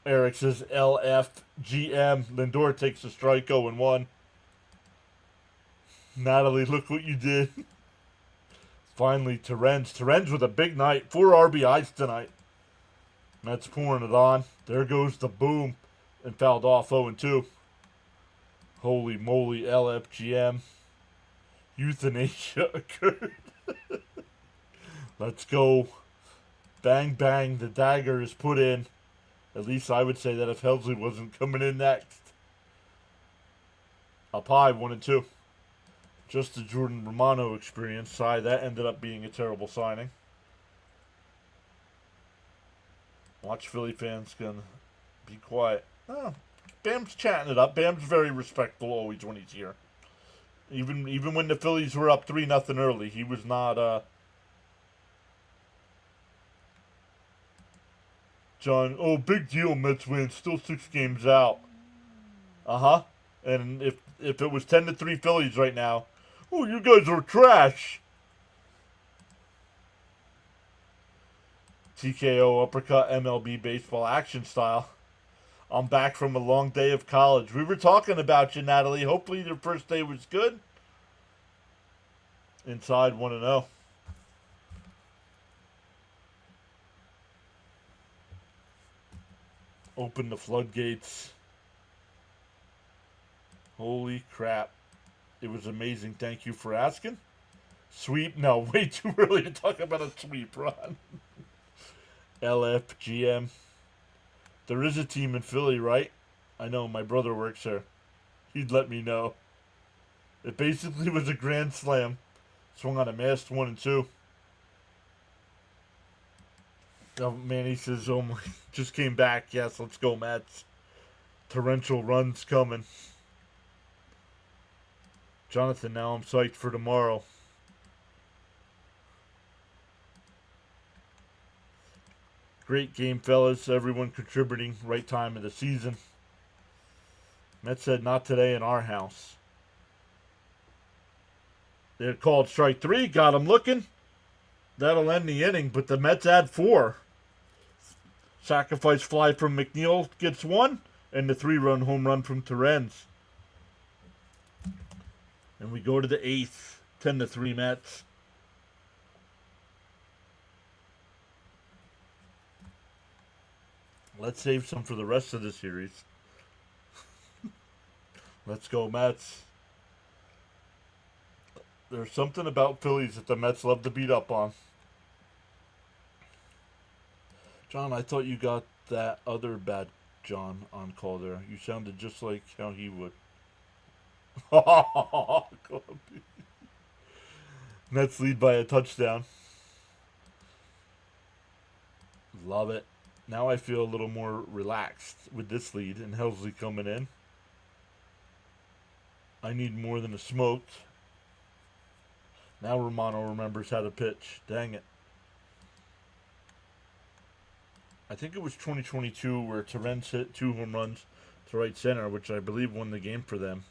Eric says LFGM. Lindor takes a strike, 0-1. Natalie, look what you did. Finally, Terens. Terens with a big night. 4 RBIs tonight. Mets pouring it on. There goes the boom. And fouled off 0-2. Holy moly, LFGM. Euthanasia occurred. Let's go. Bang, bang. The dagger is put in. At least I would say that if Helsley wasn't coming in next. Up high, 1-2. Just the Jordan Romano experience. Sorry, that ended up being a terrible signing. Watch Philly fans gonna be quiet. Oh, Bam's chatting it up. Bam's very respectful always when he's here. Even when the Phillies were up 3-0 early, he was not John, oh, big deal, Mets win. Still 6 games out. Uh-huh. And if it was 10-3 Phillies right now, oh, you guys are trash. TKO uppercut MLB baseball action style. I'm back from a long day of college. We were talking about you, Natalie. Hopefully your first day was good. Inside 1-0. Open the floodgates. Holy crap. It was amazing. Thank you for asking. Sweep? No, way too early to talk about a sweep, Ron. LFGM. There is a team in Philly, right? I know, my brother works there. He'd let me know. It basically was a grand slam. Swung on a mast 1-2. Oh, man, he says, oh my, just came back. Yes, let's go, Mets. Torrential runs coming. Jonathan, now I'm psyched for tomorrow. Great game, fellas. Everyone contributing. Right time of the season. Mets said not today in our house. They're called strike 3. Got him looking. That'll end the inning, but the Mets add 4. Sacrifice fly from McNeil gets 1, and the 3-run home run from Terens. And we go to the 8th. 10-3 Mets. Let's save some for the rest of the series. Let's go, Mets. There's something about Phillies that the Mets love to beat up on. John, I thought you got that other bad John on call there. You sounded just like how he would. Mets lead by a touchdown. Love it. Now I feel a little more relaxed with this lead and Helsley coming in. I need more than a smoked. Now Romano remembers how to pitch. Dang it. I think it was 2022 where Terrence hit 2 home runs to right center, which I believe won the game for them.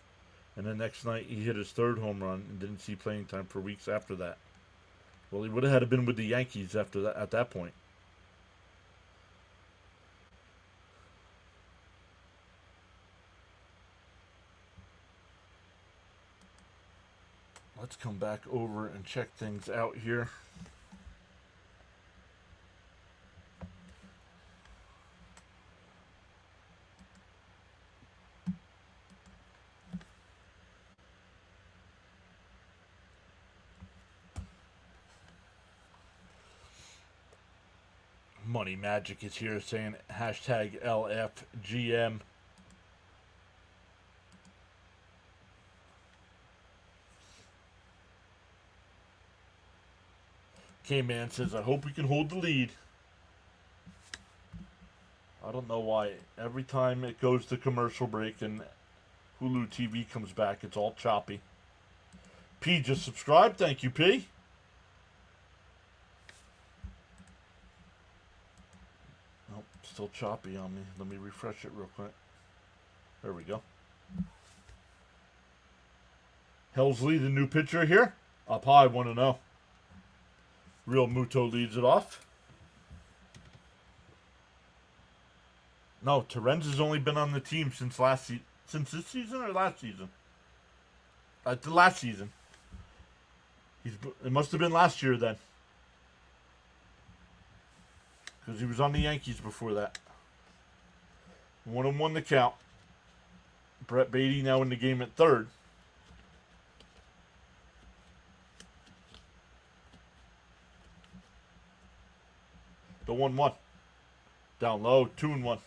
And the next night he hit his 3rd home run and didn't see playing time for weeks after that. Well, he would have had to been with the Yankees after that at that point. Let's come back over and check things out here. Money Magic is here saying hashtag LFGM. K-Man says, I hope we can hold the lead. I don't know why. Every time it goes to commercial break and Hulu TV comes back, it's all choppy. P just subscribed. Thank you, P. Nope, still choppy on me. Let me refresh it real quick. There we go. Helsley, the new pitcher here. Up high, 1-0. Real Muto leads it off. No, Terrence has only been on the team since since this season or last season? The last season. It must have been last year then. Because he was on the Yankees before that. 1-1 the count. Brett Beatty now in the game at 3rd. The 1-1. Down low, 2-1.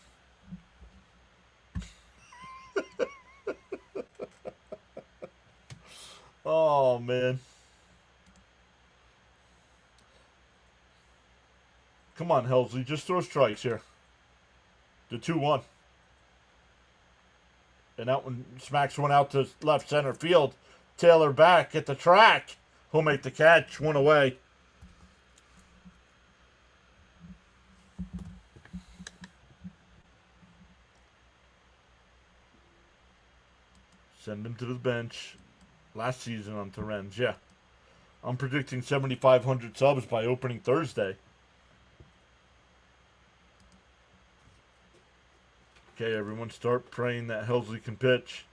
Oh, man. Come on, Helsley. Just throw strikes here. The 2-1. And that one smacks one out to left center field. Taylor back at the track. He'll make the catch. 1 away. Send him to the bench. Last season on Terrence, yeah. I'm predicting 7,500 subs by opening Thursday. Okay, everyone start praying that Helsley can pitch.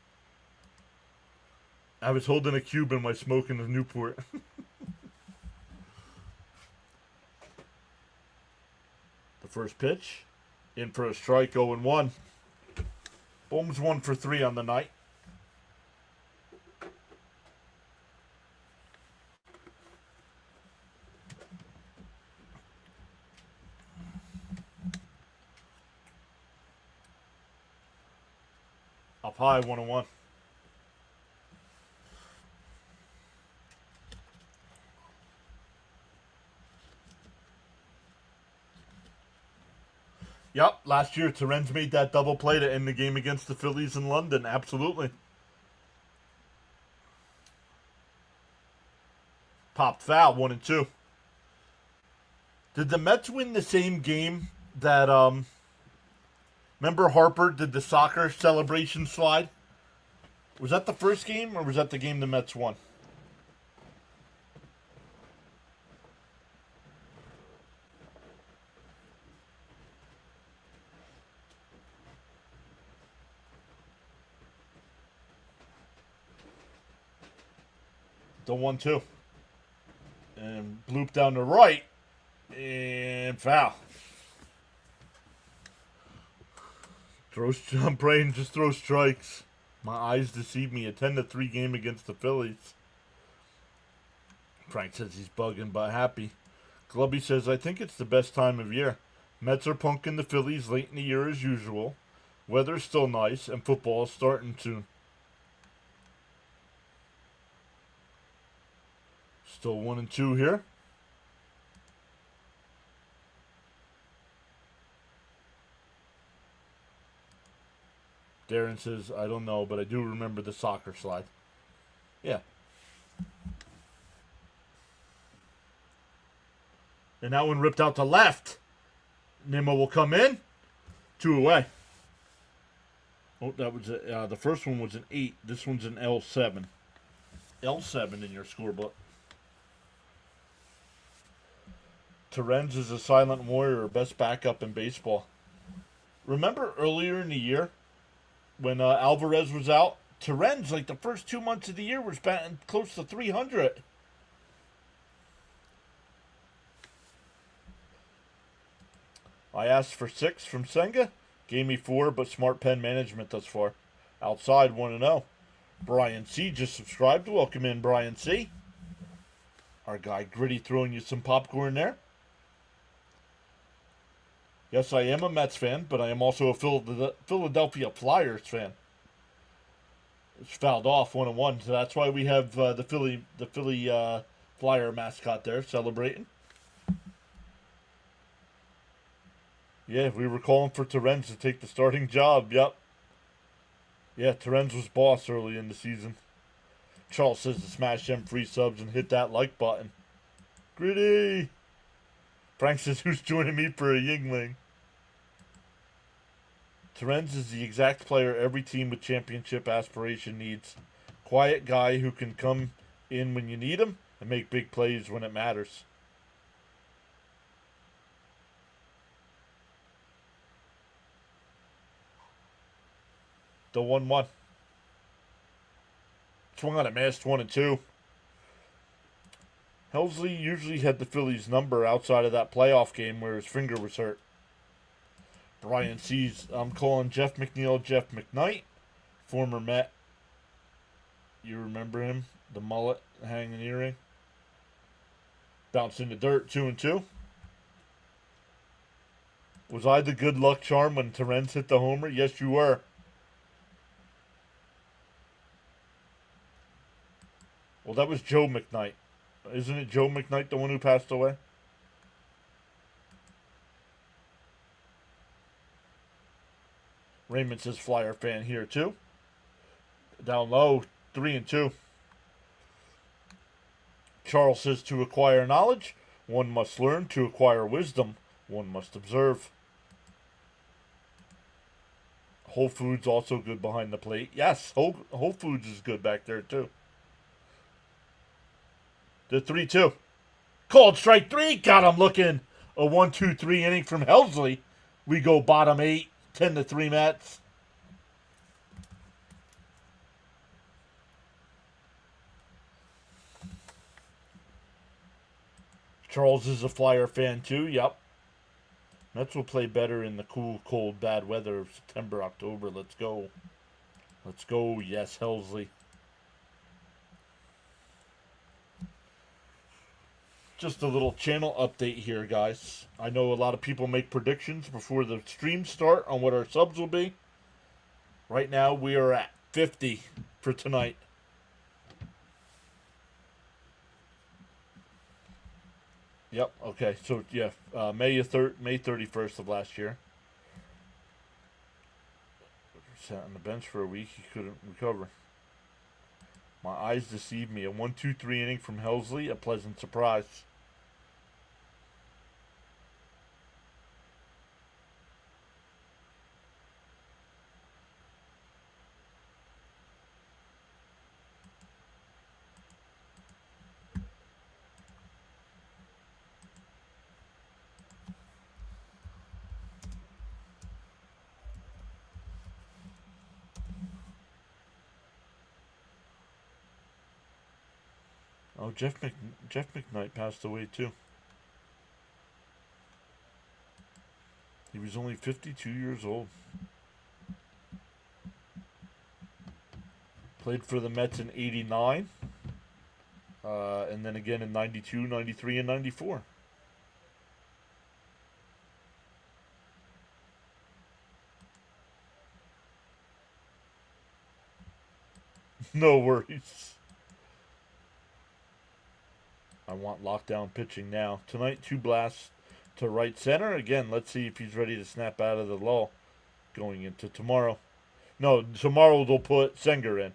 I was holding a Cuban while smoking a Newport. The first pitch. In for a strike, 0-1. Bowman's 1 for 3 on the night. Up high, 1-1. Yep, last year Terrence made that double play to end the game against the Phillies in London. Absolutely. Popped foul, 1-2. Did the Mets win the same game that remember Harper did the soccer celebration slide? Was that the first game or was that the game the Mets won? The 1-2. And bloop down the right. And foul. I'm praying just throw strikes. My eyes deceive me. A 10-3 game against the Phillies. Frank says he's bugging but happy. Glubby says, I think it's the best time of year. Mets are punking the Phillies late in the year as usual. Weather's still nice and football is starting soon. Still 1 and 2 here. Darren says, I don't know, but I do remember the soccer slide. Yeah. And that one ripped out to left. Nimmo will come in. 2 away. Oh, that was the first one was an 8. This one's an L7. L7 in your scorebook. Terens is a silent warrior, best backup in baseball. Remember earlier in the year when Alvarez was out? Terens, like the first 2 months of the year, was batting close to 300. I asked for 6 from Senga. Gave me 4, but smart pen management thus far. Outside 1-0. Brian C. just subscribed. Welcome in, Brian C. Our guy Gritty throwing you some popcorn there. Yes, I am a Mets fan, but I am also a Philadelphia Flyers fan. It's fouled off 1-1, so that's why we have the Philly Flyer mascot there celebrating. Yeah, we were calling for Terens to take the starting job. Yep. Yeah, Terens was boss early in the season. Charles says to smash them free subs and hit that like button. Gritty! Frank says, who's joining me for a Yingling? Terens is the exact player every team with championship aspiration needs. Quiet guy who can come in when you need him and make big plays when it matters. The 1-1. Swung on a missed 1-2. Helsley usually had the Phillies number outside of that playoff game where his finger was hurt. Brian sees I'm calling Jeff McNeil Jeff McKnight, former Met. You remember him? The mullet, hanging earring. Bounced in the dirt, 2-2. Was I the good luck charm when Terens hit the homer? Yes, you were. Well, that was Joe McKnight. Isn't it Joe McKnight, the one who passed away? Raymond says Flyer fan here too. Down low, 3-2. Charles says to acquire knowledge, one must learn. To acquire wisdom, one must observe. Whole Foods also good behind the plate. Yes, Whole Foods is good back there too. The 3-2. Called strike 3. Got him looking. A 1-2-3 inning from Helsley. We go bottom 8. 10-3 Mets. Charles is a Flyer fan too. Yep. Mets will play better in the cool, cold, bad weather of September, October. Let's go. Let's go. Yes, Helsley. Just a little channel update here, guys. I know a lot of people make predictions before the streams start on what our subs will be. Right now, we are at 50 for tonight. Yep, okay. So, yeah, May 31st of last year. Sat on the bench for a week. He couldn't recover. My eyes deceived me. A 1-2-3 inning from Helsley. A pleasant surprise. Oh, Jeff McKnight passed away too. He was only 52 years old. Played for the Mets in 89. And then again in 92, 93, and 94. No worries. I want lockdown pitching now. Tonight, 2 blasts to right center. Again, let's see if he's ready to snap out of the lull going into tomorrow. No, tomorrow they'll put Senger in.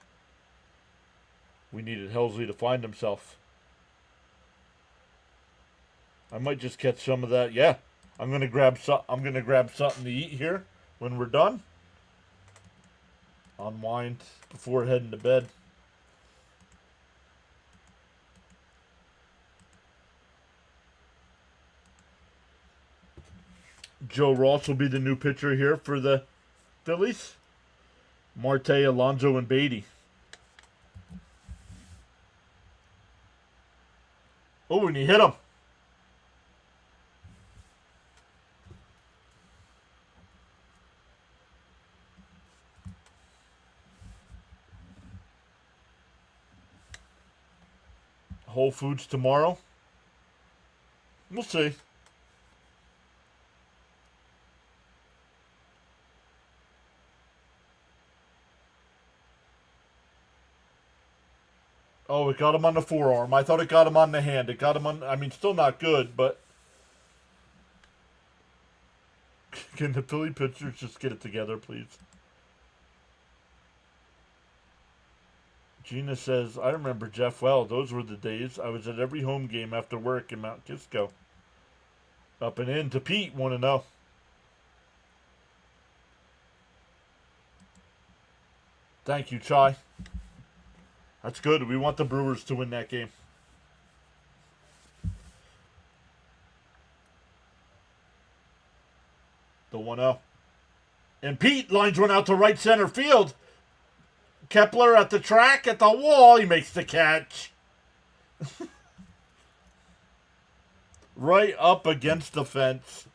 We needed Helsley to find himself. I might just catch some of that. Yeah, I'm gonna grab something to eat here when we're done. Unwind before heading to bed. Joe Ross will be the new pitcher here for the Phillies. Marte, Alonso, and Beatty. Oh, and he hit him. Whole Foods tomorrow. We'll see. Oh, it got him on the forearm. I thought it got him on the hand. It got him on... I mean, still not good, but... Can the Philly pitchers just get it together, please? Gina says, I remember Jeff well. Those were the days. I was at every home game after work in Mount Kisco. Up and in to Pete, 1-0. Thank you, Chai. That's good. We want the Brewers to win that game. The 1-0. And Pete lines one out to right center field. Kepler at the track, at the wall. He makes the catch. Right up against the fence.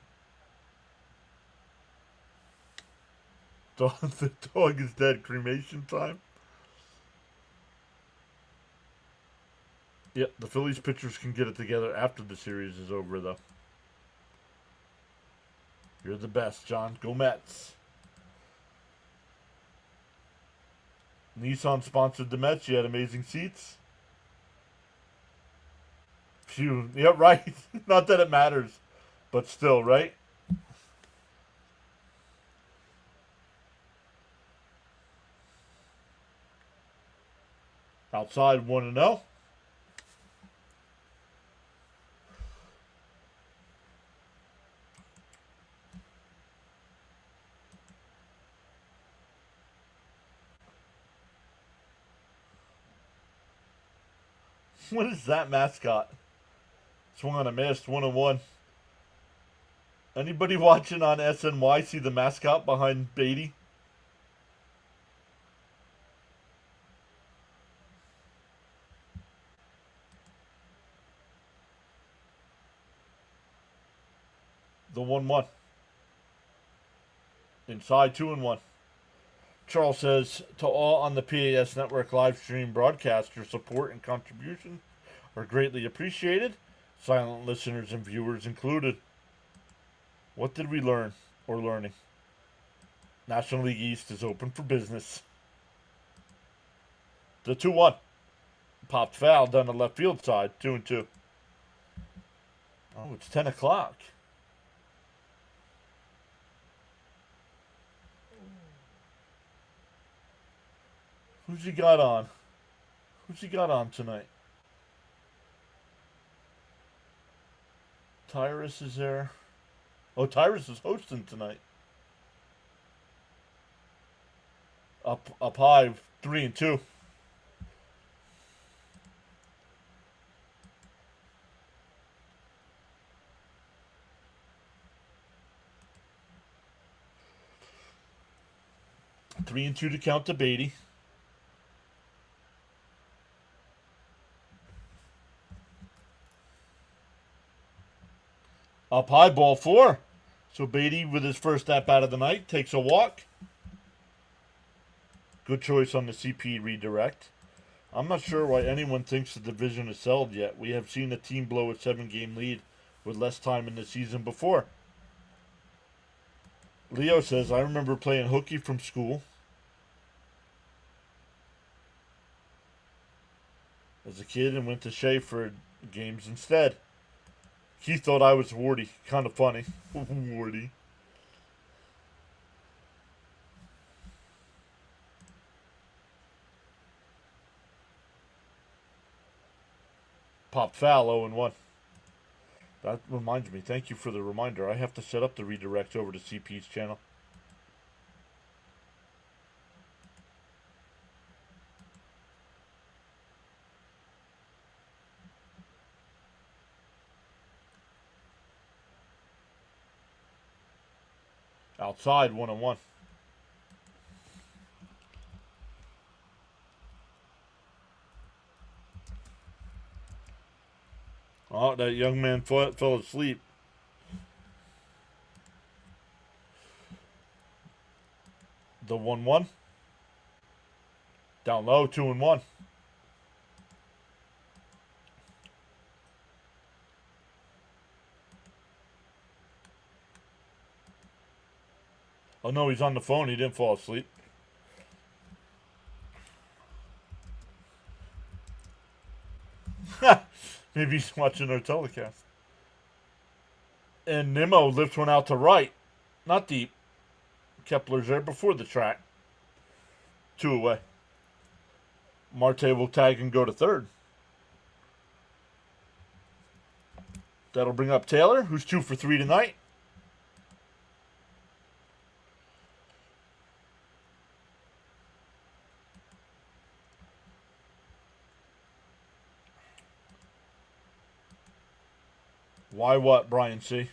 The dog is dead. Cremation time. Yep, the Phillies pitchers can get it together after the series is over, though. You're the best, John. Go Mets. Nissan sponsored the Mets. You had amazing seats. Phew. Yeah, right. Not that it matters, but still, right? Outside 1-0. What is that mascot? Swung on a miss, 1-1. Anybody watching on SNY see the mascot behind Beatty? The 1-1. Inside 2-1. Charles says, to all on the PAS Network live stream broadcast, your support and contribution are greatly appreciated. Silent listeners and viewers included. What did we learn or learning? National League East is open for business. The 2-1. Popped foul down the left field side. 2-2. Oh, it's 10 o'clock. Who's he got on? Who's he got on tonight? Tyrus is there. Oh, Tyrus is hosting tonight. Up high, 3-2. Three and two to count to Beatty. Up high, ball 4. So Beatty, with his first at bat of the night, takes a walk. Good choice on the CP redirect. I'm not sure why anyone thinks the division is settled yet. We have seen a team blow a 7-game lead with less time in the season before. Leo says, I remember playing hooky from school. As a kid and went to Shea for games instead. He thought I was Wardy. Kind of funny. Wardy. Pop foul 0-1. That reminds me. Thank you for the reminder. I have to set up the redirects over to CP's channel. Outside 1-1. Oh, that young man fell asleep. The 1-1. Down low, 2-1. Oh no, he's on the phone. He didn't fall asleep. Maybe he's watching our telecast. And Nimmo lifts one out to right. Not deep. Kepler's there before the track. 2 away. Marte will tag and go to third. That'll bring up Taylor, who's 2 for 3 tonight. Why what, Brian C?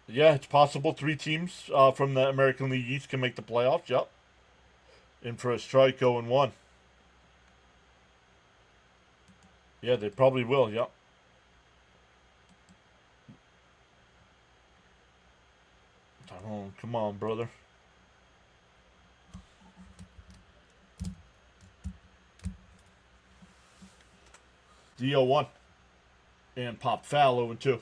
Yeah, it's possible 3 teams from the American League East can make the playoffs. Yep. In for a strike 0-1. Yeah, they probably will. Yep. Oh, come on, brother. D0-1. And pop foul 0-2.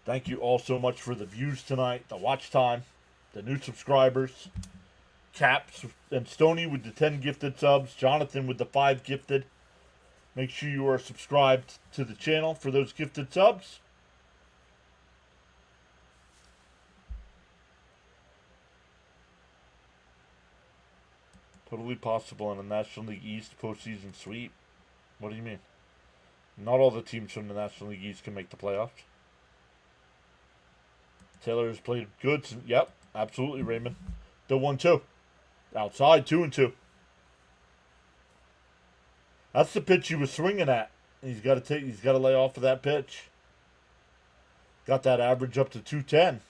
Thank you all so much for the views tonight, the watch time, the new subscribers. Caps and Stoney with the 10 gifted subs. Jonathan with the 5 gifted. Make sure you are subscribed to the channel for those gifted subs. Totally possible in a National League East postseason sweep. What do you mean? Not all the teams from the National League East can make the playoffs. Taylor has played good. Yep, absolutely, Raymond. The 1-2. Outside, 2-2. That's the pitch he was swinging at. He's got to lay off of that pitch. Got that average up to 210.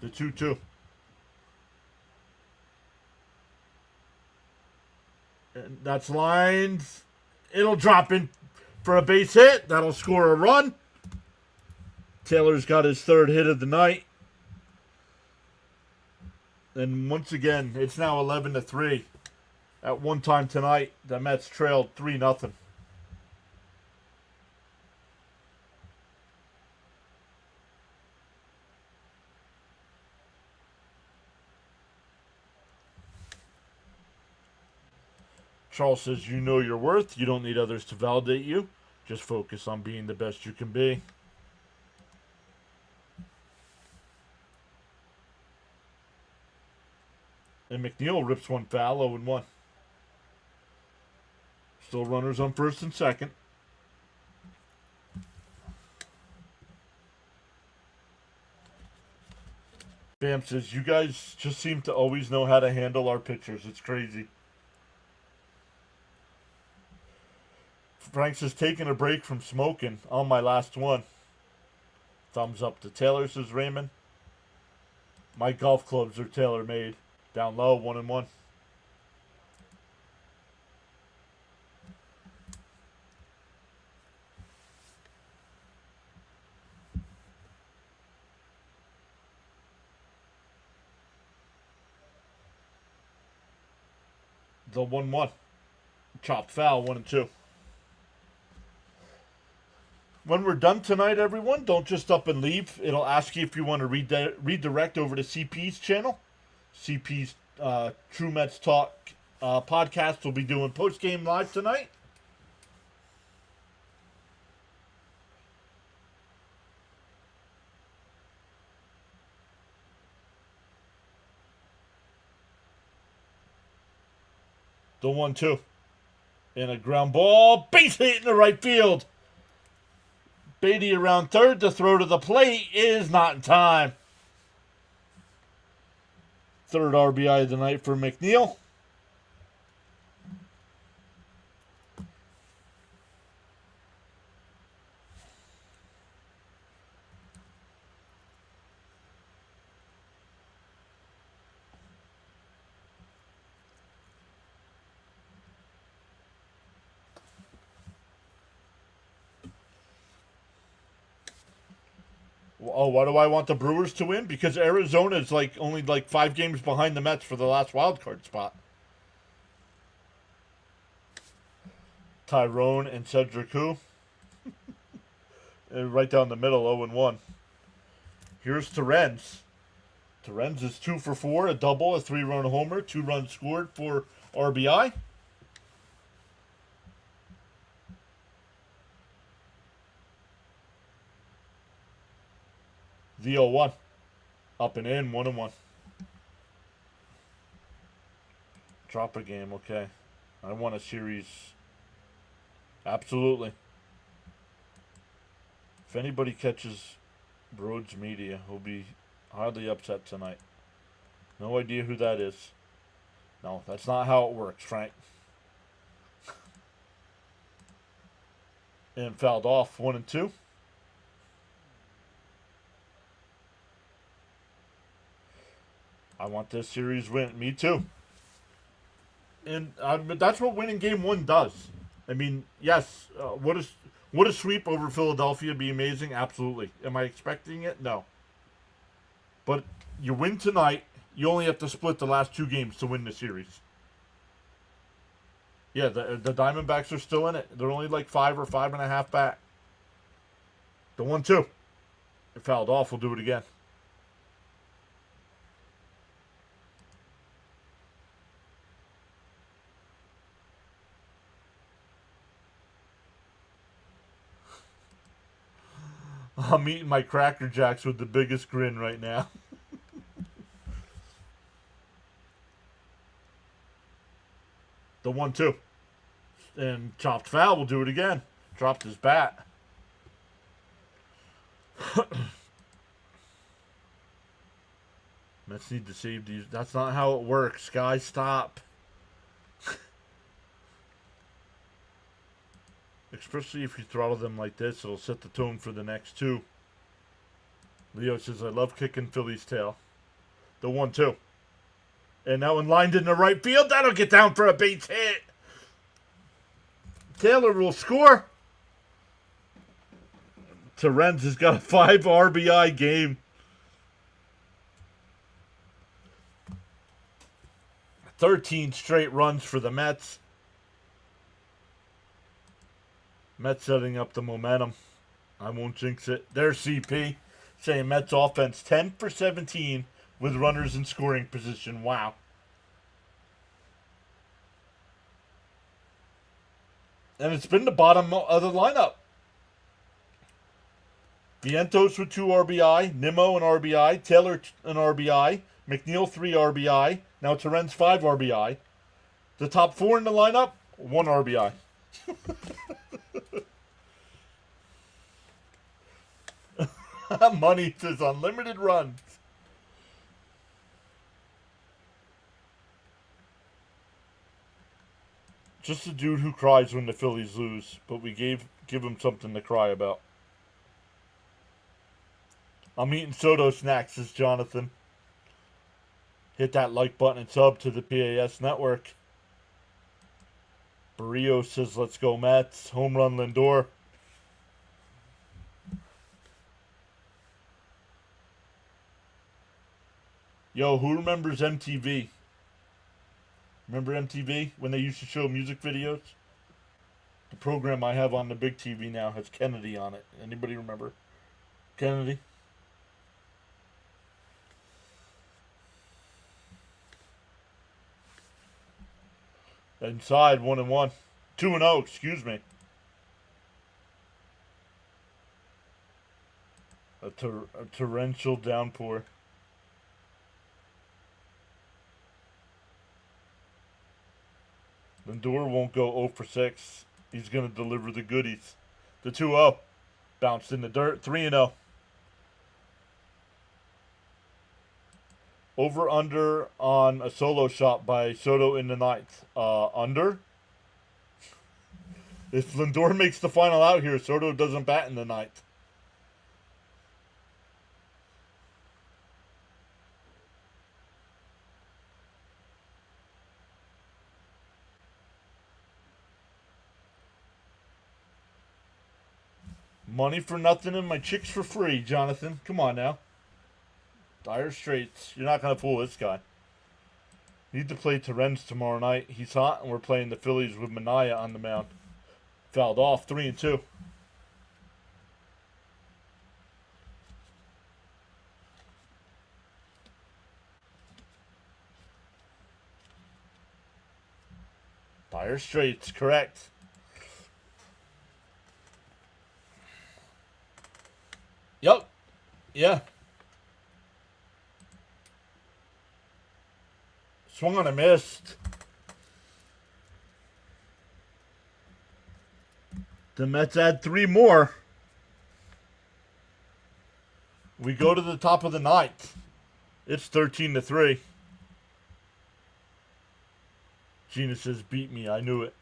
The 2-2. And that's lined. It'll drop in for a base hit. That'll score a run. Taylor's got his 3rd hit of the night. And once again, it's now 11-3. At one time tonight, the Mets trailed 3-0. Charles says, you know your worth. You don't need others to validate you. Just focus on being the best you can be. And McNeil rips one foul, 0-1. Still runners on first and second. Bam says, you guys just seem to always know how to handle our pitchers. It's crazy. Frank says, taking a break from smoking on my last one. Thumbs up to Taylor, says Raymond. My golf clubs are tailor-made. Down low, 1-1. The 1-1. Chopped foul, 1 and 2. When we're done tonight, everyone, don't just up and leave. It'll ask you if you want to redirect over to CP's channel. CP's True Mets Talk podcast will be doing post-game live tonight. The 1-2. And a ground ball. Base hit in the right field. Beatty around third. The throw to the plate is not in time. Third RBI of the night for McNeil. Oh, why do I want the Brewers to win? Because Arizona is only 5 games behind the Mets for the last wild card spot. Tyrone and Cedric who? Right down the middle, 0-1. Here's Terrence. Terrence is 2 for 4, a double, a 3-run homer, 2 runs scored for RBI. The 0-1. Up and in, 1-1. Drop a game, okay. I won a series. Absolutely. If anybody catches Broad's media, he'll be highly upset tonight. No idea who that is. No, that's not how it works, Frank. And fouled off, 1 and 2. I want this series win. Me too. And but that's what winning game 1 does. I mean, yes, would a sweep over Philadelphia be amazing? Absolutely. Am I expecting it? No. But you win tonight, you only have to split the last 2 games to win the series. Yeah, the Diamondbacks are still in it. They're only 5 or 5.5 back. The 1-2. It fouled off. We'll do it again. I'm eating my Cracker Jacks with the biggest grin right now. The 1-2. And chopped foul. We'll do it again. Dropped his bat. Mets need to save these. That's not how it works. Guys, stop. Especially if you throttle them like this, it'll set the tone for the next 2. Leo says, I love kicking Philly's tail. The 1-2. And that one lined in the right field. That'll get down for a base hit. Taylor will score. Terrence has got a 5 RBI game. 13 straight runs for the Mets. Mets setting up the momentum. I won't jinx it. There's CP saying Mets offense 10 for 17 with runners in scoring position. Wow. And it's been the bottom of the lineup. Vientos with 2 RBI, Nimmo an RBI, Taylor an RBI, McNeil 3 RBI, now Terrence 5 RBI. The top 4 in the lineup, 1 RBI. Money says unlimited runs. Just a dude who cries when the Phillies lose, but we give him something to cry about. I'm eating Soto snacks, says Jonathan. Hit that like button and sub to the PAS network. Barrio says, let's go Mets. Home run Lindor. Yo, who remembers MTV? Remember MTV when they used to show music videos? The program I have on the big TV now has Kennedy on it. Anybody remember Kennedy? Inside 1-1, 2-0. Excuse me. A torrential downpour. Lindor won't go 0 for 6. He's going to deliver the goodies. The 2-0. Bounced in the dirt. 3-0. Over under on a solo shot by Soto in the ninth. Under. If Lindor makes the final out here, Soto doesn't bat in the ninth. Money for nothing and my chicks for free, Jonathan. Come on now. Dire straits. You're not going to fool this guy. Need to play Torrens tomorrow night. He's hot, and we're playing the Phillies with Manaea on the mound. Fouled off, 3-2. Dire straits, correct. Yep. Yeah. Swung on a missed. The Mets add 3 more. We go to the top of the ninth. It's 13-3. Gina says, beat me. I knew it.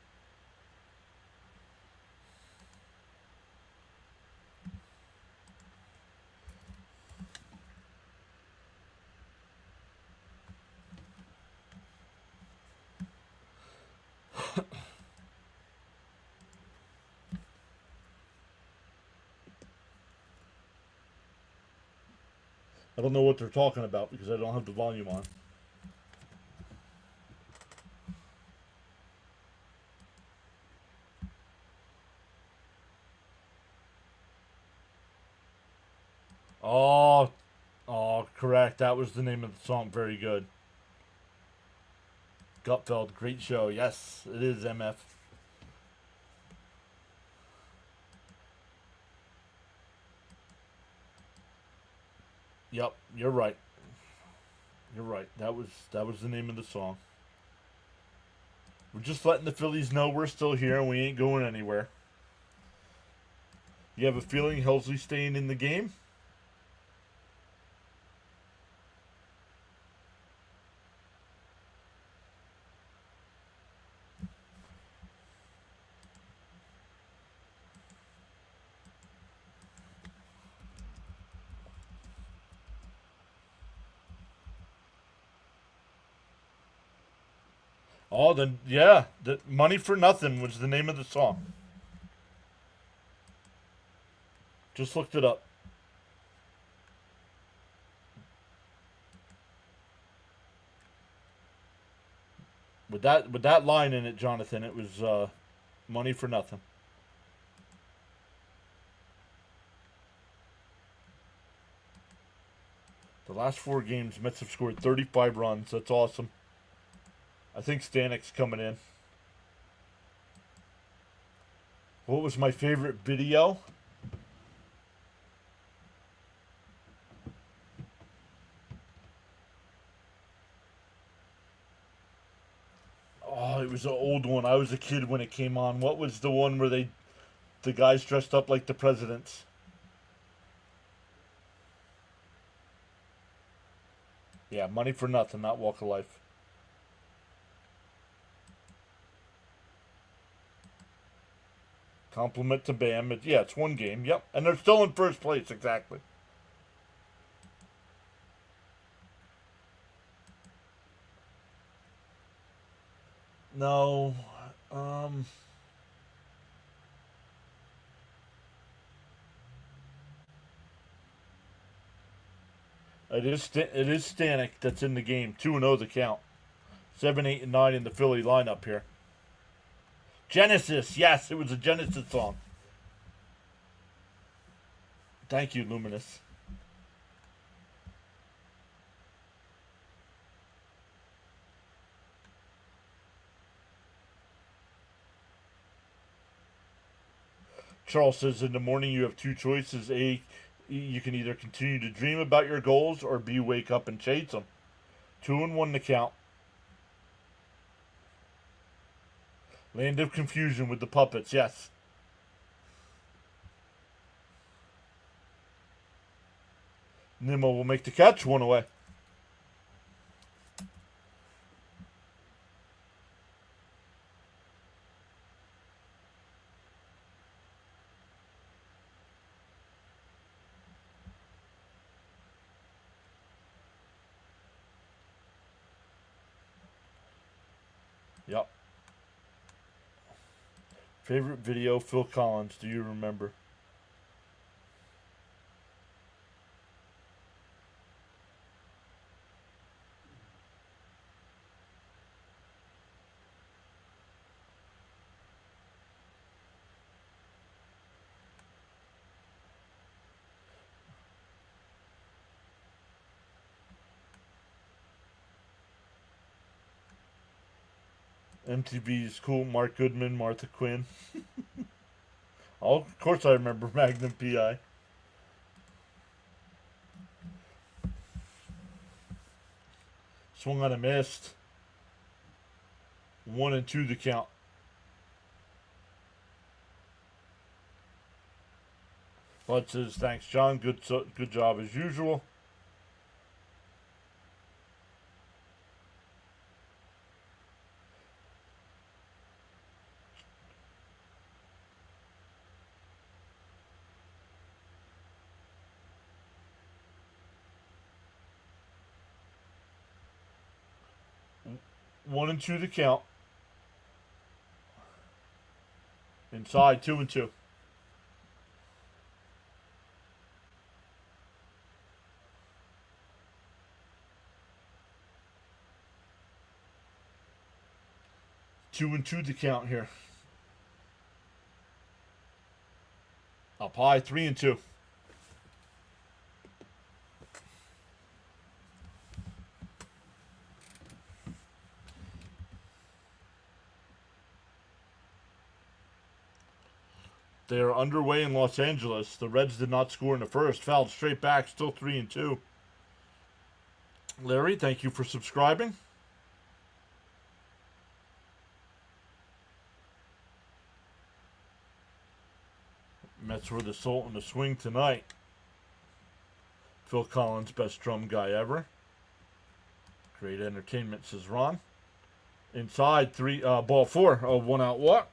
I don't know what they're talking about because I don't have the volume on. Oh, correct. That was the name of the song. Very good. Gutfeld, great show. Yes, it is MF. Yep, you're right. You're right. That was the name of the song. We're just letting the Phillies know we're still here and we ain't going anywhere. You have a feeling Helsley's staying in the game? Oh, then, yeah. The Money for Nothing was the name of the song. Just looked it up. With that line in it, Jonathan, it was Money for Nothing. The last 4 games, Mets have scored 35 runs. That's awesome. I think Stanek's coming in. What was my favorite video? Oh, it was an old one. I was a kid when it came on. What was the one where the guys dressed up like the presidents? Yeah, Money for Nothing, not Walk of Life. Compliment to Bam. Yeah, it's 1 game. Yep. And they're still in first place, exactly. No. It is Stanek that's in the game. 2-0 the count. 7, 8, and 9 in the Philly lineup here. Genesis. Yes, it was a Genesis song. Thank you, Luminous. Charles says, in the morning you have two choices. A, you can either continue to dream about your goals, or B, wake up and chase them. 2 and 1 to count. Land of Confusion with the puppets, yes. Nimmo will make the catch, 1 away. Yep. Favorite video, Phil Collins, do you remember? MTV is cool. Mark Goodman, Martha Quinn. Oh, of course I remember Magnum PI. Swung on a missed. 1 and 2 the count. Bud says, thanks, John. Good job as usual. One and 2 to count. Inside, 2 and 2. Two and 2 to count here. Up high, 3 and 2. They are underway in Los Angeles. The Reds did not score in the first. Fouled straight back, still 3 and 2. Larry, thank you for subscribing. Mets were the salt in the swing tonight. Phil Collins, best drum guy ever. Great entertainment, says Ron. Inside, ball 4. 1 out walk.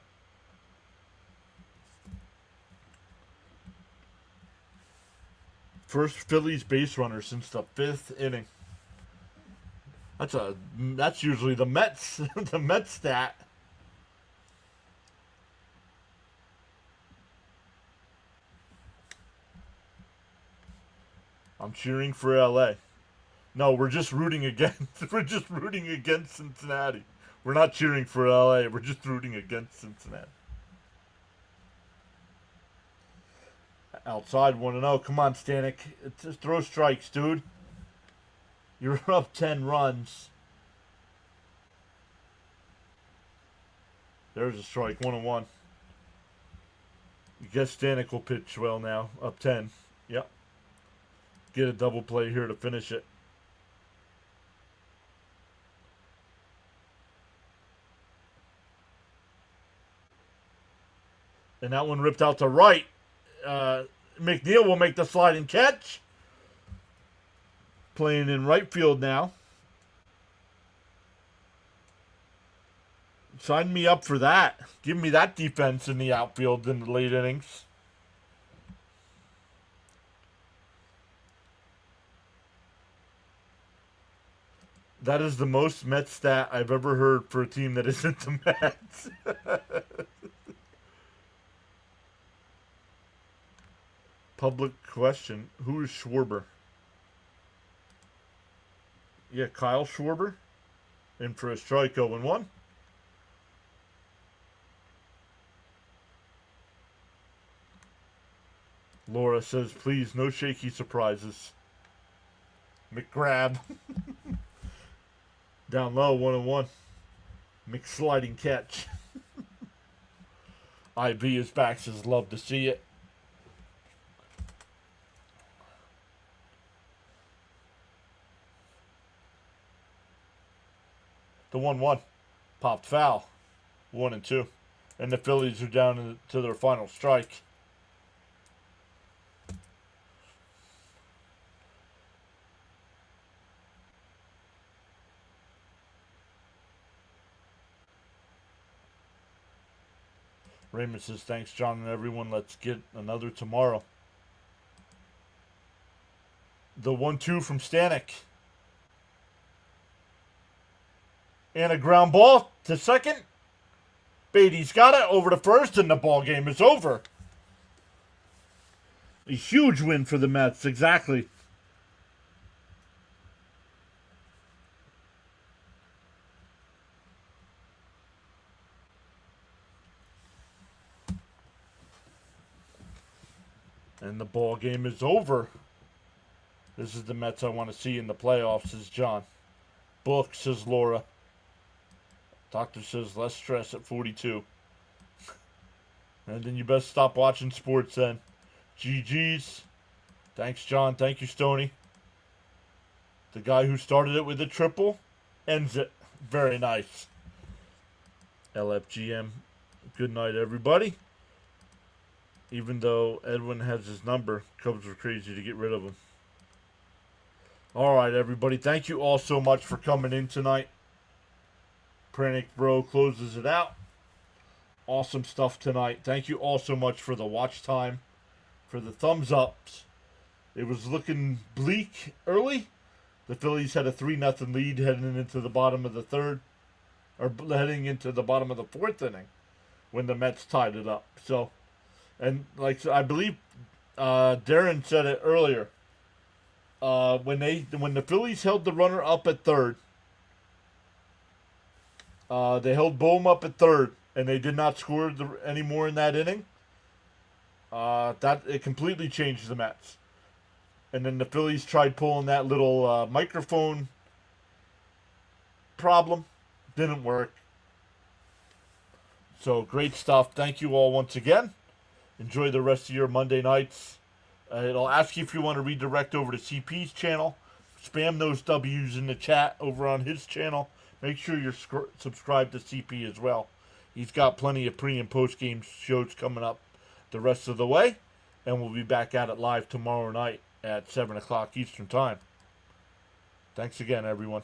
First Phillies base runner since the 5th inning. That's usually the Mets the Mets stat. I'm cheering for LA. No, we're just rooting against Cincinnati. We're not cheering for LA. We're just rooting against Cincinnati. Outside 1-0. Come on, Stanek. Just throw strikes, dude. You're up 10 runs. There's a strike. 1-1. I guess Stanek will pitch well now. Up 10. Yep. Get a double play here to finish it. And that one ripped out to right. McNeil will make the sliding catch. Playing in right field now. Sign me up for that. Give me that defense in the outfield in the late innings. That is the most Mets stat I've ever heard for a team that isn't the Mets. Public question. Who is Schwarber? Yeah, Kyle Schwarber. In for a strike, 0-1. Laura says, please, no shaky surprises. McGrab. Down low, 1-1. McSliding catch. IV is back, says, love to see it. The 1-1. Popped foul. 1-2. And the Phillies are down to their final strike. Raymond says, thanks, John and everyone. Let's get another tomorrow. The 1-2 from Stanek. And a ground ball to second. Beatty's got it over to first, and the ball game is over. A huge win for the Mets, exactly. And the ball game is over. This is the Mets I want to see in the playoffs, says John. Book, says Laura. Doctor says less stress at 42. And then you best stop watching sports then. GG's. Thanks, John. Thank you, Stoney. The guy who started it with a triple ends it. Very nice. LFGM. Good night, everybody. Even though Edwin has his number, Cubs were crazy to get rid of him. All right, everybody. Thank you all so much for coming in tonight. Pranic Bro closes it out. Awesome stuff tonight. Thank you all so much for the watch time, for the thumbs ups. It was looking bleak early. The Phillies had a 3-0 lead heading into the bottom of the third, or heading into the bottom of the fourth inning when the Mets tied it up. So, and like I believe Darren said it earlier, when the Phillies held the runner up at third, they held Bohm up at third, and they did not score anymore in that inning. That it completely changed the Mets. And then the Phillies tried pulling that little microphone problem. Didn't work. So great stuff. Thank you all once again. Enjoy the rest of your Monday nights. It'll ask you if you want to redirect over to CP's channel. Spam those W's in the chat over on his channel. Make sure you're subscribed to CP as well. He's got plenty of pre- and post-game shows coming up the rest of the way. And we'll be back at it live tomorrow night at 7 o'clock Eastern Time. Thanks again, everyone.